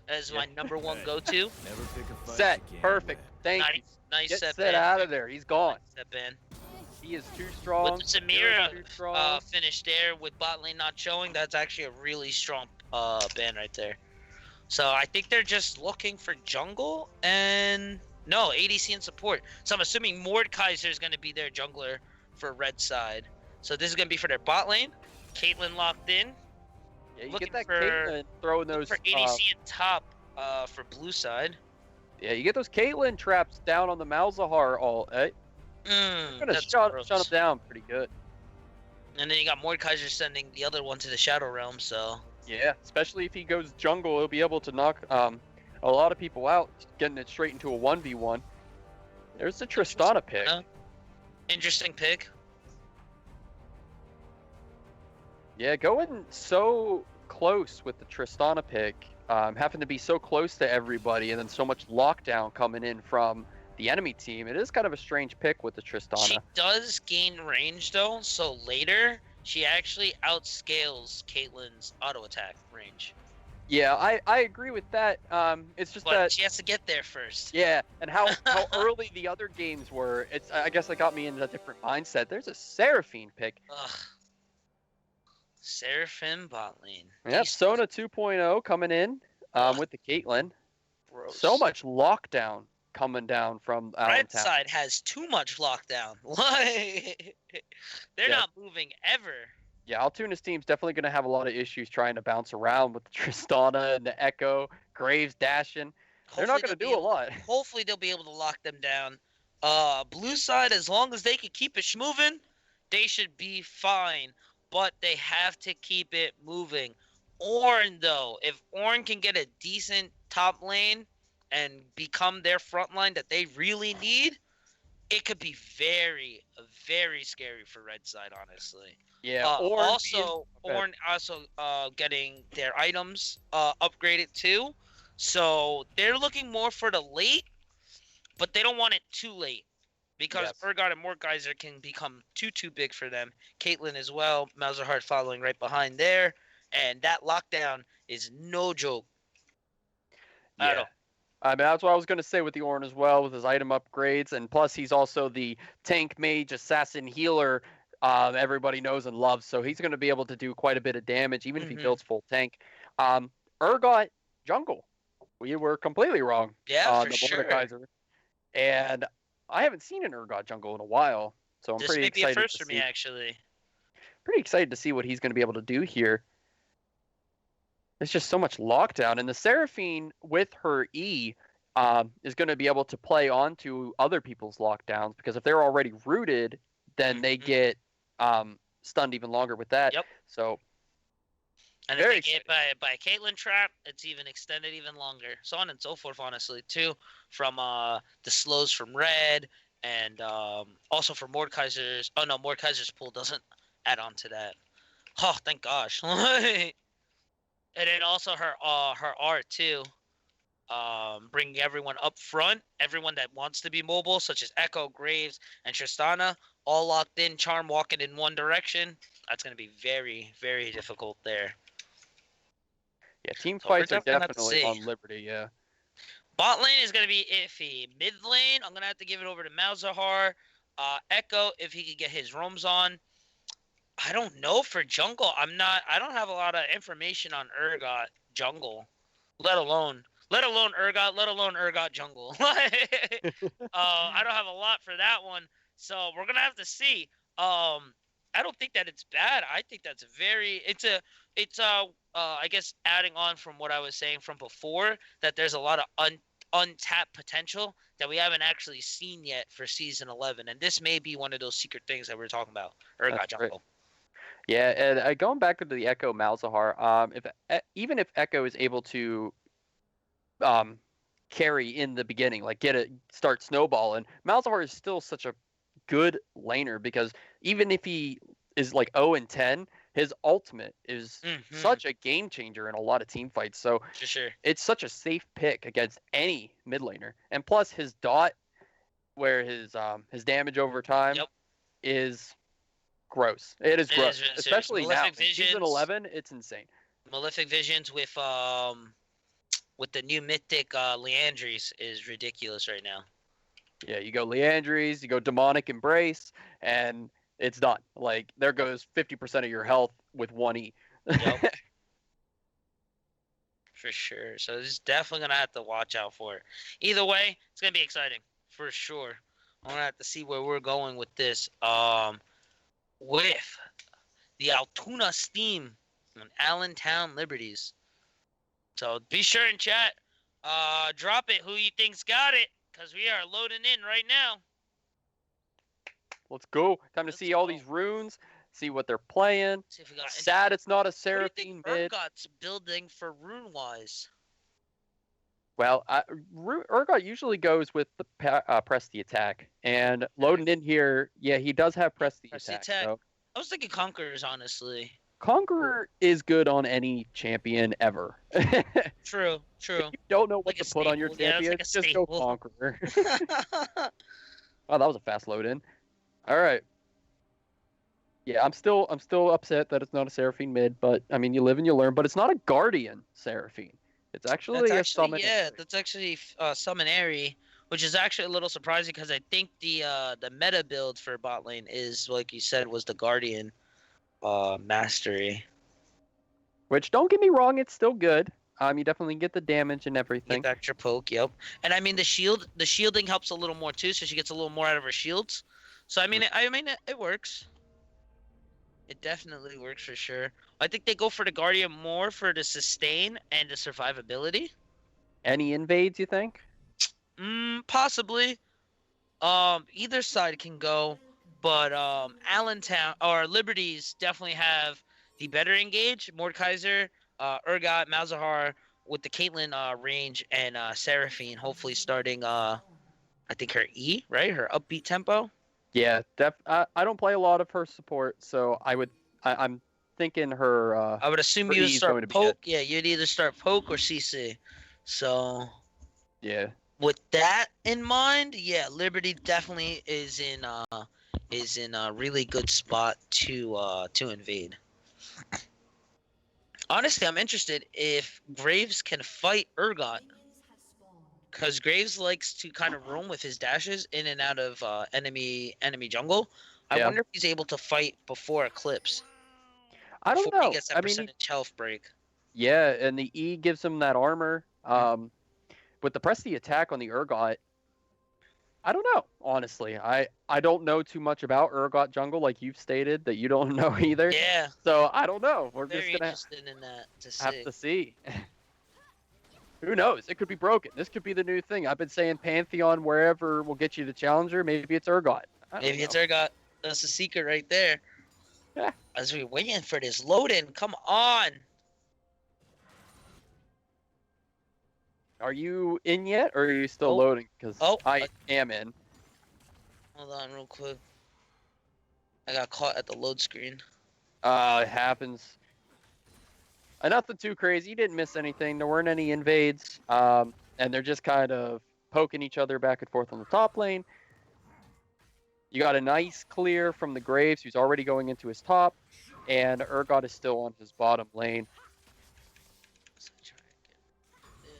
as my number one go-to.
Never pick a fight
Set,
you can't
perfect.
win.
Thank you.
Nice
Get
set
set
band.
out of there. He's gone.
Set band.
He is too strong.
With the Samira
Too strong.
finish there with bot lane not showing, that's actually a really strong band right there. So I think they're just looking for jungle and no ADC and support. So I'm assuming Mordekaiser is going to be their jungler for red side. So this is going to be for their bot lane. Caitlyn locked in.
Yeah, you
looking
get that
for-
Caitlyn throwing those.
For ADC and top for blue side.
Yeah, you get those Caitlyn traps down on the Malzahar all. Gonna
That's
shut
gross.
him down pretty good.
And then you got Mordekaiser sending the other one to the Shadow Realm, so
Yeah, especially if he goes jungle, he'll be able to knock a lot of people out, getting it straight into a 1v1. There's the Tristana pick.
interesting pick.
Yeah, going so close with the Tristana pick, having to be so close to everybody, and then so much lockdown coming in from the enemy team. It is kind of a strange pick with the Tristana.
She does gain range though, so later she actually outscales Caitlyn's auto attack range.
Yeah, I agree with that. It's just
But
that.
she has to get there first.
Yeah, and how early the other games were. I guess it got me into a different mindset. There's a Seraphine pick.
Ugh. Seraphim bot lane.
Yep,
Jeez,
Sona 2.0 coming in with the Caitlyn.
gross.
So much lockdown coming down from
Red
Allentown.
side has too much lockdown. Like they're
Yeah.
not moving ever.
Yeah, Altuna's team's definitely going to have a lot of issues trying to bounce around with the Tristana and the Echo, Graves dashing. They're not
Hopefully
going to do a lot.
Hopefully they'll be able to lock them down. Blue side, as long as they can keep it moving, they should be fine. But they have to keep it moving. Orn, though, if Orn can get a decent top lane and become their front line that they really need, it could be very, very scary for red side, honestly.
Yeah.
Orn also getting their items upgraded too. So they're looking more for the late, but they don't want it too late because
Yes.
Urgot and Mordekaiser can become too big for them. Caitlyn as well, Malzahar following right behind there, and that lockdown is no joke. At all.
I mean, that's what I was going to say with the Ornn as well, with his item upgrades, and plus he's also the tank mage assassin healer everybody knows and loves, so he's going to be able to do quite a bit of damage, even if he builds full tank. Urgot jungle. We were completely wrong on the Mordekaiser. And I haven't seen an Urgot jungle in a while, so I'm
this
pretty
may
excited
be a first
to
for me,
see.
actually.
Pretty excited to see what he's going to be able to do here. There's just so much lockdown, and the Seraphine with her E is going to be able to play onto other people's lockdowns, because if they're already rooted, then they get stunned even longer with that.
Yep.
So,
And
very
if they get by a Caitlyn trap, it's even extended even longer. So on and so forth, honestly, too. From the slows from red, and also for Mordekaiser's. Oh no, Mordekaiser's pool doesn't add on to that. Oh, thank gosh. And then also her R too. Bringing everyone up front, everyone that wants to be mobile, such as Echo, Graves, and Tristana, all locked in, Charm walking in one direction. That's going to be very, very difficult there.
yeah, team
So we're
fights are
definitely gonna have to
definitely
see.
on Liberty, yeah.
Bot lane is going to be iffy. Mid lane, I'm going to have to give it over to Malzahar. Echo, if he could get his roams on. I don't know for jungle. I don't have a lot of information on Urgot jungle, let alone Urgot, let alone Urgot jungle. I don't have a lot for that one, so we're gonna have to see. I don't think that it's bad. I think that's I guess adding on from what I was saying from before, that there's a lot of untapped potential that we haven't actually seen yet for season 11, and this may be one of those secret things that we were talking about. Urgot
That's
jungle.
Yeah, and going back to the Echo Malzahar, even if Echo is able to carry in the beginning, like start snowballing, Malzahar is still such a good laner, because even if he is like 0-10, his ultimate is such a game changer in a lot of team fights. So
For sure.
it's such a safe pick against any mid laner, and plus his dot, where his damage over time is gross. It is gross, especially now.
Malefic
In season
Visions.
11, it's insane.
Malefic Visions with the new mythic Leandries is ridiculous right now.
Yeah, you go Leandries, you go Demonic Embrace, and it's done. Like, there goes 50% of your health with 1E.
Yep. For sure. So this is definitely gonna have to watch out for it. Either way, it's gonna be exciting for sure. I'm gonna have to see where we're going with this. With the Altoona Steam and Allentown Liberties. So be sure and chat. Drop it. Who you think's got it? Because we are loading in right now.
Let's go. Time to
Let's
see all
go.
these runes, see what they're playing.
See if we got
Sad it's not a
What do
Seraphine
you think
mid.
Urgot's building for rune wise?
Well, Urgot usually goes with the press the attack, and loading in here, yeah, he does have press the attack. So
I was thinking Conquerors, honestly.
Conqueror is good on any champion ever.
True.
If you don't know what
Like a
to put on your
staple. Yeah, it's
champion,
like a
just go
staple.
Conqueror. Oh, that was a fast load in. All right. Yeah, I'm still upset that it's not a Seraphine mid, but I mean, you live and you learn. But it's not a Guardian Seraphine. It's actually a Summon.
That's actually Summon Airy, which is actually a little surprising because I think the meta build for bot lane is, like you said, was the Guardian Mastery.
Which, don't get me wrong, it's still good. You definitely get the damage and everything.
Get the extra poke, yep. And I mean the shielding helps a little more too, so she gets a little more out of her shields. So I mean, it works. It definitely works for sure. I think they go for the Guardian more for the sustain and the survivability.
Any invades, you think?
Possibly. Either side can go, but Allentown or Liberties definitely have the better engage. Mordekaiser, Urgot, Malzahar with the Caitlyn range, and Seraphine hopefully starting I think her E, right? Her upbeat tempo.
Yeah, I don't play a lot of her support, so I'm thinking her
I would assume
her
you would
E is going to
start
be it.
poke. Yeah, you'd either start poke or CC. So
Yeah.
with that in mind, yeah, Liberty definitely is in a really good spot to invade. Honestly, I'm interested if Graves can fight Urgot, because Graves likes to kind of roam with his dashes in and out of enemy jungle. I
Yeah.
wonder if he's able to fight before Eclipse,
I don't
before he
know.
gets that
I mean,
percentage health break.
yeah, and the E gives him that armor. With the press the attack on the Urgot, I don't know, honestly. I don't know too much about Urgot jungle, like you've stated that you don't know either.
Yeah,
So I don't know. We're
very
just gonna
interested in that to
have
see.
to see. Who knows? It could be broken. This could be the new thing. I've been saying Pantheon wherever will get you the challenger. Maybe it's Urgot. I don't
Maybe
know.
it's Urgot. That's the secret right there.
Yeah.
As we're waiting for this load in, come on.
Are you in yet, or are you still
Oh.
loading? Because
Oh,
I am in.
Hold on real quick. I got caught at the load screen.
It happens. Nothing too crazy. You didn't miss anything. There weren't any invades. And they're just kind of poking each other back and forth on the top lane. You got a nice clear from the Graves, who's already going into his top, and Urgot is still on his bottom lane.
So try and get in.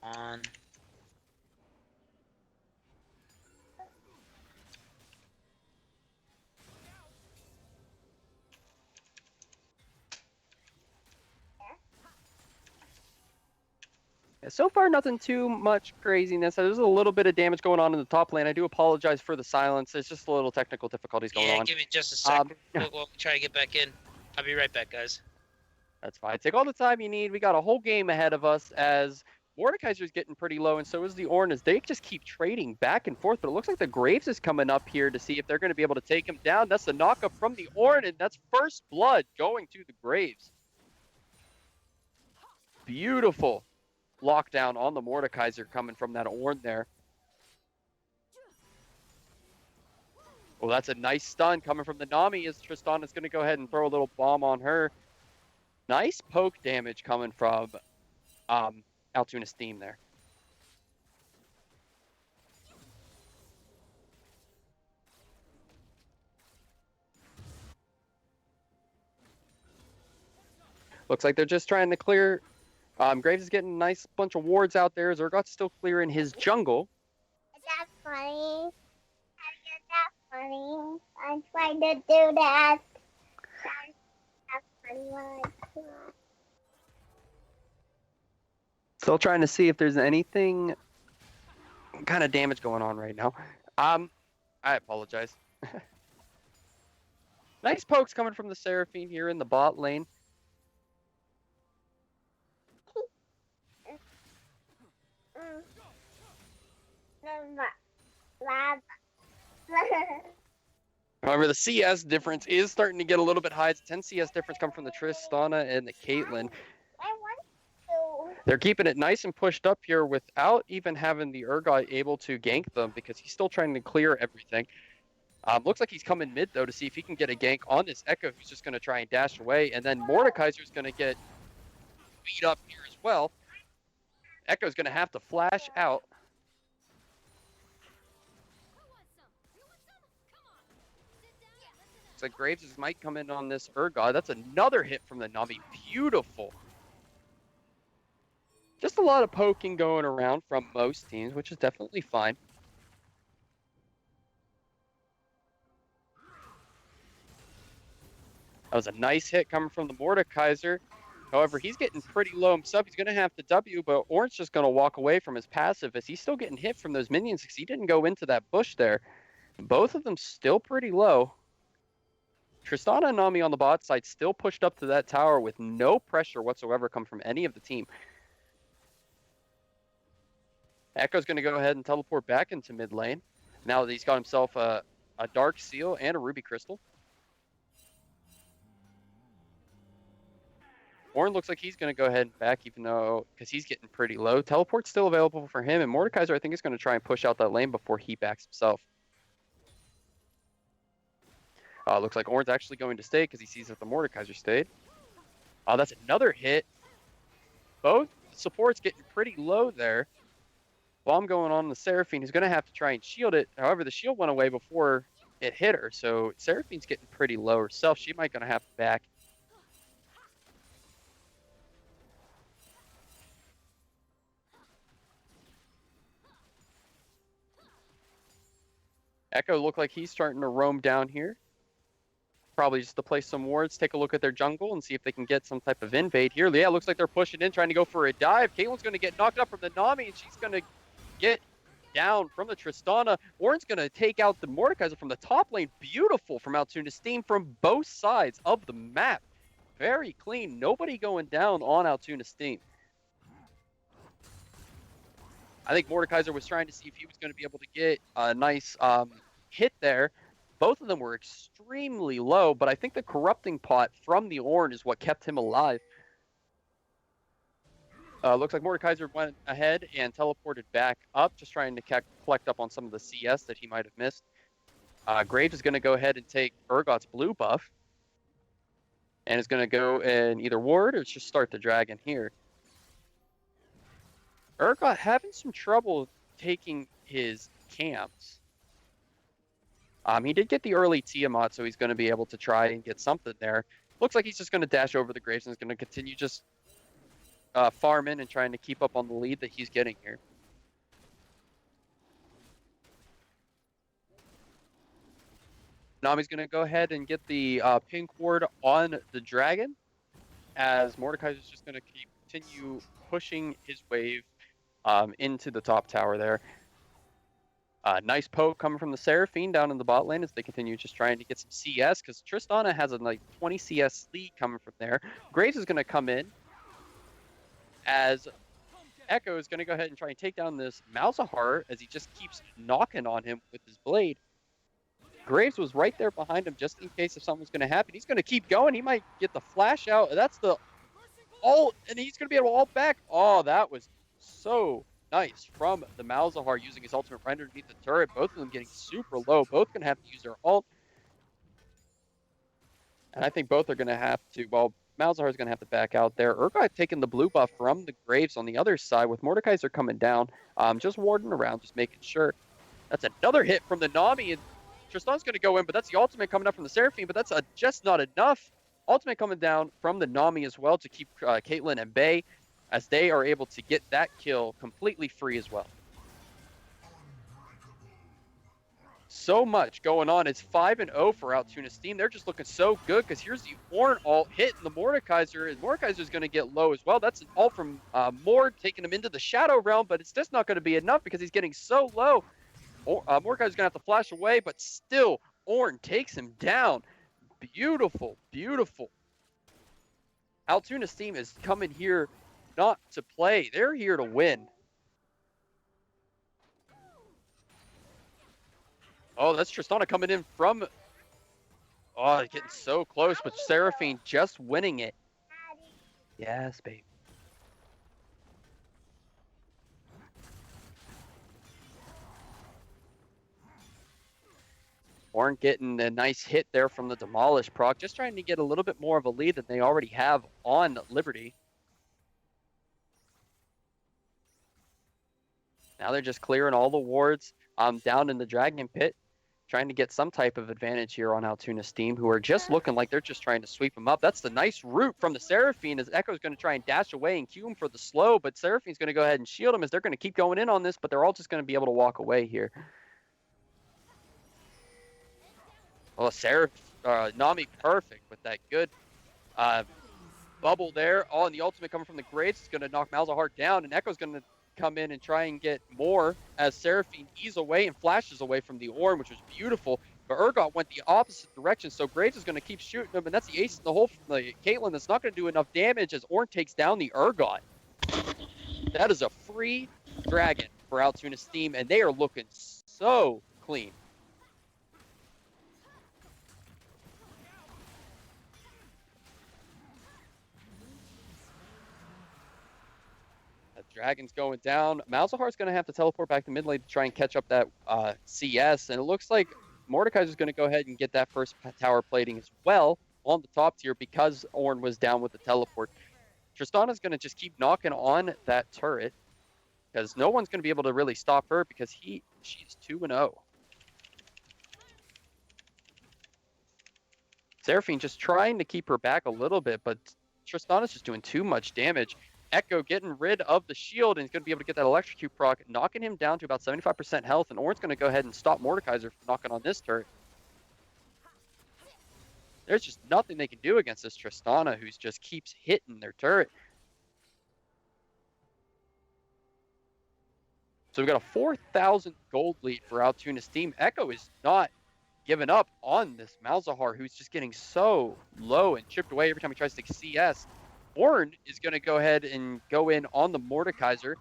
Come on.
So far, nothing too much craziness. There's a little bit of damage going on in the top lane. I do apologize for the silence. There's just a little technical difficulties going
Yeah,
on.
give me just a sec. We'll try to get back in. I'll be right back, guys.
That's fine. Take all the time you need. We got a whole game ahead of us as Mordekaiser's getting pretty low, and so is the Ornn as they just keep trading back and forth. But it looks like the Graves is coming up here to see if they're going to be able to take him down. That's the knockup from the Ornn, and that's first blood going to the Graves. Beautiful lockdown on the Mordekaiser coming from that Ornn there. Oh, that's a nice stun coming from the Nami as Tristan is going to go ahead and throw a little bomb on her. Nice poke damage coming from Altoona Steam there. Looks like they're just trying to clear. Graves is getting a nice bunch of wards out there. Zergot's still clearing his jungle.
Is that funny? Is that funny? I'm trying to do that. That's funny.
Still trying to see if there's anything kind of damage going on right now. I apologize. Nice pokes coming from the Seraphine here in the bot lane. However, the CS difference is starting to get a little bit high. It's 10 CS difference come from the Tristana and the Caitlyn.
I want to.
They're keeping it nice and pushed up here without even having the Urgot able to gank them because he's still trying to clear everything. Looks like he's coming mid, though, to see if he can get a gank on this Echo, who's just going to try and dash away. And then Mordekaiser's going to get beat up here as well. Echo's going to have to flash out. Looks like Graves might come in on this Urgot. That's another hit from the Nami. Beautiful. Just a lot of poking going around from most teams, which is definitely fine. That was a nice hit coming from the Mordekaiser. However, he's getting pretty low himself. He's going to have to W, but Orange just going to walk away from his passive as he's still getting hit from those minions because he didn't go into that bush there. Both of them still pretty low. Tristana and Nami on the bot side still pushed up to that tower with no pressure whatsoever come from any of the team. Echo's going to go ahead and teleport back into mid lane now that he's got himself a Dark Seal and a Ruby Crystal. Ornn looks like he's going to go ahead and back, even though, because he's getting pretty low. Teleport's still available for him, and Mordekaiser, I think, is going to try and push out that lane before he backs himself. Looks like Ornn's actually going to stay because he sees that the Mordekaiser stayed. That's another hit. Both supports getting pretty low there. Bomb going on the Seraphine, who's going to have to try and shield it. However, the shield went away before it hit her, so Seraphine's getting pretty low herself. She might going to have to back. Echo look like he's starting to roam down here. Probably just to place some wards, take a look at their jungle and see if they can get some type of invade here. Yeah, looks like they're pushing in, trying to go for a dive. Caitlyn's going to get knocked up from the Nami, and she's going to get down from the Tristana. Ornn's going to take out the Mordekaiser from the top lane. Beautiful from Altoona Steam from both sides of the map. Very clean. Nobody going down on Altoona Steam. I think Mordekaiser was trying to see if he was going to be able to get a nice hit there. Both of them were extremely low, but I think the corrupting pot from the Ornn is what kept him alive. Looks like Mordekaiser went ahead and teleported back up, just trying to collect up on some of the CS that he might have missed. Graves is going to go ahead and take Urgot's blue buff, and is going to go and either ward or just start the dragon here. Urgot having some trouble taking his camps. He did get the early Tiamat, so he's going to be able to try and get something there. Looks like he's just going to dash over the Graves and is going to continue just farming and trying to keep up on the lead that he's getting here. Nami's going to go ahead and get the pink ward on the dragon, as Mordekaiser's just going to continue pushing his wave into the top tower there. Nice poke coming from the Seraphine down in the bot lane as they continue just trying to get some CS, because Tristana has a like 20 CS lead coming from there. Graves is going to come in as Echo is going to go ahead and try and take down this Malzahar as he just keeps knocking on him with his blade. Graves was right there behind him just in case if something was going to happen. He's going to keep going. He might get the flash out. That's the ult, and he's going to be able to ult back. Oh, that was so nice from the Malzahar using his ultimate right underneath the turret. Both of them getting super low. Both going to have to use their ult. And I think both are going to have to, well, Malzahar is going to have to back out there. Urgot taking the blue buff from the Graves on the other side with Mordekaiser coming down. Just warding around, just making sure. That's another hit from the Nami, and Tristan's going to go in, but that's the ultimate coming up from the Seraphine, but that's just not enough. Ultimate coming down from the Nami as well to keep Caitlyn at bay, as they are able to get that kill completely free as well. So much going on. It's 5-0 for Altoona Steam. They're just looking so good because here's the Ornn ult hitting the Mordekaiser, and Mordekaiser's going to get low as well. That's an ult from Mord taking him into the Shadow Realm, but it's just not going to be enough because he's getting so low. Mordekaiser's going to have to flash away, but still, Ornn takes him down. Beautiful, beautiful. Altoona Steam is coming here not to play. They're here to win. Oh, that's Tristana coming in from... Oh, getting so close, but Seraphine just winning it. Yes, babe. Ornn getting a nice hit there from the Demolish proc, just trying to get a little bit more of a lead than they already have on Liberty. Now they're just clearing all the wards down in the Dragon Pit, trying to get some type of advantage here on Altoona Steam, who are just looking like they're just trying to sweep them up. That's the nice root from the Seraphine, as Echo's going to try and dash away and cue him for the slow, but Seraphine's going to go ahead and shield him as they're going to keep going in on this, but they're all just going to be able to walk away here. Well, Nami perfect with that good bubble there. Oh, and the ultimate coming from the Graves is going to knock Malzahar down, and Echo's going to come in and try and get more as Seraphine ease away and flashes away from the Ornn, which was beautiful. But Urgot went the opposite direction, so Graves is going to keep shooting him, and that's the ace in the hole from the Caitlyn that's not going to do enough damage as Ornn takes down the Urgot. That is a free dragon for Altuna Steam, and they are looking so clean. Dragon's going down. Malzahar's going to have to teleport back to mid lane to try and catch up that CS, and it looks like Mordekaiser's going to go ahead and get that first tower plating as well on the top tier because Ornn was down with the teleport. Tristana's going to just keep knocking on that turret because no one's going to be able to really stop her because she's 2-0. Seraphine just trying to keep her back a little bit, but Tristana's just doing too much damage. Echo getting rid of the shield and he's going to be able to get that electrocute proc, knocking him down to about 75% health, and Ornn's going to go ahead and stop Mordekaiser from knocking on this turret. There's just nothing they can do against this Tristana, who just keeps hitting their turret. So we've got a 4,000 gold lead for Altuna's team. Echo is not giving up on this Malzahar, who's just getting so low and chipped away every time he tries to take CS. Ornn is going to go ahead and go in on the Mordekaiser,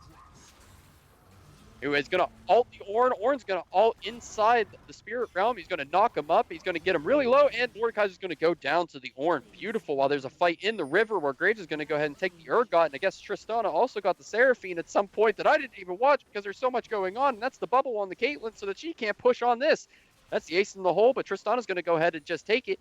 who is going to ult the Ornn. Ornn's going to ult inside the Spirit Realm. He's going to knock him up. He's going to get him really low, and Mordekaiser's going to go down to the Ornn. Beautiful, while there's a fight in the river where Graves is going to go ahead and take the Urgot, and I guess Tristana also got the Seraphine at some point that I didn't even watch because there's so much going on, and that's the bubble on the Caitlyn so that she can't push on this. That's the ace in the hole, but Tristana's going to go ahead and just take it.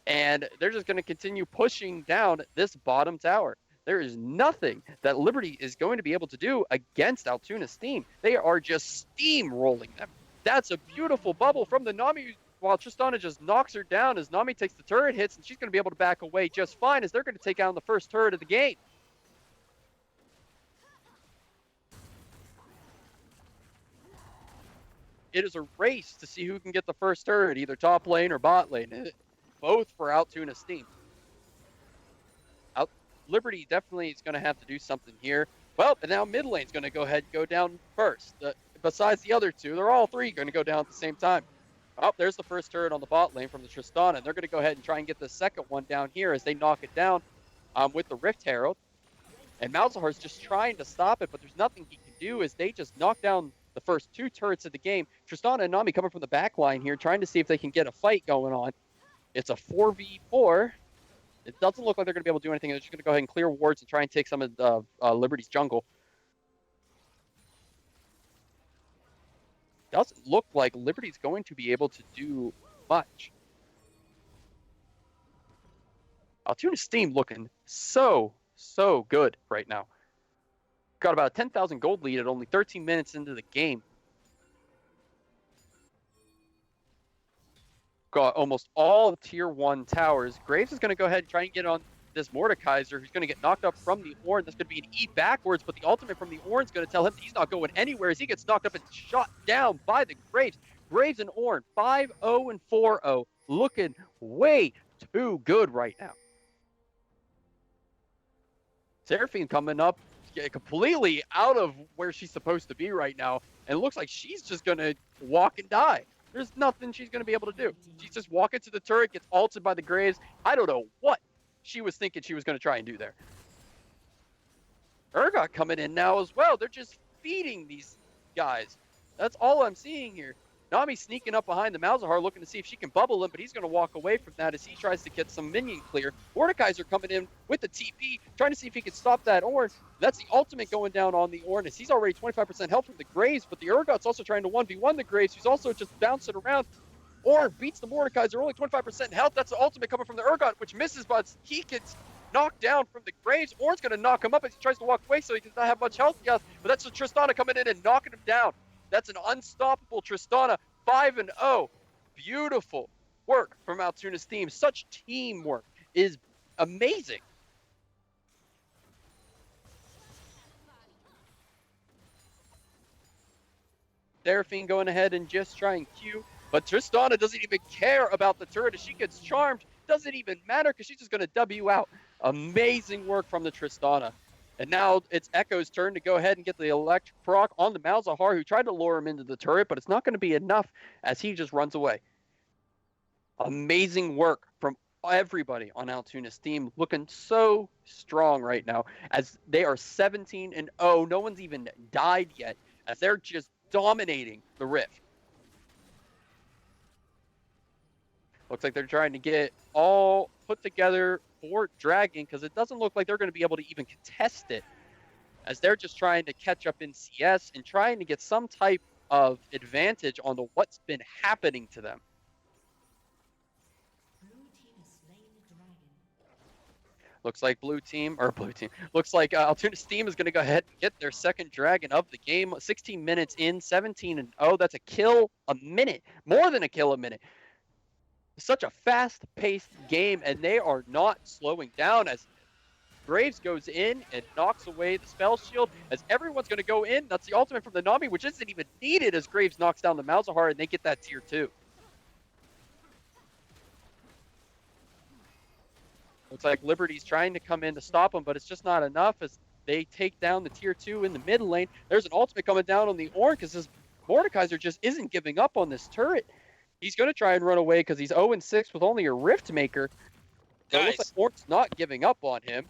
And they're just going to continue pushing down this bottom tower. There is nothing that Liberty is going to be able to do against Altuna's Steam. They are just steamrolling them. That's a beautiful bubble from the Nami, while Tristana just knocks her down as Nami takes the turret hits, and she's going to be able to back away just fine as they're going to take down the first turret of the game. It is a race to see who can get the first turret, either top lane or bot lane. Both for Altuna's Steam. Liberty definitely is going to have to do something here. Well, and now mid lane's going to go ahead and go down first. Besides the other two, they're all three going to go down at the same time. Oh, there's the first turret on the bot lane from the Tristana, and they're going to go ahead and try and get the second one down here as they knock it down with the Rift Herald. And Malzahar's just trying to stop it, but there's nothing he can do as they just knock down the first two turrets of the game. Tristana and Nami coming from the back line here, trying to see if they can get a fight going on. It's a 4v4. It doesn't look like they're going to be able to do anything. They're just going to go ahead and clear wards and try and take some of the Liberty's jungle. Doesn't look like Liberty's going to be able to do much. Altuna's Steam looking so good right now. Got about a 10,000 gold lead at only 13 minutes into the game. Got almost all tier 1 towers. Graves is going to go ahead and try and get on this Mordekaiser, who's going to get knocked up from the Ornn. That's going to be an E backwards, but the ultimate from the Ornn is going to tell him that he's not going anywhere as he gets knocked up and shot down by the Graves. Graves and Ornn, 5-0 and 4-0, looking way too good right now. Seraphine coming up completely out of where she's supposed to be right now, and it looks like she's just going to walk and die. There's nothing she's going to be able to do. She's just walking to the turret, gets ulted by the Graves. I don't know what she was thinking she was going to try and do there. Urgot coming in now as well. They're just feeding these guys. That's all I'm seeing here. Nami sneaking up behind the Malzahar, looking to see if she can bubble him, but he's going to walk away from that as he tries to get some minion clear. Mordekaiser coming in with the TP, trying to see if he can stop that Ornn. That's the ultimate going down on the Ornn as he's already 25% health from the Graves, but the Urgot's also trying to 1v1 the Graves, who's also just bouncing around. Ornn beats the Mordekaiser, only 25% health. That's the ultimate coming from the Urgot, which misses, but he gets knocked down from the Graves. Ornn's going to knock him up as he tries to walk away, so he does not have much health yet, but that's the Tristana coming in and knocking him down. That's an unstoppable Tristana, 5-0. Beautiful work from Altuna's team. Such teamwork is amazing. Seraphine going ahead and just trying Q, but Tristana doesn't even care about the turret as she gets charmed. Doesn't even matter because she's just going to W out Amazing work from the Tristana. And now it's Echo's turn to go ahead and get the electric proc on the Malzahar, who tried to lure him into the turret, but it's not going to be enough as he just runs away. Amazing work from everybody on Altoona's team, looking so strong right now as they are 17-0. No one's even died yet as they're just dominating the Rift. Looks like they're trying to get it all put together for Dragon because it doesn't look like they're going to be able to even contest it as they're just trying to catch up in CS and trying to get some type of advantage on what's been happening to them. Looks like looks like Altoona's team is going to go ahead and get their second Dragon of the game. 16 minutes in, 17-0. That's a kill a minute, more than a kill a minute. Such a fast-paced game, and they are not slowing down as Graves goes in and knocks away the spell shield as everyone's going to go in. That's the ultimate from the Nami, which isn't even needed as Graves knocks down the Malzahar, and they get that tier 2. Looks like Liberty's trying to come in to stop him, but it's just not enough as they take down the tier 2 in the mid lane. There's an ultimate coming down on the Ornn because this Mordekaiser just isn't giving up on this turret. He's going to try and run away because he's 0-6 with only a Rift Maker. So it looks like Ornn's not giving up on him.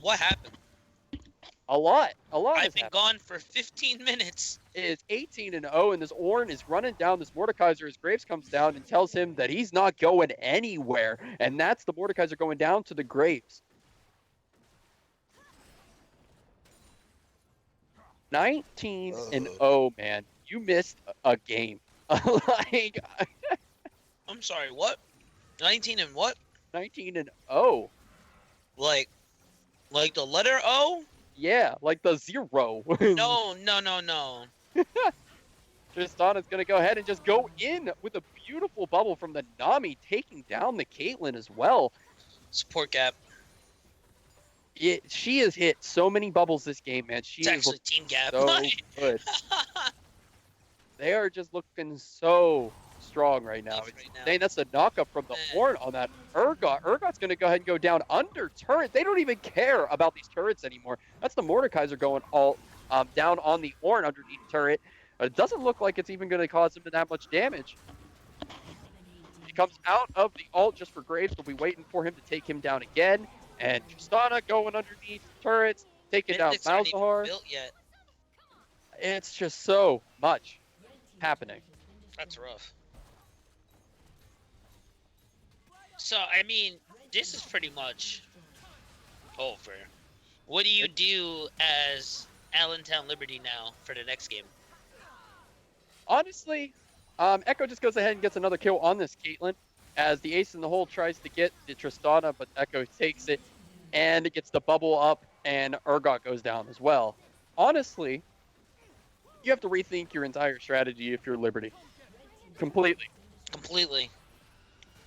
What happened?
A lot.
I've been gone for 15 minutes.
It is 18-0, and this Ornn is running down this Mordekaiser as Graves comes down and tells him that he's not going anywhere. And that's the Mordekaiser going down to the Graves. 19-0, man. You missed a game. Like,
I'm sorry, what? 19 and what?
19-0.
Like the letter O?
Yeah, like the 0.
No.
Tristana's going to go ahead and just go in with a beautiful bubble from the Nami, taking down the Caitlyn as well.
Support gap.
She has hit so many bubbles this game, man. She
It's
is
actually team gap.
so good. They are just looking so strong right now.
Right now.
Dang, that's a knockup from the Ornn on that Urgot. Urgot's going to go ahead and go down under turret. They don't even care about these turrets anymore. That's the Mordekaiser going all down on the Ornn underneath turret. It doesn't look like it's even going to cause him that much damage. He comes out of the ult just for Graves. We'll be waiting for him to take him down again. And Tristana going underneath turrets, taking down
Mythics aren't even
Malzahar.
built yet.
It's just so much happening.
That's rough. So, I mean, this is pretty much over. What do you do as Allentown Liberty now for the next game?
Honestly, Echo just goes ahead and gets another kill on this Caitlyn as the ace in the hole tries to get the Tristana, but Echo takes it and it gets the bubble up and Urgot goes down as well. Honestly, you have to rethink your entire strategy if you're Liberty. Completely.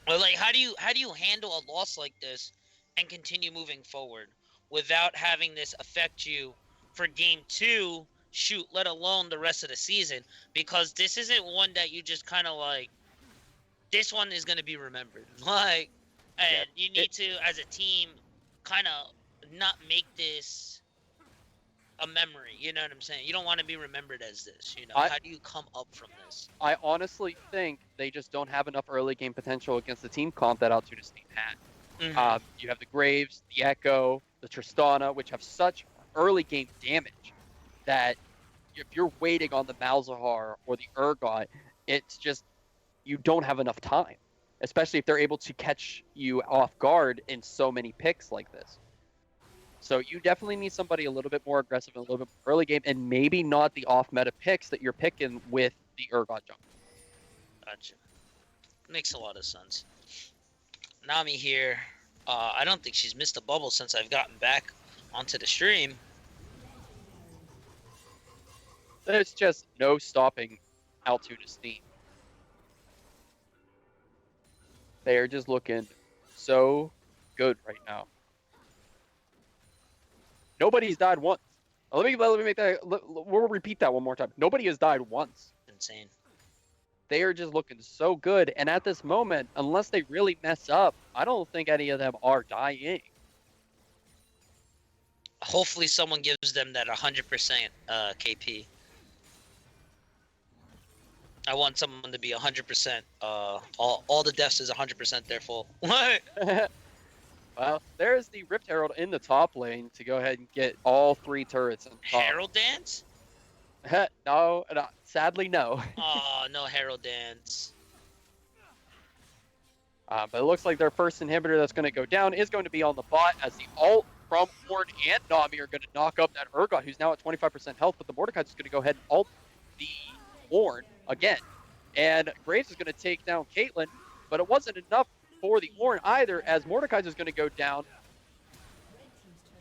Well, like, how do you handle a loss like this and continue moving forward without having this affect you for game 2, shoot, let alone the rest of the season? Because this isn't one that you just kind of like, this one is going to be remembered. Like, and you need to, as a team, kind of not make this a memory. You know what I'm saying? You don't want to be remembered as this. You know, how do you come up from this?
I honestly think they just don't have enough early game potential against the team comp that Altoona's team had.
Mhm.
You have the Graves, the Echo, the Tristana, which have such early game damage that if you're waiting on the Malzahar or the Urgot, it's just you don't have enough time, especially if they're able to catch you off guard in so many picks like this. So you definitely need somebody a little bit more aggressive and a little bit more early game, and maybe not the off-meta picks that you're picking with the Urgot jump.
Gotcha. Makes a lot of sense. Nami here. I don't think she's missed a bubble since I've gotten back onto the stream.
There's just no stopping Altoona's team. They are just looking so good right now. Nobody's died once. Let me make that. We'll repeat that one more time. Nobody has died once.
Insane.
They are just looking so good, and at this moment, unless they really mess up, I don't think any of them are dying.
hopefully someone gives them that 100% KP. I want someone to be 100%. All the deaths is 100% their full. What?
Well, there's the Rift Herald in the top lane to go ahead and get all 3 turrets in top.
Herald dance?
No, sadly no.
Oh, no Herald dance.
But it looks like their first inhibitor that's going to go down is going to be on the bot, as the ult from Ornn and Nami are going to knock up that Urgot, who's now at 25% health, but the Mordekaiser is going to go ahead and ult the Ornn again. And Graves is going to take down Caitlyn, but it wasn't enough for the Ornn either, as Mordekaiser is going to go down.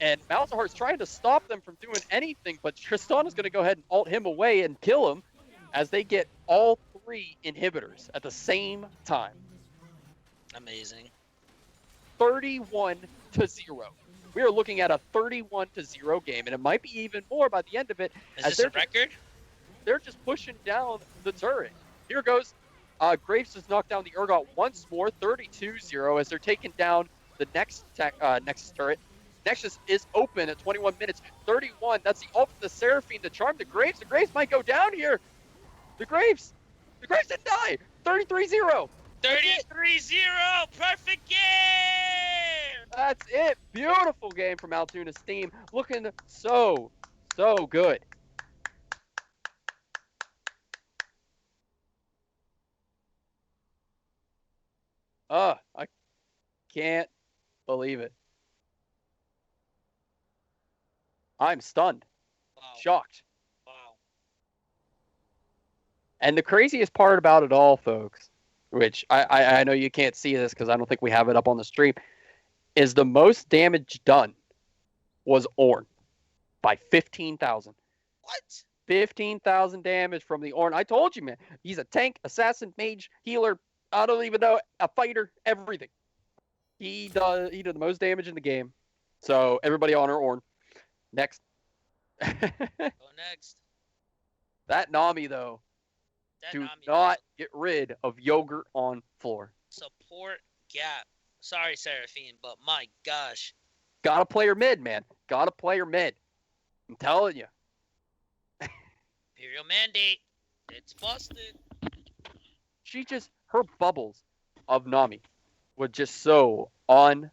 And Malzahar's trying to stop them from doing anything, but Tristan is going to go ahead and ult him away and kill him as they get all 3 inhibitors at the same time.
Amazing.
31-0. We are looking at a 31-0 game, and it might be even more by the end of it.
Is this a record?
They're just pushing down the turret. Here goes. Graves has knocked down the Urgot once more, 32-0, as they're taking down the next turret. Nexus is open at 21 minutes, 31. That's the ult for the Seraphine to charm the Graves. The Graves might go down here. The Graves didn't die. 33-0.
33-0. Perfect game.
That's it. Beautiful game from Altuna Steam. Looking so good. I can't believe it. I'm stunned.
Wow.
Shocked.
Wow.
And the craziest part about it all, folks, which I know you can't see this because I don't think we have it up on the stream, is the most damage done was Ornn by 15,000.
What?
15,000 damage from the Ornn. I told you, man. He's a tank, assassin, mage, healer. I don't even know, a fighter, everything. He did the most damage in the game. So everybody honor Ornn. Next.
Go next.
That Nami, though. Do not get rid of yogurt on floor.
Support gap. Sorry, Seraphine, but my gosh.
Gotta play her mid, man. Gotta play her mid. I'm telling you.
Imperial Mandate. It's busted.
Her bubbles of Nami were just so on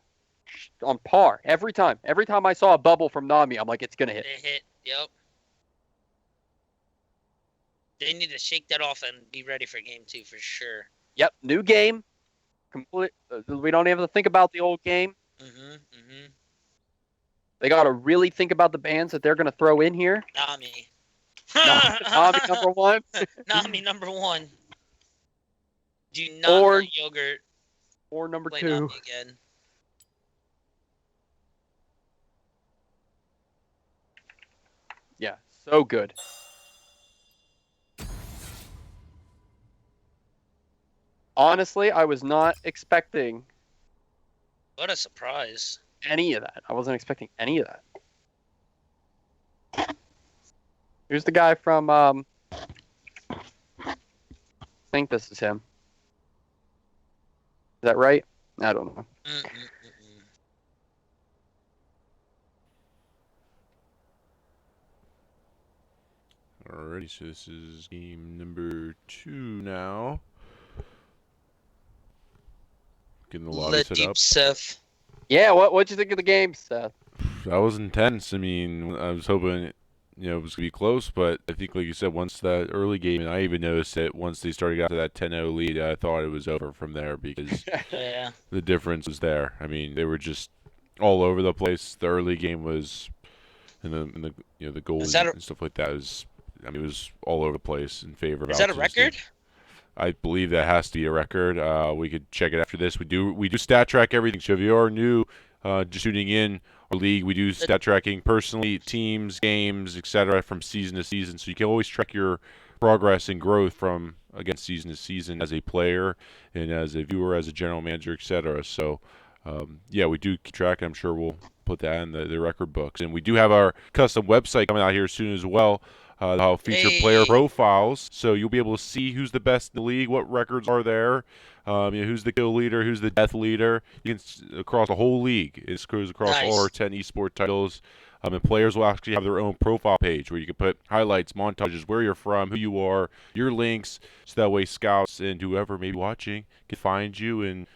par every time. Every time I saw a bubble from Nami, I'm like, it's gonna hit.
It hit. Yep. They need to shake that off and be ready for game 2 for sure.
Yep, new game. Complete. We don't have to think about the old game. They gotta really think about the bans that they're gonna throw in here.
Nami.
Nami number 1.
Nami number 1. Do not play yogurt.
Or number
play
2.
Nami again.
Yeah, so good. Honestly, I was not expecting
What a surprise.
any of that. I wasn't expecting any of that. Here's the guy from, I think this is him. Is that right? I don't know.
Alrighty, so this is game number 2 now. Getting the lobby set up.
Seth.
Yeah, what'd you think of the game, Seth?
That was intense. I mean, I was hoping, it was going to be close, but I think, like you said, once that early game, and I even noticed it, once they started out to that 10-0 lead, I thought it was over from there because
Yeah.
the difference was there. I mean, they were just all over the place. The early game was, and the goal and stuff like that was, it was all over the place in favor of.
Is that a record?
I believe that has to be a record. We could check it after this. We do stat track everything. So if you are new, just tuning in our league, we do stat tracking personally, teams, games, etc. from season to season. So you can always track your progress and growth from season to season as a player and as a viewer, as a general manager, etc. So we do keep track. I'm sure we'll put that in the record books. And we do have our custom website coming out here soon as well. I'll feature player profiles, so you'll be able to see who's the best in the league, what records are there, who's the kill leader, who's the death leader. You can across the whole league. It goes across all our 10 esports titles. And players will actually have their own profile page where you can put highlights, montages, where you're from, who you are, your links, so that way scouts and whoever may be watching can find you and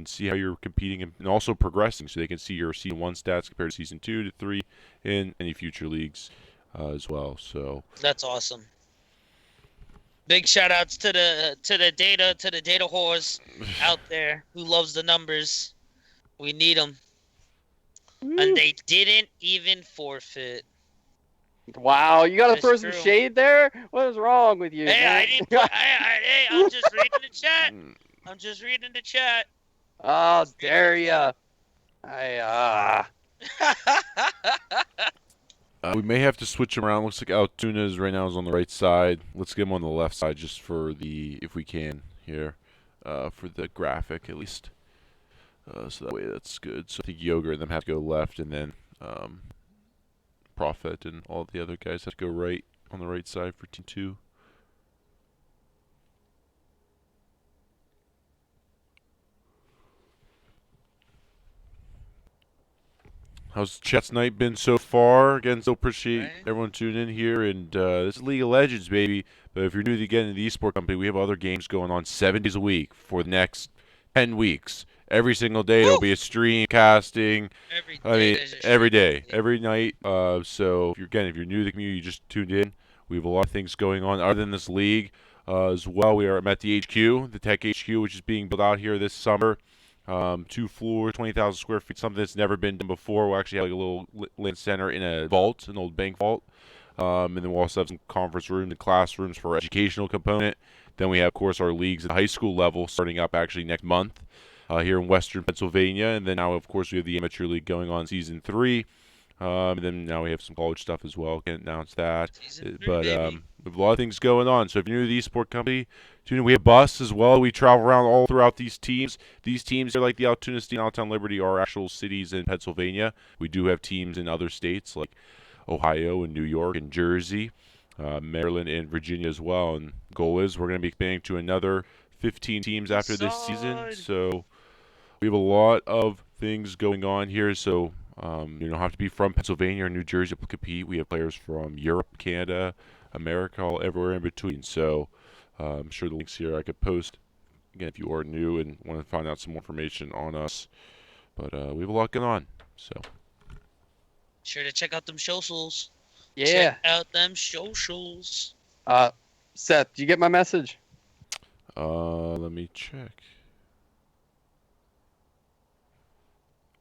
see how you're competing and also progressing, so they can see your Season 1 stats compared to Season 2 to 3 in any future leagues as well. So
That's awesome. Big shout outs to the data whores out there who loves the numbers. We need them. And they didn't even forfeit.
Wow, you gotta
That's
throw some
true.
shade there? What is wrong with you?
Hey,
man?
I didn't put, hey, I'm just reading the chat. I'm just reading the chat.
Oh, dare ya. I,
we may have to switch him around. Looks like Altuna's right now is on the right side. Let's get him on the left side just for the, if we can here, for the graphic at least. So that way that's good. So I think Yogurt and them have to go left, and then Prophet and all the other guys have to go right on the right side for Team 2. How's chat's night been so far? Again, still appreciate
Right.
everyone tuning in here. And this is League of Legends, baby. But if you're new to getting into the eSport company, we have other games going on 7 days a week for the next 10 weeks. Every single day there'll be a stream, casting. Every day, every night. So if you're new to the community, you just tuned in. We have a lot of things going on other than this league as well. We are at the HQ, the Tech HQ, which is being built out here this summer. 2 floors, 20,000 square feet, something that's never been done before. We'll actually have like a little land center in a vault, an old bank vault. And then we'll also have some conference rooms and classrooms for educational component. Then we have, of course, our leagues at the high school level starting up actually next month here in Western Pennsylvania. And then now, of course, we have the amateur league going on Season 3. And then now we have some college stuff as well. Can't announce that.
Season 3,
But
baby.
we have a lot of things going on. So if you're new to the eSport company, tune in. We have bus as well. We travel around all throughout these teams. These teams are like the Altoona State and Allentown Liberty are actual cities in Pennsylvania. We do have teams in other states like Ohio and New York and Jersey, Maryland and Virginia as well. And the goal is we're going to be expanding to another 15 teams after this season.
Side.
So we have a lot of things going on here. So you don't have to be from Pennsylvania or New Jersey to compete. We have players from Europe, Canada, America, all everywhere in between. So I'm sure the links here I could post. Again, if you are new and want to find out some more information on us. But we have a lot going on. So
Sure to check out them socials.
yeah.
Check out them socials.
Seth, did you get my message?
let me check.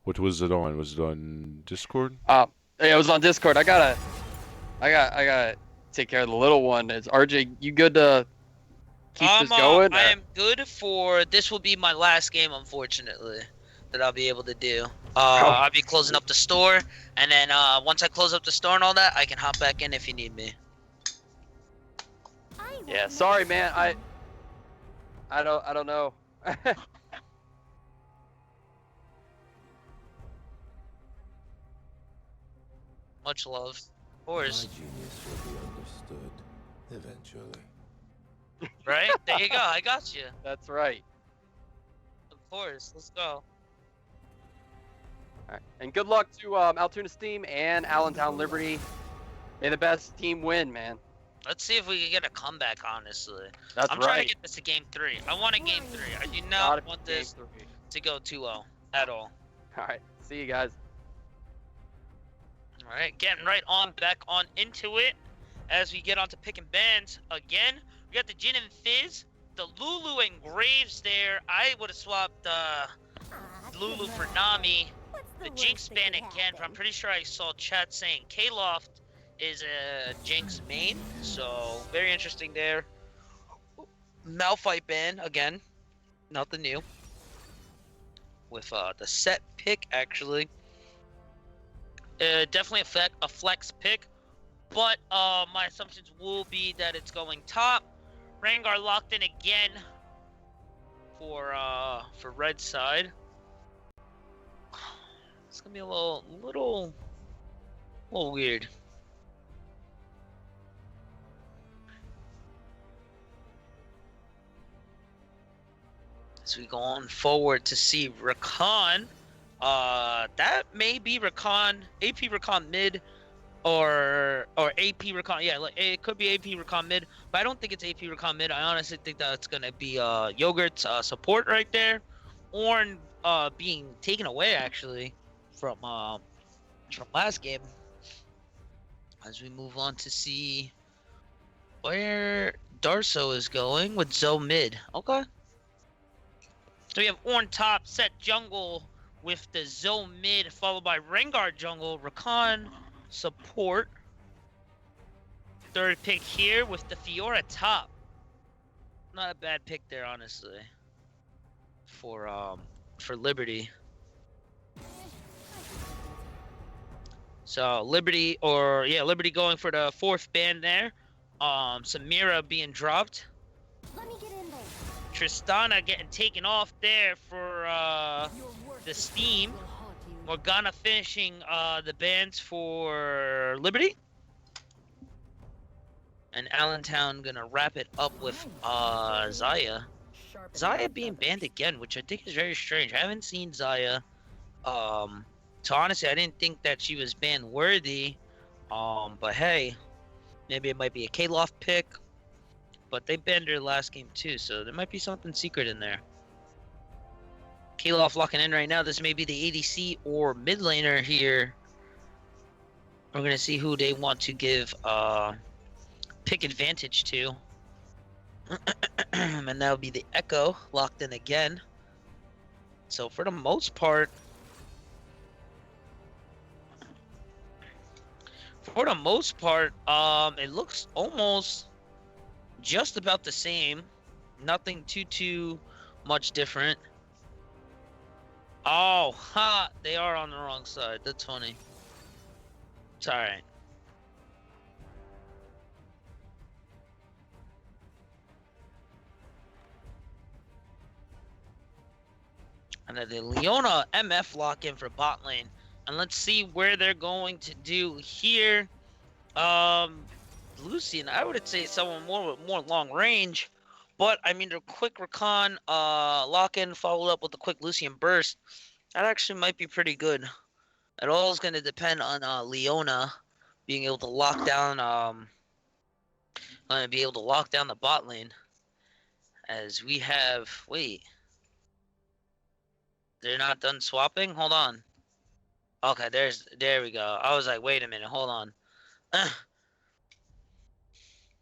What was it on? Was it on Discord?
Yeah, it was on Discord. I gotta take care of the little one. Is RJ, you good to keep this going?
I am good for this. Will be my last game, unfortunately, that I'll be able to do. I'll be closing up the store, and then once I close up the store and all that, I can hop back in if you need me.
Yeah, sorry, man. I don't know.
Much love, of course.
genius will be understood eventually.
Right? There you go. I got you.
That's right.
Of course. Let's go.
All right. And good luck to Altoona Steam and Allentown Liberty. May the best team win, man.
Let's see if we can get a comeback. Honestly,
That's
I'm
right.
trying to get this to game 3. I want a game 3. I do
Gotta
not
be
want
game
this
3.
to go 2-0 at all.
All right. See you guys.
All right, getting right on back on into it as we get on to picking bands again. We got the Gin and Fizz, the Lulu and Graves there. I would have swapped Lulu for Nami. The Jinx band again, but I'm pretty sure I saw chat saying K-Loft is a Jinx main, so very interesting there. Malphite band again, nothing new. With the set pick actually. Definitely a flex pick, but my assumptions will be that it's going top. Rengar locked in again for red side. It's gonna be a little weird. As we go on forward to see Rakan That may be Recon, AP Recon mid, or AP Recon. Yeah, like, it could be AP Recon mid, but I don't think it's AP Recon mid. I honestly think that's gonna be Yogurt's support right there, Orn being taken away actually from last game. As we move on to see where Darso is going with Zoe mid. Okay. So we have Orn top, Set jungle with the Zoe mid, followed by Rengar jungle, Rakan support. Third pick here with the Fiora top. Not a bad pick there, honestly. For Liberty. So Liberty going for the fourth ban there. Samira being dropped.
Let me get in there.
Tristana getting taken off there for the Steam.
Will haunt you.
Morgana finishing the bans for Liberty. And Allentown gonna wrap it up with Zaya. Zaya being banned again, which I think is very strange. I haven't seen Zaya. So honestly, I didn't think that she was ban worthy. But hey, maybe it might be a K-Loft pick. But they banned her last game too, so there might be something secret in there. K-Loft locking in right now. This may be the ADC or mid laner here. We're gonna see who they want to give pick advantage to. And that'll be the Echo locked in again. So for the most part, it looks almost just about the same. Nothing too much different. Oh, ha! They are on the wrong side. That's funny. It's alright. And then the Leona MF lock in for bot lane. And let's see where they're going to do here. Lucian, I would say someone more long range. But I mean, their quick recon lock in followed up with a quick Lucian burst. That actually might be pretty good. It all is going to depend on Leona being able to lock down the bot lane. As we have they're not done swapping? Hold on. Okay, there we go. I was like, wait a minute, hold on.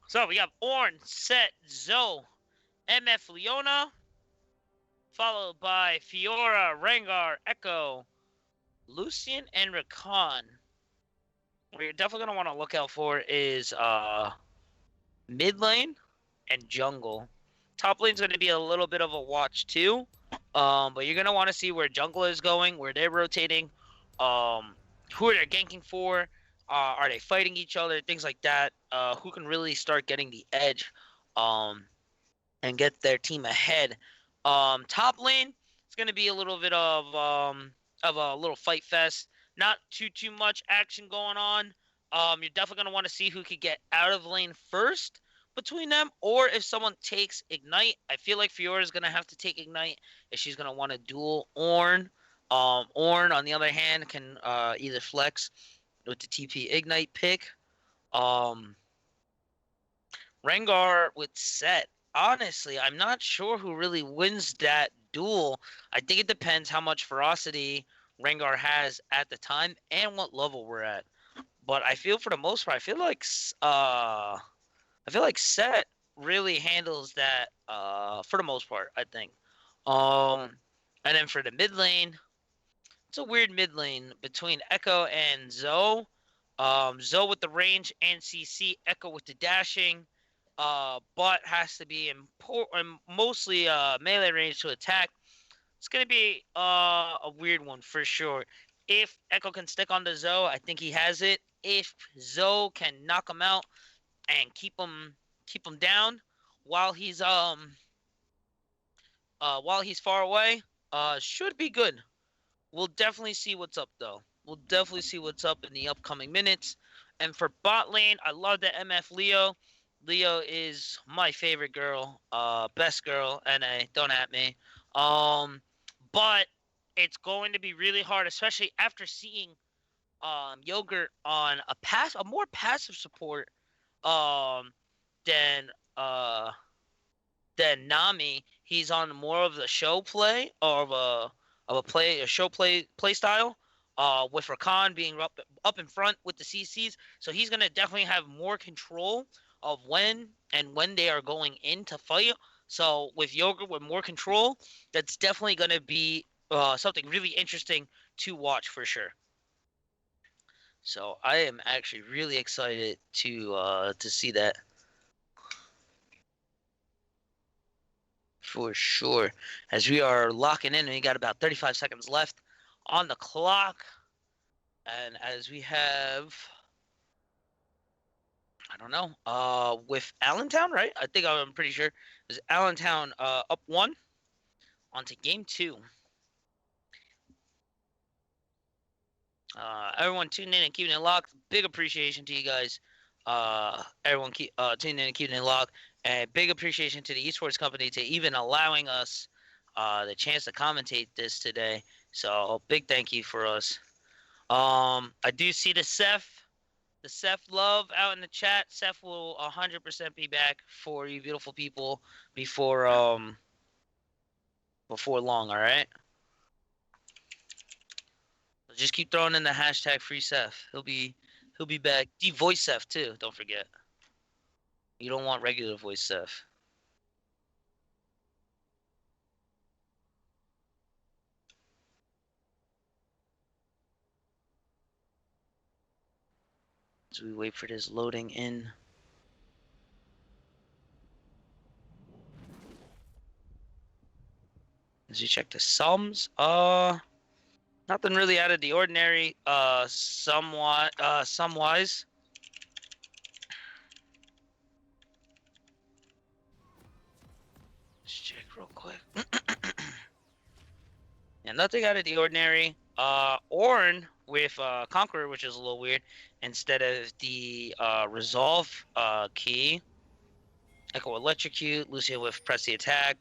So we have Orn, Set, Zoe, MF Leona, followed by Fiora, Rengar, Echo, Lucian, and Rakan. What you're definitely gonna want to look out for is mid lane and jungle. Top lane's gonna be a little bit of a watch too. But you're gonna want to see where jungle is going, where they're rotating, who are they ganking for, are they fighting each other, things like that. Who can really start getting the edge, and get their team ahead. Top lane, it's gonna be a little bit of a little fight fest. Not too much action going on. You're definitely gonna want to see who could get out of lane first between them, or if someone takes Ignite. I feel like Fiora is going to have to take Ignite if she's going to want to duel Orn. Orn, on the other hand, can either flex with the TP Ignite pick. Rengar with Set. Honestly, I'm not sure who really wins that duel. I think it depends how much ferocity Rengar has at the time and what level we're at. But I feel for the most part, I feel like Set really handles that for the most part, I think. And then for the mid lane, it's a weird mid lane between Echo and Zoe. Zoe with the range and CC, Echo with the dashing. But has to be mostly melee range to attack. It's going to be a weird one for sure. If Echo can stick on the Zoe, I think he has it. If Zoe can knock him out and keep him down while he's far away, should be good. We'll definitely see what's up though. We'll definitely see what's up in the upcoming minutes. And for bot lane, I love the MF Leo. Leo is my favorite girl, best girl, NA, don't at me. But it's going to be really hard, especially after seeing Yogurt on a more passive support um than uh than Nami. He's on more of the show play or a show play style. With Rakan being up in front with the CCs, so he's gonna definitely have more control of when they are going in to fight. So with Yogurt with more control, that's definitely gonna be something really interesting to watch for sure. So I am actually really excited to see that for sure. As we are locking in, we got about 35 seconds left on the clock, and as we have, I don't know, with Allentown, right? I'm pretty sure is Allentown up 1 onto game 2. Everyone tuning in and keeping it locked. Big appreciation to you guys. Everyone keep tuning in and keeping it locked. And big appreciation to the esports company to even allowing us the chance to commentate this today. So big thank you for us. I do see the Seth love out in the chat. Seth will 100% be back for you beautiful people before long. All right. Just keep throwing in the hashtag free Seth. He'll be back. Voice Seth too. Don't forget. You don't want regular voice Seth. As we wait for this loading in. As we check the sums, nothing really out of the ordinary. Somewhat, sum-wise. Let's check real quick. Yeah, nothing out of the ordinary. Ornn with Conqueror, which is a little weird, instead of the Resolve key. Echo Electrocute, Lucia with Press the Attack,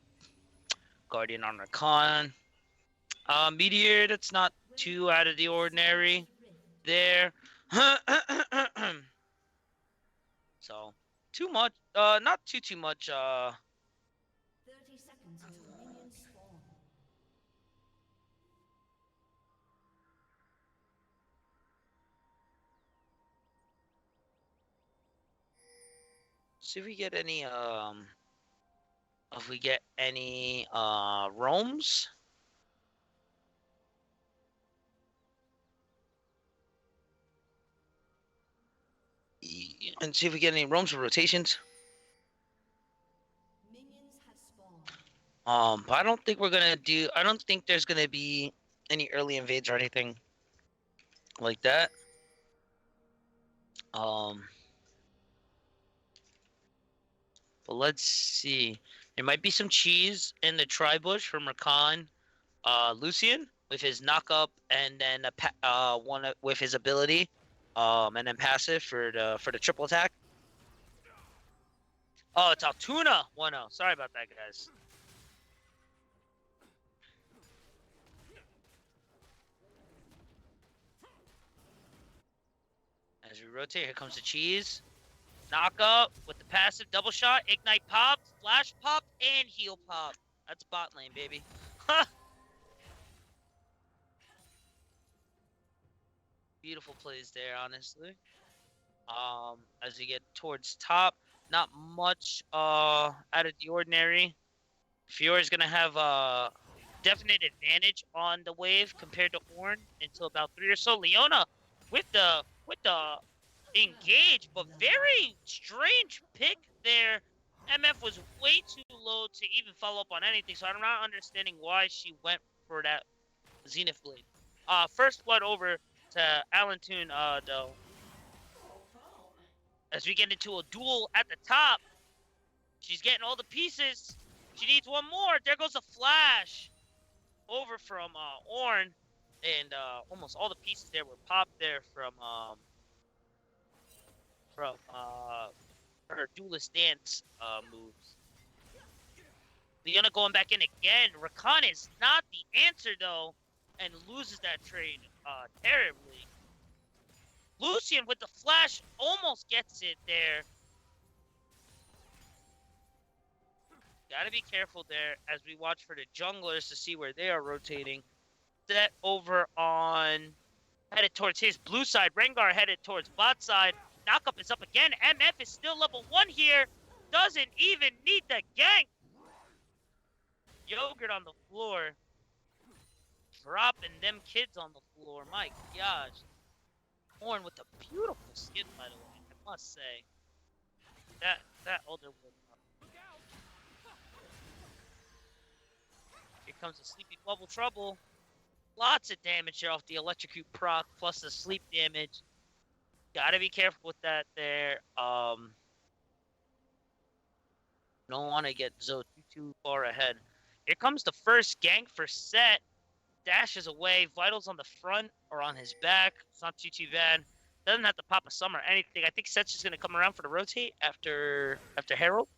Guardian on Rakan. Meteor, that's not too out of the ordinary there. So, too much, not too much,
30 seconds until minions spawn.
see if we get any, roams. And see if we get any roams or rotations.
Minions have spawned.
But I don't think there's gonna be any early invades or anything like that. But let's see. There might be some cheese in the tri-bush from Rakan, Lucian with his knock up, and then one with his ability, and then passive for the triple attack. Oh, it's Altoona 1-0. Sorry about that, guys. As we rotate, here comes the cheese. Knock up with the passive double shot, ignite pop, flash pop, and heal pop. That's bot lane, baby. Beautiful plays there, honestly. As we get towards top, not much out of the ordinary. Fiora is gonna have a definite advantage on the wave compared to Ornn until about 3 or so. Leona with the engage, but very strange pick there. MF was way too low to even follow up on anything, so I'm not understanding why she went for that Zenith Blade. First blood over to Allentoon, though. As we get into a duel at the top, she's getting all the pieces. She needs one more. There goes a flash over from Ornn, and almost all the pieces there were popped there from her duelist dance moves. Leona going back in again. Rakan is not the answer though. and loses that trade terribly. Lucian with the flash almost gets it there. Gotta be careful there as we watch for the junglers to see where they are rotating. Set over on, headed towards his blue side. Rengar headed towards bot side. Knockup is up again. MF is still level 1 here. Doesn't even need the gank. Yogurt on the floor. Dropping them kids on the floor. My gosh. Horn with a beautiful skin, by the way, I must say. That older wood. Here comes the Sleepy Bubble Trouble. Lots of damage here off the Electrocute proc, plus the sleep damage. Gotta be careful with that there. Don't want to get Zoe too far ahead. Here comes the first gank for Set. Dashes away. Vital's on the front or on his back. It's not too bad. Doesn't have to pop a summon or anything. I think Set's just gonna come around for the rotate after Herald.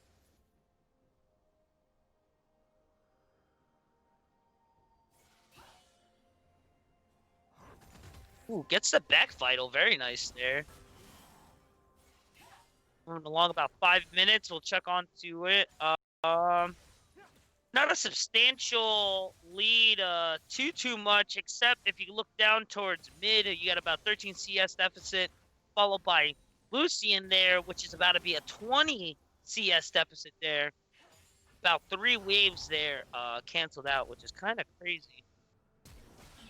Ooh, gets the back Vital. Very nice there. Moving along about 5 minutes. We'll check on to it. Not a substantial lead too much, except if you look down towards mid, you got about 13 CS deficit, followed by Lucian there, which is about to be a 20 CS deficit there. About 3 waves there canceled out, which is kind of crazy.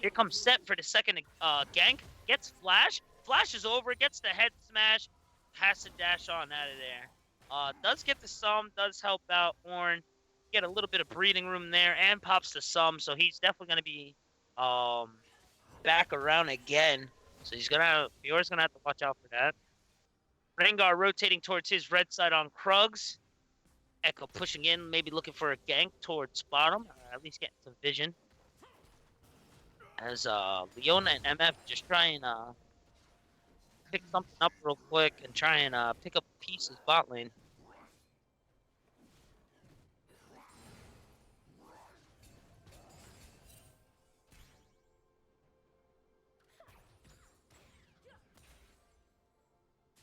Here comes Set for the second gank. Gets flash. Flashes over, gets the head smash. Has to dash on out of there. Does get the sum, does help out Ornn. Get a little bit of breathing room there and pops the sum, so he's definitely going to be back around again. So Fior's going to have to watch out for that. Rengar rotating towards his red side on Krugs. Echo pushing in, maybe looking for a gank towards bottom, or at least getting some vision. As Leona and MF just try and pick something up real quick and try and pick up pieces bot lane.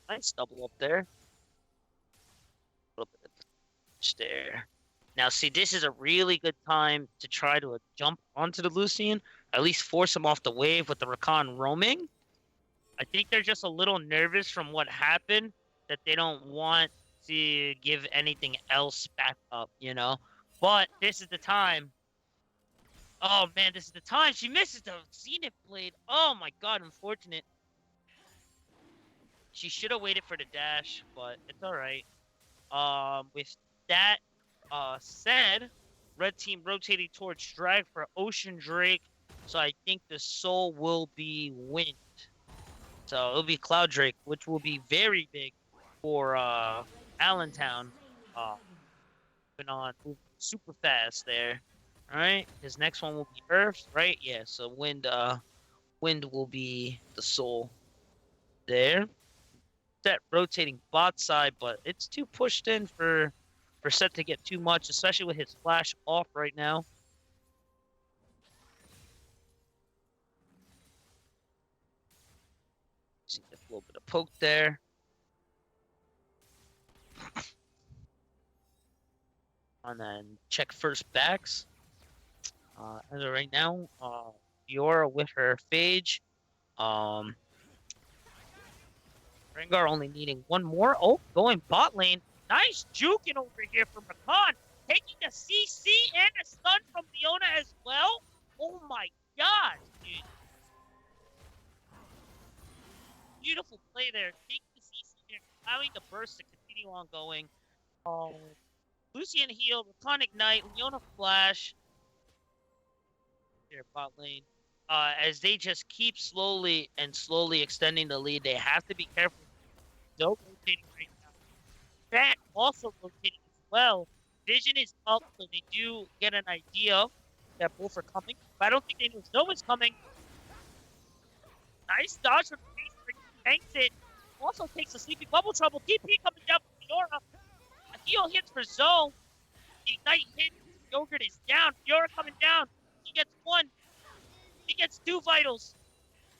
Nice double up there. A little bit of damage there. Now, see, this is a really good time to try to jump onto the Lucian, at least force him off the wave with the Rakan roaming. I think they're just a little nervous from what happened, that they don't want to give anything else back up, you know? But this is the time. Oh, man, this is the time. She misses the Zenith Blade. Oh, my God, unfortunate. She should have waited for the dash, but it's all right. With that said, red team rotating towards Drag for Ocean Drake, so I think the soul will be Wind. So it'll be Cloud Drake, which will be very big for Allentown. Moving on super fast there. All right, his next one will be Earth, right? Yeah, so Wind will be the soul there. Set rotating bot side, but it's too pushed in for Set to get too much, especially with his flash off right now. See a little bit of poke there. And then check first backs. As of right now, Fiora with her Phage. Rengar only needing one more. Oh, going bot lane. Nice juking over here from Rakan. Taking the CC and a stun from Leona as well. Oh my god, dude. Beautiful play there. Taking the CC there, allowing the burst to continue on going. Lucian heal, Rakan ignite, Leona flash. Here, bot lane. As they just keep slowly extending the lead, they have to be careful. Zoe rotating right now. Bat also rotating as well. Vision is up, so they do get an idea that both are coming. But I don't think they know Zoe is coming. Nice dodge from Face, tanks it. Also takes a Sleepy Bubble Trouble. DP coming down from Fiora. A heal hits for Zoe. The Ignite hit. Yogurt is down. Fiora coming down. He gets one. He gets 2 vitals.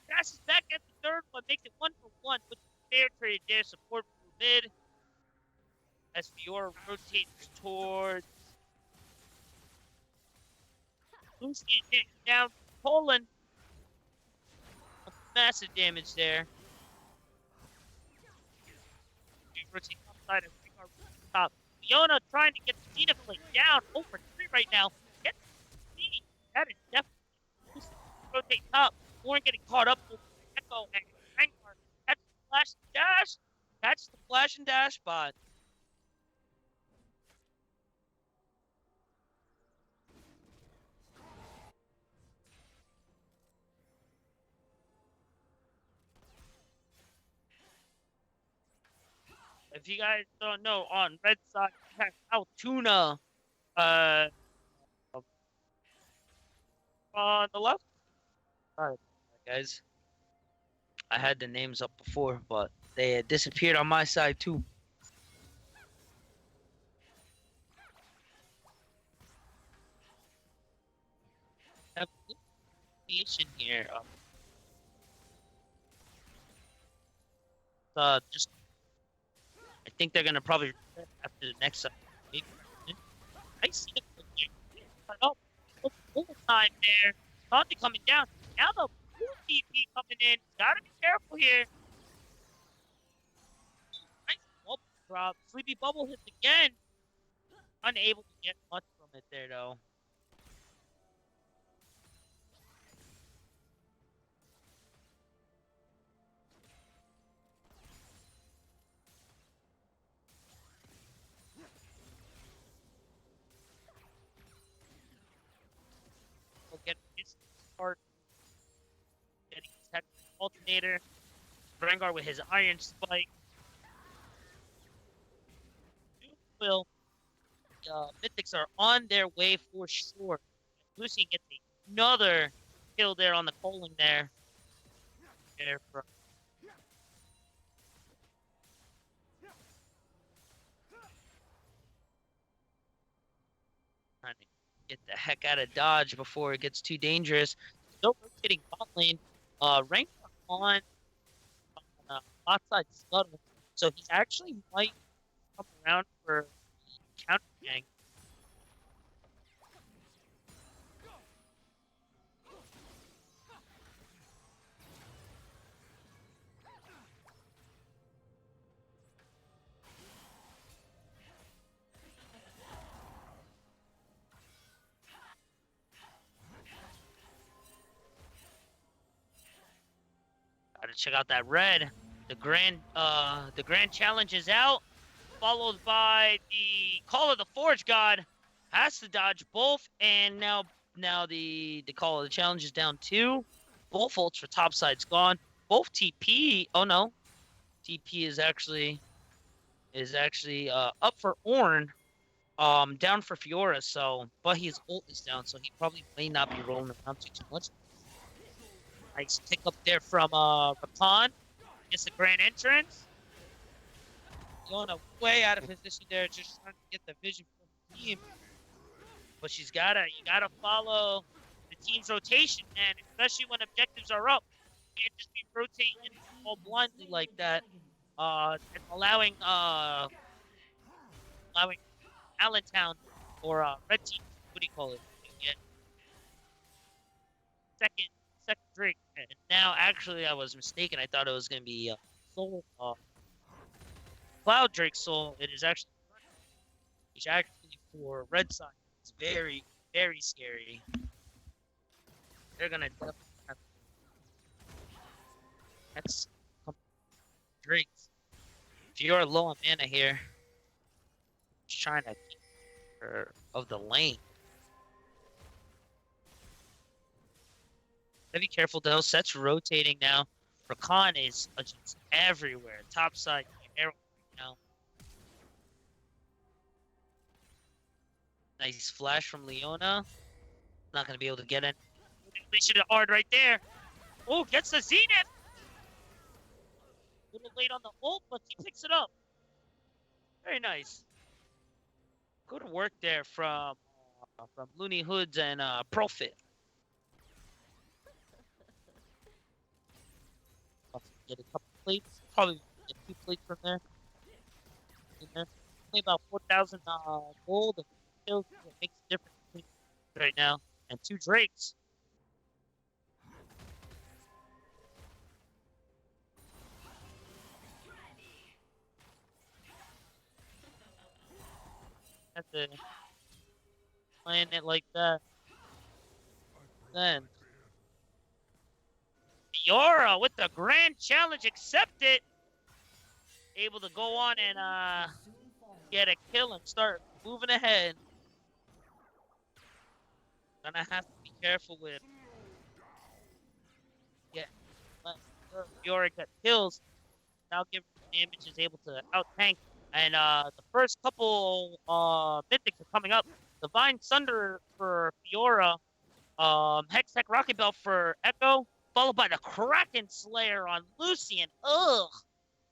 Passes back at the third one, makes it 1-for-1 with the fair trade there. Support from mid. As Fiora rotates towards Lucy down Poland. Massive damage there. Rotating outside and bring our top. Fiona trying to get the Xena Blade down over 3 right now. Get the speed. That is definitely rotate top. Warren getting caught up with Echo and Rengar. Catch the flash and dash. Catch the flash and dash bot. If you guys don't know, on red side, we have Altoona. On the left. Sorry, guys. I had the names up before, but they had disappeared on my side too. Have nation here. Just I think they're gonna probably after the next maybe. I see it. Oh, full time there. Conti coming down. Now the blue TP coming in. Gotta be careful here. Nice bubble drop. Sleepy bubble hits again. Unable to get much from it there though. We'll get his start. Getting his head alternator. Rengar with his iron spike. Will Mythics are on their way for sure. Lucy gets another kill there on the Coling there. From trying to get the heck out of dodge before it gets too dangerous. Still rotating bot lane. Rank on bot side scuttle. So he actually might come around for counter gank. Gotta check out that red. The grand challenge is out, followed by the Call of the Forge God. Has to dodge both, and now the Call of the Challenge is down 2. Both ults for topside's gone. Both TP. Oh no, TP is actually up for Ornn. Down for Fiora. So, but his ult is down, so he probably may not be rolling around too much. Nice pick up there from Rakan. Gets the grand entrance. Going way out of position there, just trying to get the vision from the team. But you gotta follow the team's rotation, man, especially when objectives are up. You can't just be rotating all blindly like that. And allowing Allentown or Red Team, what do you call it? Get second drink. And now, actually, I was mistaken. I thought it was going to be Soul, Cloud Drake Soul. It is actually, which actually for Red side, it's very, very scary. They're going to definitely have that's Drake. If you're low on mana here, just trying to keep her of the lane. Gotta be careful though. Set's rotating now. Rakan is just everywhere. Top side arrow right now. Nice flash from Leona. Not gonna be able to get it. Completion of hard right there. Oh, gets the Zenith. A little late on the ult, but he picks it up. Very nice. Good work there from Looney Hoods and Profit. get a couple plates. Probably get 2 plates from there. In there. Only about 4,000 gold and kills. It makes a difference between right now. And 2 drakes. Have to plan it like that. Then Fiora with the grand challenge accepted. Able to go on and get a kill and start moving ahead. Gonna have to be careful with. Yeah, Fiora got kills. Now giving damage is able to out tank. And the first couple mythics are coming up. Divine Thunder for Fiora. Hextech Rocket Belt for Echo. Followed by the Kraken Slayer on Lucian. Ugh.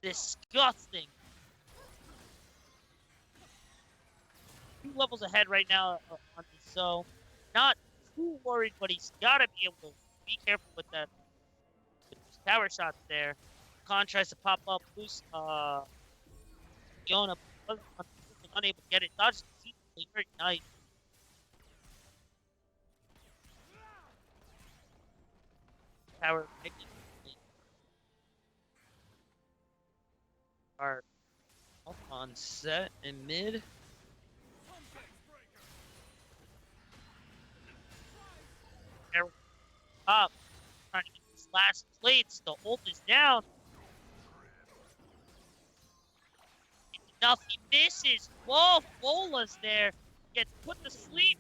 Disgusting. 2 levels ahead right now on this, so not too worried, but he's got to be able to be careful with that. With those tower shots there. Khan tries to pop up, loose. Fiona was unable to get it. Dodged very nice. Tower are up on set and mid. Up, trying to get these last plates. The ult is down. Enough, he misses. Whoa, Bola's there. Gets put to sleep.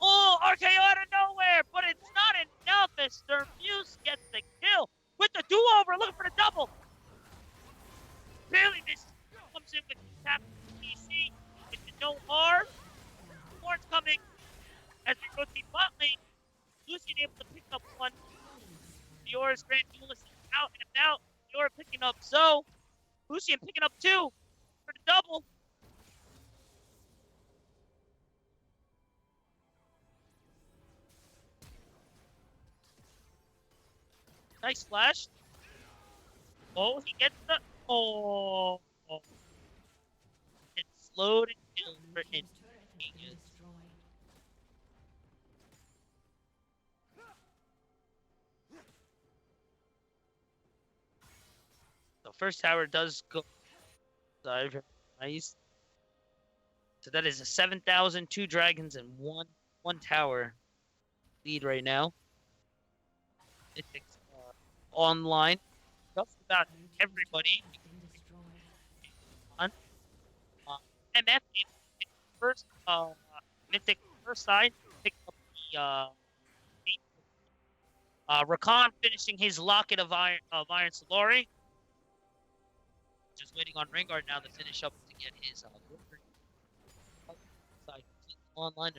Oh, RKO out of nowhere, but it's not enough as Sturmuse gets the kill with the do-over, looking for the double. Barely misses. Comes in with the tap PC with the no R. Horns coming as we rotate bot lane. Lucian able to pick up one. Fiora's Grand Duelist is out and about. Fiora picking up Zoe. Lucian picking up 2 for the double. Nice flash. Oh, he gets the... Oh. It's slowed and killed for Infinite. The first tower does go nice. So that is a 7,000, 2 dragons, and one tower lead right now. It's online. Just about everybody. MF first Mythic first side picked up the Rakan finishing his locket of Iron Solari. Just waiting on Rengar now to finish up to get his side online.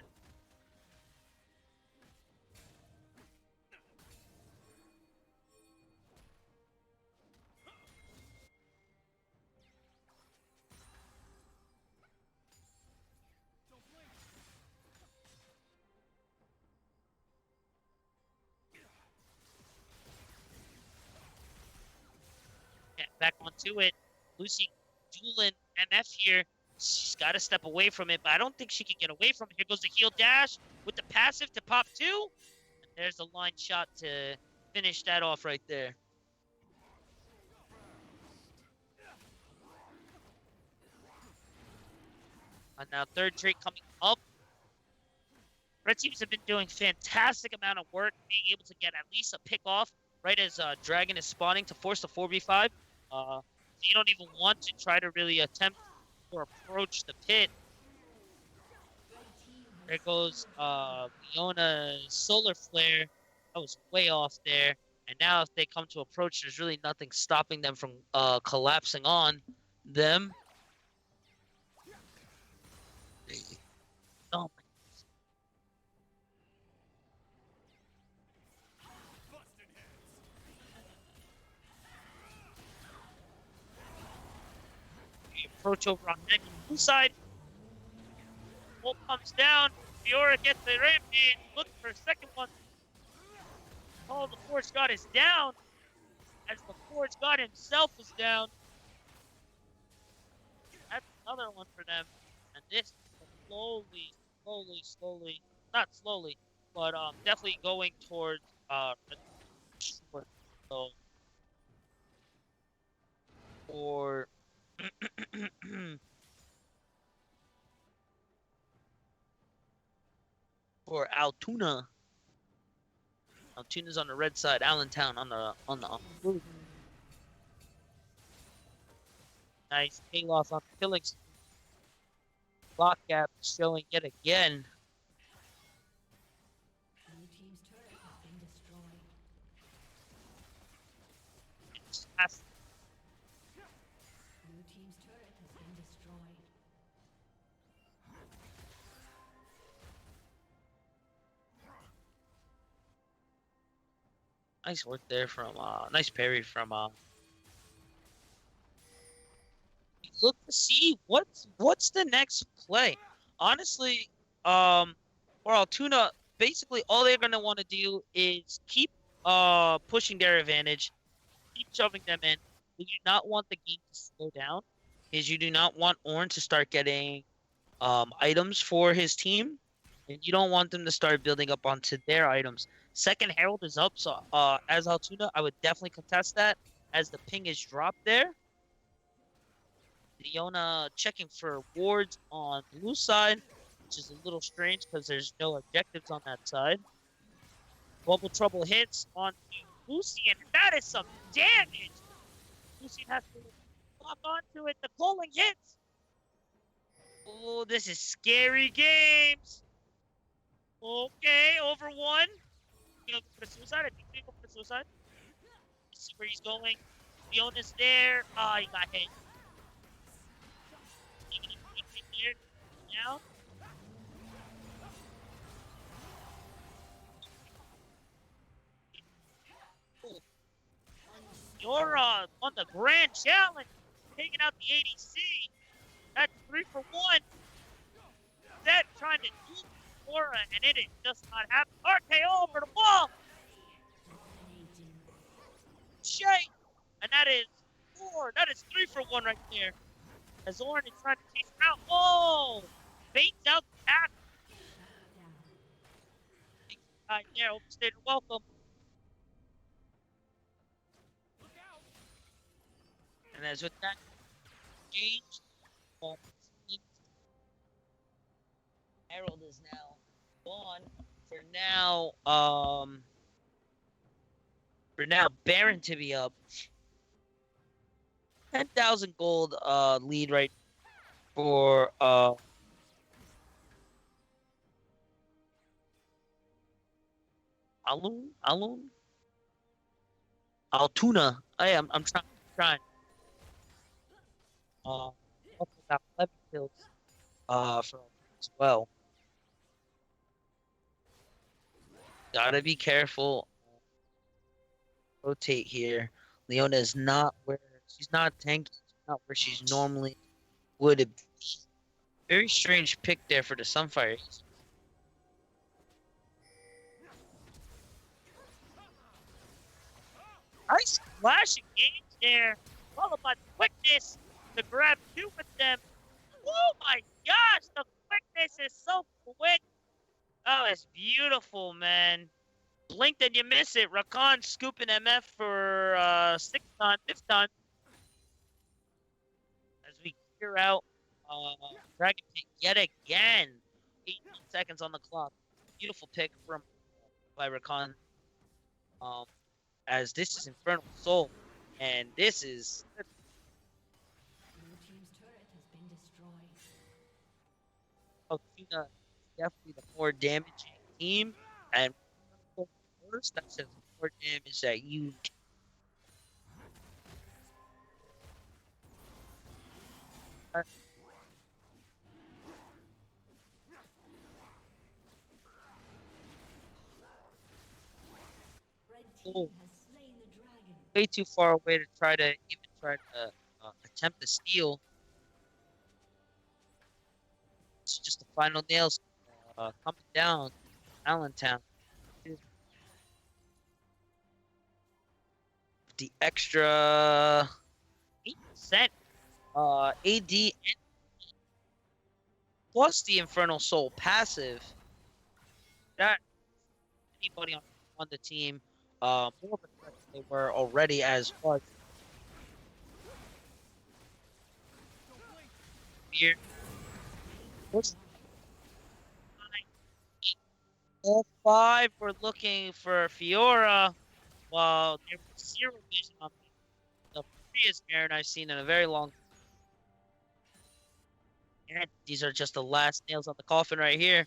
Back onto it. Lucy dueling MF here. She's got to step away from it, but I don't think she can get away from it. Here goes the heal dash with the passive to pop 2. And there's the line shot to finish that off right there. And now third Drake coming up. Red teams have been doing fantastic amount of work, being able to get at least a pick off right as Dragon is spawning to force the 4v5. So you don't even want to try to really attempt or approach the pit. There goes Leona's Solar Flare. That was way off there. And now if they come to approach, there's really nothing stopping them from collapsing on them. Oh my. Approach over on the blue side. Ult comes down. Fiora gets the rampage. Looking for a second one. Oh, the Force God is down. as the Forge God himself is down. That's another one for them. And this slowly, not slowly, but definitely going towards short. So for for Altoona. Altoona's on the red side, Allentown on the blue. Nice payoff on killing. Block gap showing yet again.
Blue team's turret has been destroyed.
Fast.
Blue team's turret has been destroyed.
Nice work there from nice parry from look to see what's the next play. Honestly, for Altoona, basically all they're gonna want to do is keep pushing their advantage, keep shoving them in. You do not want the game to slow down, is you do not want Ornn to start getting items for his team, and you don't want them to start building up onto their items. Second Herald is up, so as Altoona, I would definitely contest that as the ping is dropped there. Leona checking for wards on blue side, which is a little strange because there's no objectives on that side. Global Trouble hits on Lucian, and that is some damage. Lucian has to lock onto it. The calling hits. Oh, this is scary games. Okay, over one. You go for the suicide. I think we go for the suicide. Let's see where he's going. Leona's there. Ah, he got hit. Now. You're on the grand challenge, taking out the ADC. That's 3 for 1. Zed trying to do Aura, and it is just not happening. RKO over the wall. Shay, and that is 4. That is 3 for 1 right there. As Ornn is trying to chase him out. Oh, baits out the path. Yeah, overstayed welcome. And as with that change, Herald is now gone. For now, Baron to be up. 10,000 gold lead right for Altoona. I'm trying. Also got 11 kills for as well. Gotta be careful. Rotate here. Leona is not where she's not tanky. She's not where she's normally would be. Very strange pick there for the Sunfire. Nice flashing games there, followed by quickness to grab 2 with them. Oh my gosh, the quickness is so quick. Oh, it's beautiful, man. Blinked and you miss it. Rakan scooping MF for 6th time, 5th time. As we clear out Dragon Pit yet again. 18 seconds on the clock. Beautiful pick from by Rakan. As this is Infernal Soul, and this is
Blue team's turret has been destroyed.
Altoona, definitely the more damaging team, and first that says more damage that you.
Red
Oh.
team has slain the dragon.
Way too far away to try to attempt to steal. It's just the final nails coming down, Allentown. the extra 8%. AD plus the Infernal Soul passive. That anybody on the team, more of a threat than they were already as was. Here, all five were looking for Fiora, while there was zero vision on the prettiest Baron I've seen in a very long time. And these are just the last nails on the coffin right here.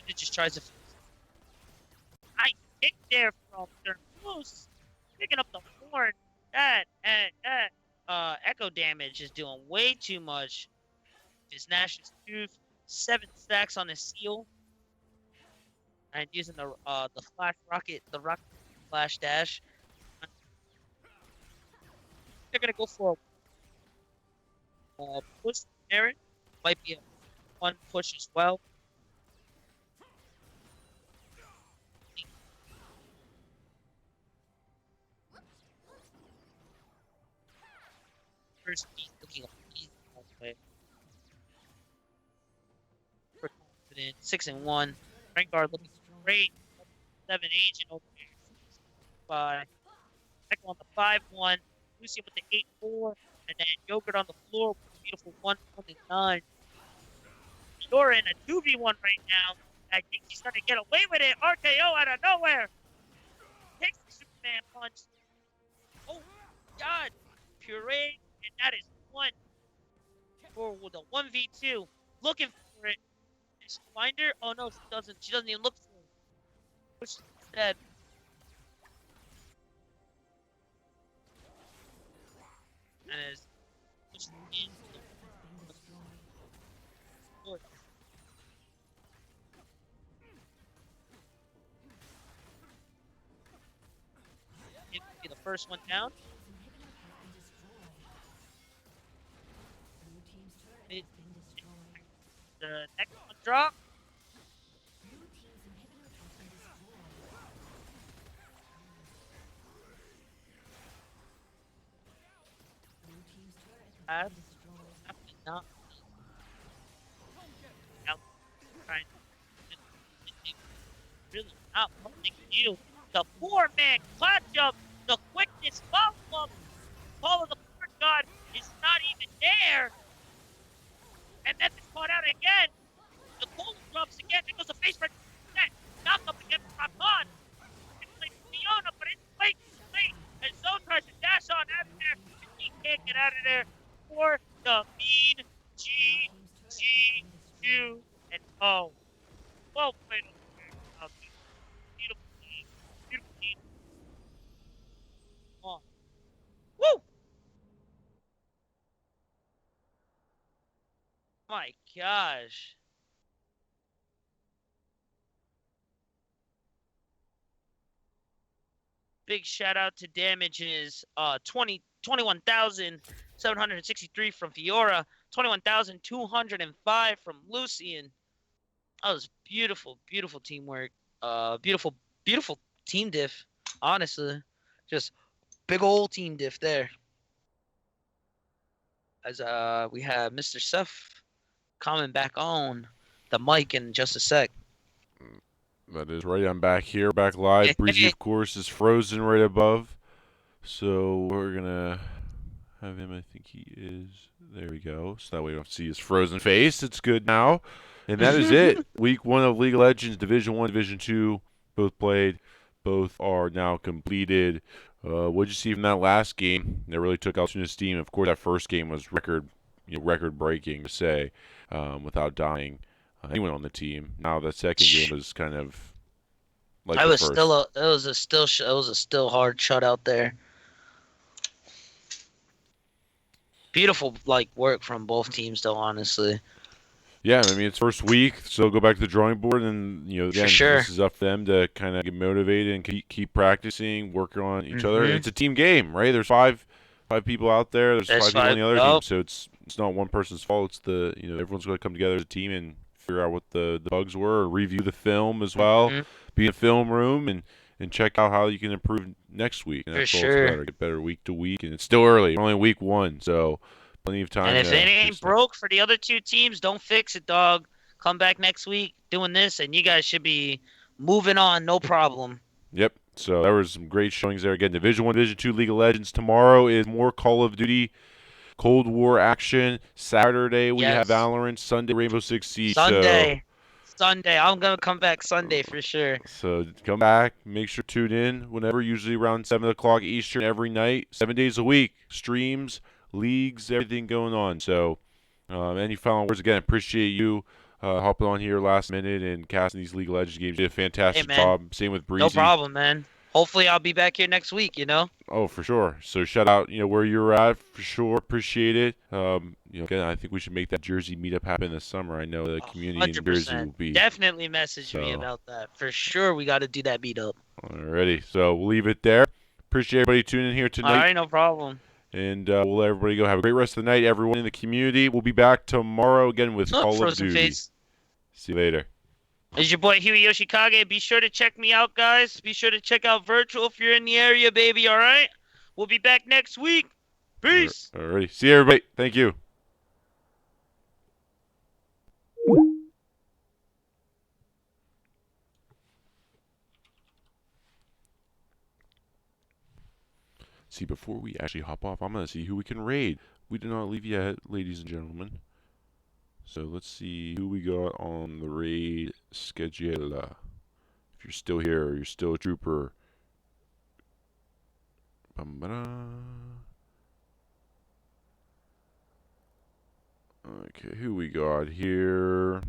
It just tries to. I kick there from their moose, picking up the horn. That echo damage is doing way too much. His Nash's Tooth, 7 stacks on his seal, and using the flash rocket, the rocket flash dash. They're gonna go for a push. Aaron might be a one push as well. First, he's looking easy all the way. We're confident. 6-1. Rengar looking great. 7 agent over here. 5. Echo on the 5-1. Lucian with the 8-4. And then Yogurt on the floor with a beautiful 1-9. You're in a 2v1 right now. I think he's going to get away with it. RKO out of nowhere. Takes the Superman punch. Oh, God. Puree. And that is 1 for the 1v2. Looking for it. Does she find her? Oh, no, she doesn't. She doesn't even look for it. Push instead. And as pushed in. It would be the first one down. The next one drop. Not out trying really not helping you. The 4-man clutch up, the quickness follow up, Call of the Port God is not even there. And then it's caught out again. The goal drops again. It goes a face right net. Knock up against Rakan. It's like Fiona, but it's late. And Zoe tries to dash on out of there. And he can't get out of there for the mean G2 and O. Well played over there. Beautiful team. Beautiful team. Come on. Woo! My gosh. Big shout out to damages. 21,763 from Fiora. 21,205 from Lucian. That was beautiful, beautiful teamwork. Beautiful team diff. Honestly, just big old team diff there. As we have Mr. Seth coming back on the mic in just a sec.
That is right. I'm back here, back live. Breezy, of course, is frozen right above. So we're going to have him. I think he is. There we go. So that way we don't see his frozen face. It's good now. And that is it. Week 1 of League of Legends, Division 1, Division 2, both played. Both are now completed. What did you see from that last game? That really took Altoona steam. Of course, that first game was record-breaking to say, without dying anyone on the team. Now the second game was kind of like
it
the
was
first.
it was a still hard shutout there. Beautiful work from both teams though, honestly.
Yeah, I mean it's first week, so go back to the drawing board, and again,
sure.
This is up to them to kind of get motivated and keep practicing, working on each other. It's a team game, right? There's five people out there. There's 5 people on the other team, so it's not one person's fault. It's everyone's going to come together as a team and figure out what the bugs were, or review the film as well, be in a film room and and check out how you can improve next week. And
For
that's all it's
sure.
about. Get better week to week, and it's still early. We're only week 1, so plenty of time.
And if
to
it
do
ain't
stuff.
broke for the other 2 teams, don't fix it, dog. Come back next week doing this, and you guys should be moving on, no problem.
Yep. So there was some great showings there. Again, Division 1, Division 2, League of Legends. Tomorrow is more Call of Duty Cold War action. Saturday we have
Yes.
Valorant. Sunday Rainbow Six Siege.
Sunday. I'm going to come back Sunday for sure.
So come back. Make sure to tune in whenever, usually around 7 o'clock Eastern every night, 7 days a week. Streams, leagues, everything going on. So any final words? Again, appreciate you hopping on here last minute and casting these League of Legends games. You did a fantastic
man.
job. Same with Breezy.
No problem, man. Hopefully I'll be back here next week, you know?
Oh, for sure. So shout out, where you're at for sure. Appreciate it. Again, I think we should make that Jersey meetup happen this summer. I know the community in Jersey will
100%.
be.
Definitely message me
So-
about that. For sure, we got to do that meetup.
Alrighty. So we'll leave it there. Appreciate everybody tuning in here
All
tonight.
right, no problem.
And we'll let everybody go. Have a great rest of the night, everyone in the community. We'll be back tomorrow again with
Oh,
Call of
Frozen
Duty.
Face.
See you later.
It's your boy Huey Yoshikage. Be sure to check me out, guys. Be sure to check out Virtual if you're in the area, baby. All right? We'll be back next week. Peace.
Alrighty. See you, everybody. Thank you. See, before we actually hop off, I'm going to see who we can raid. We did not leave yet, ladies and gentlemen. So let's see who we got on the raid schedule. If you're still here, you're still a trooper. Bum-ba-da. Okay, who we got here?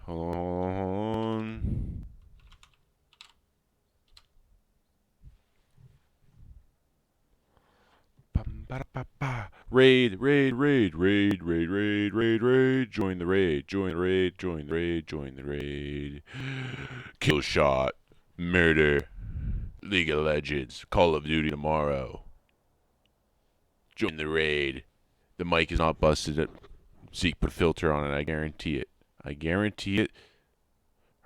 Hold on. Bum-ba-da-ba-ba. Raid. Join the raid. Kill shot. Murder. League of Legends. Call of Duty tomorrow. Join the raid. The mic is not busted. Zeke put a filter on it. I guarantee it.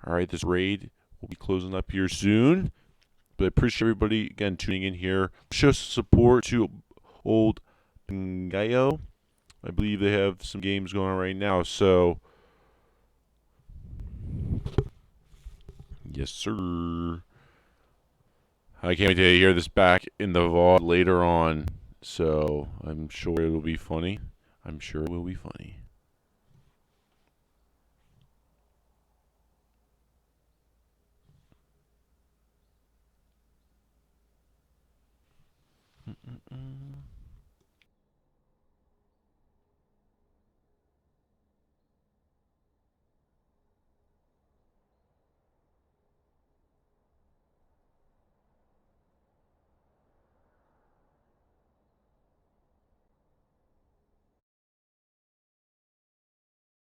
Alright, this raid will be closing up here soon. But I appreciate everybody, again, tuning in here. Show support to Old Pangayo. I believe they have some games going on right now, so yes, sir. I can't wait to hear this back in the VOD later on, so I'm sure it'll be funny. Mm-mm-mm.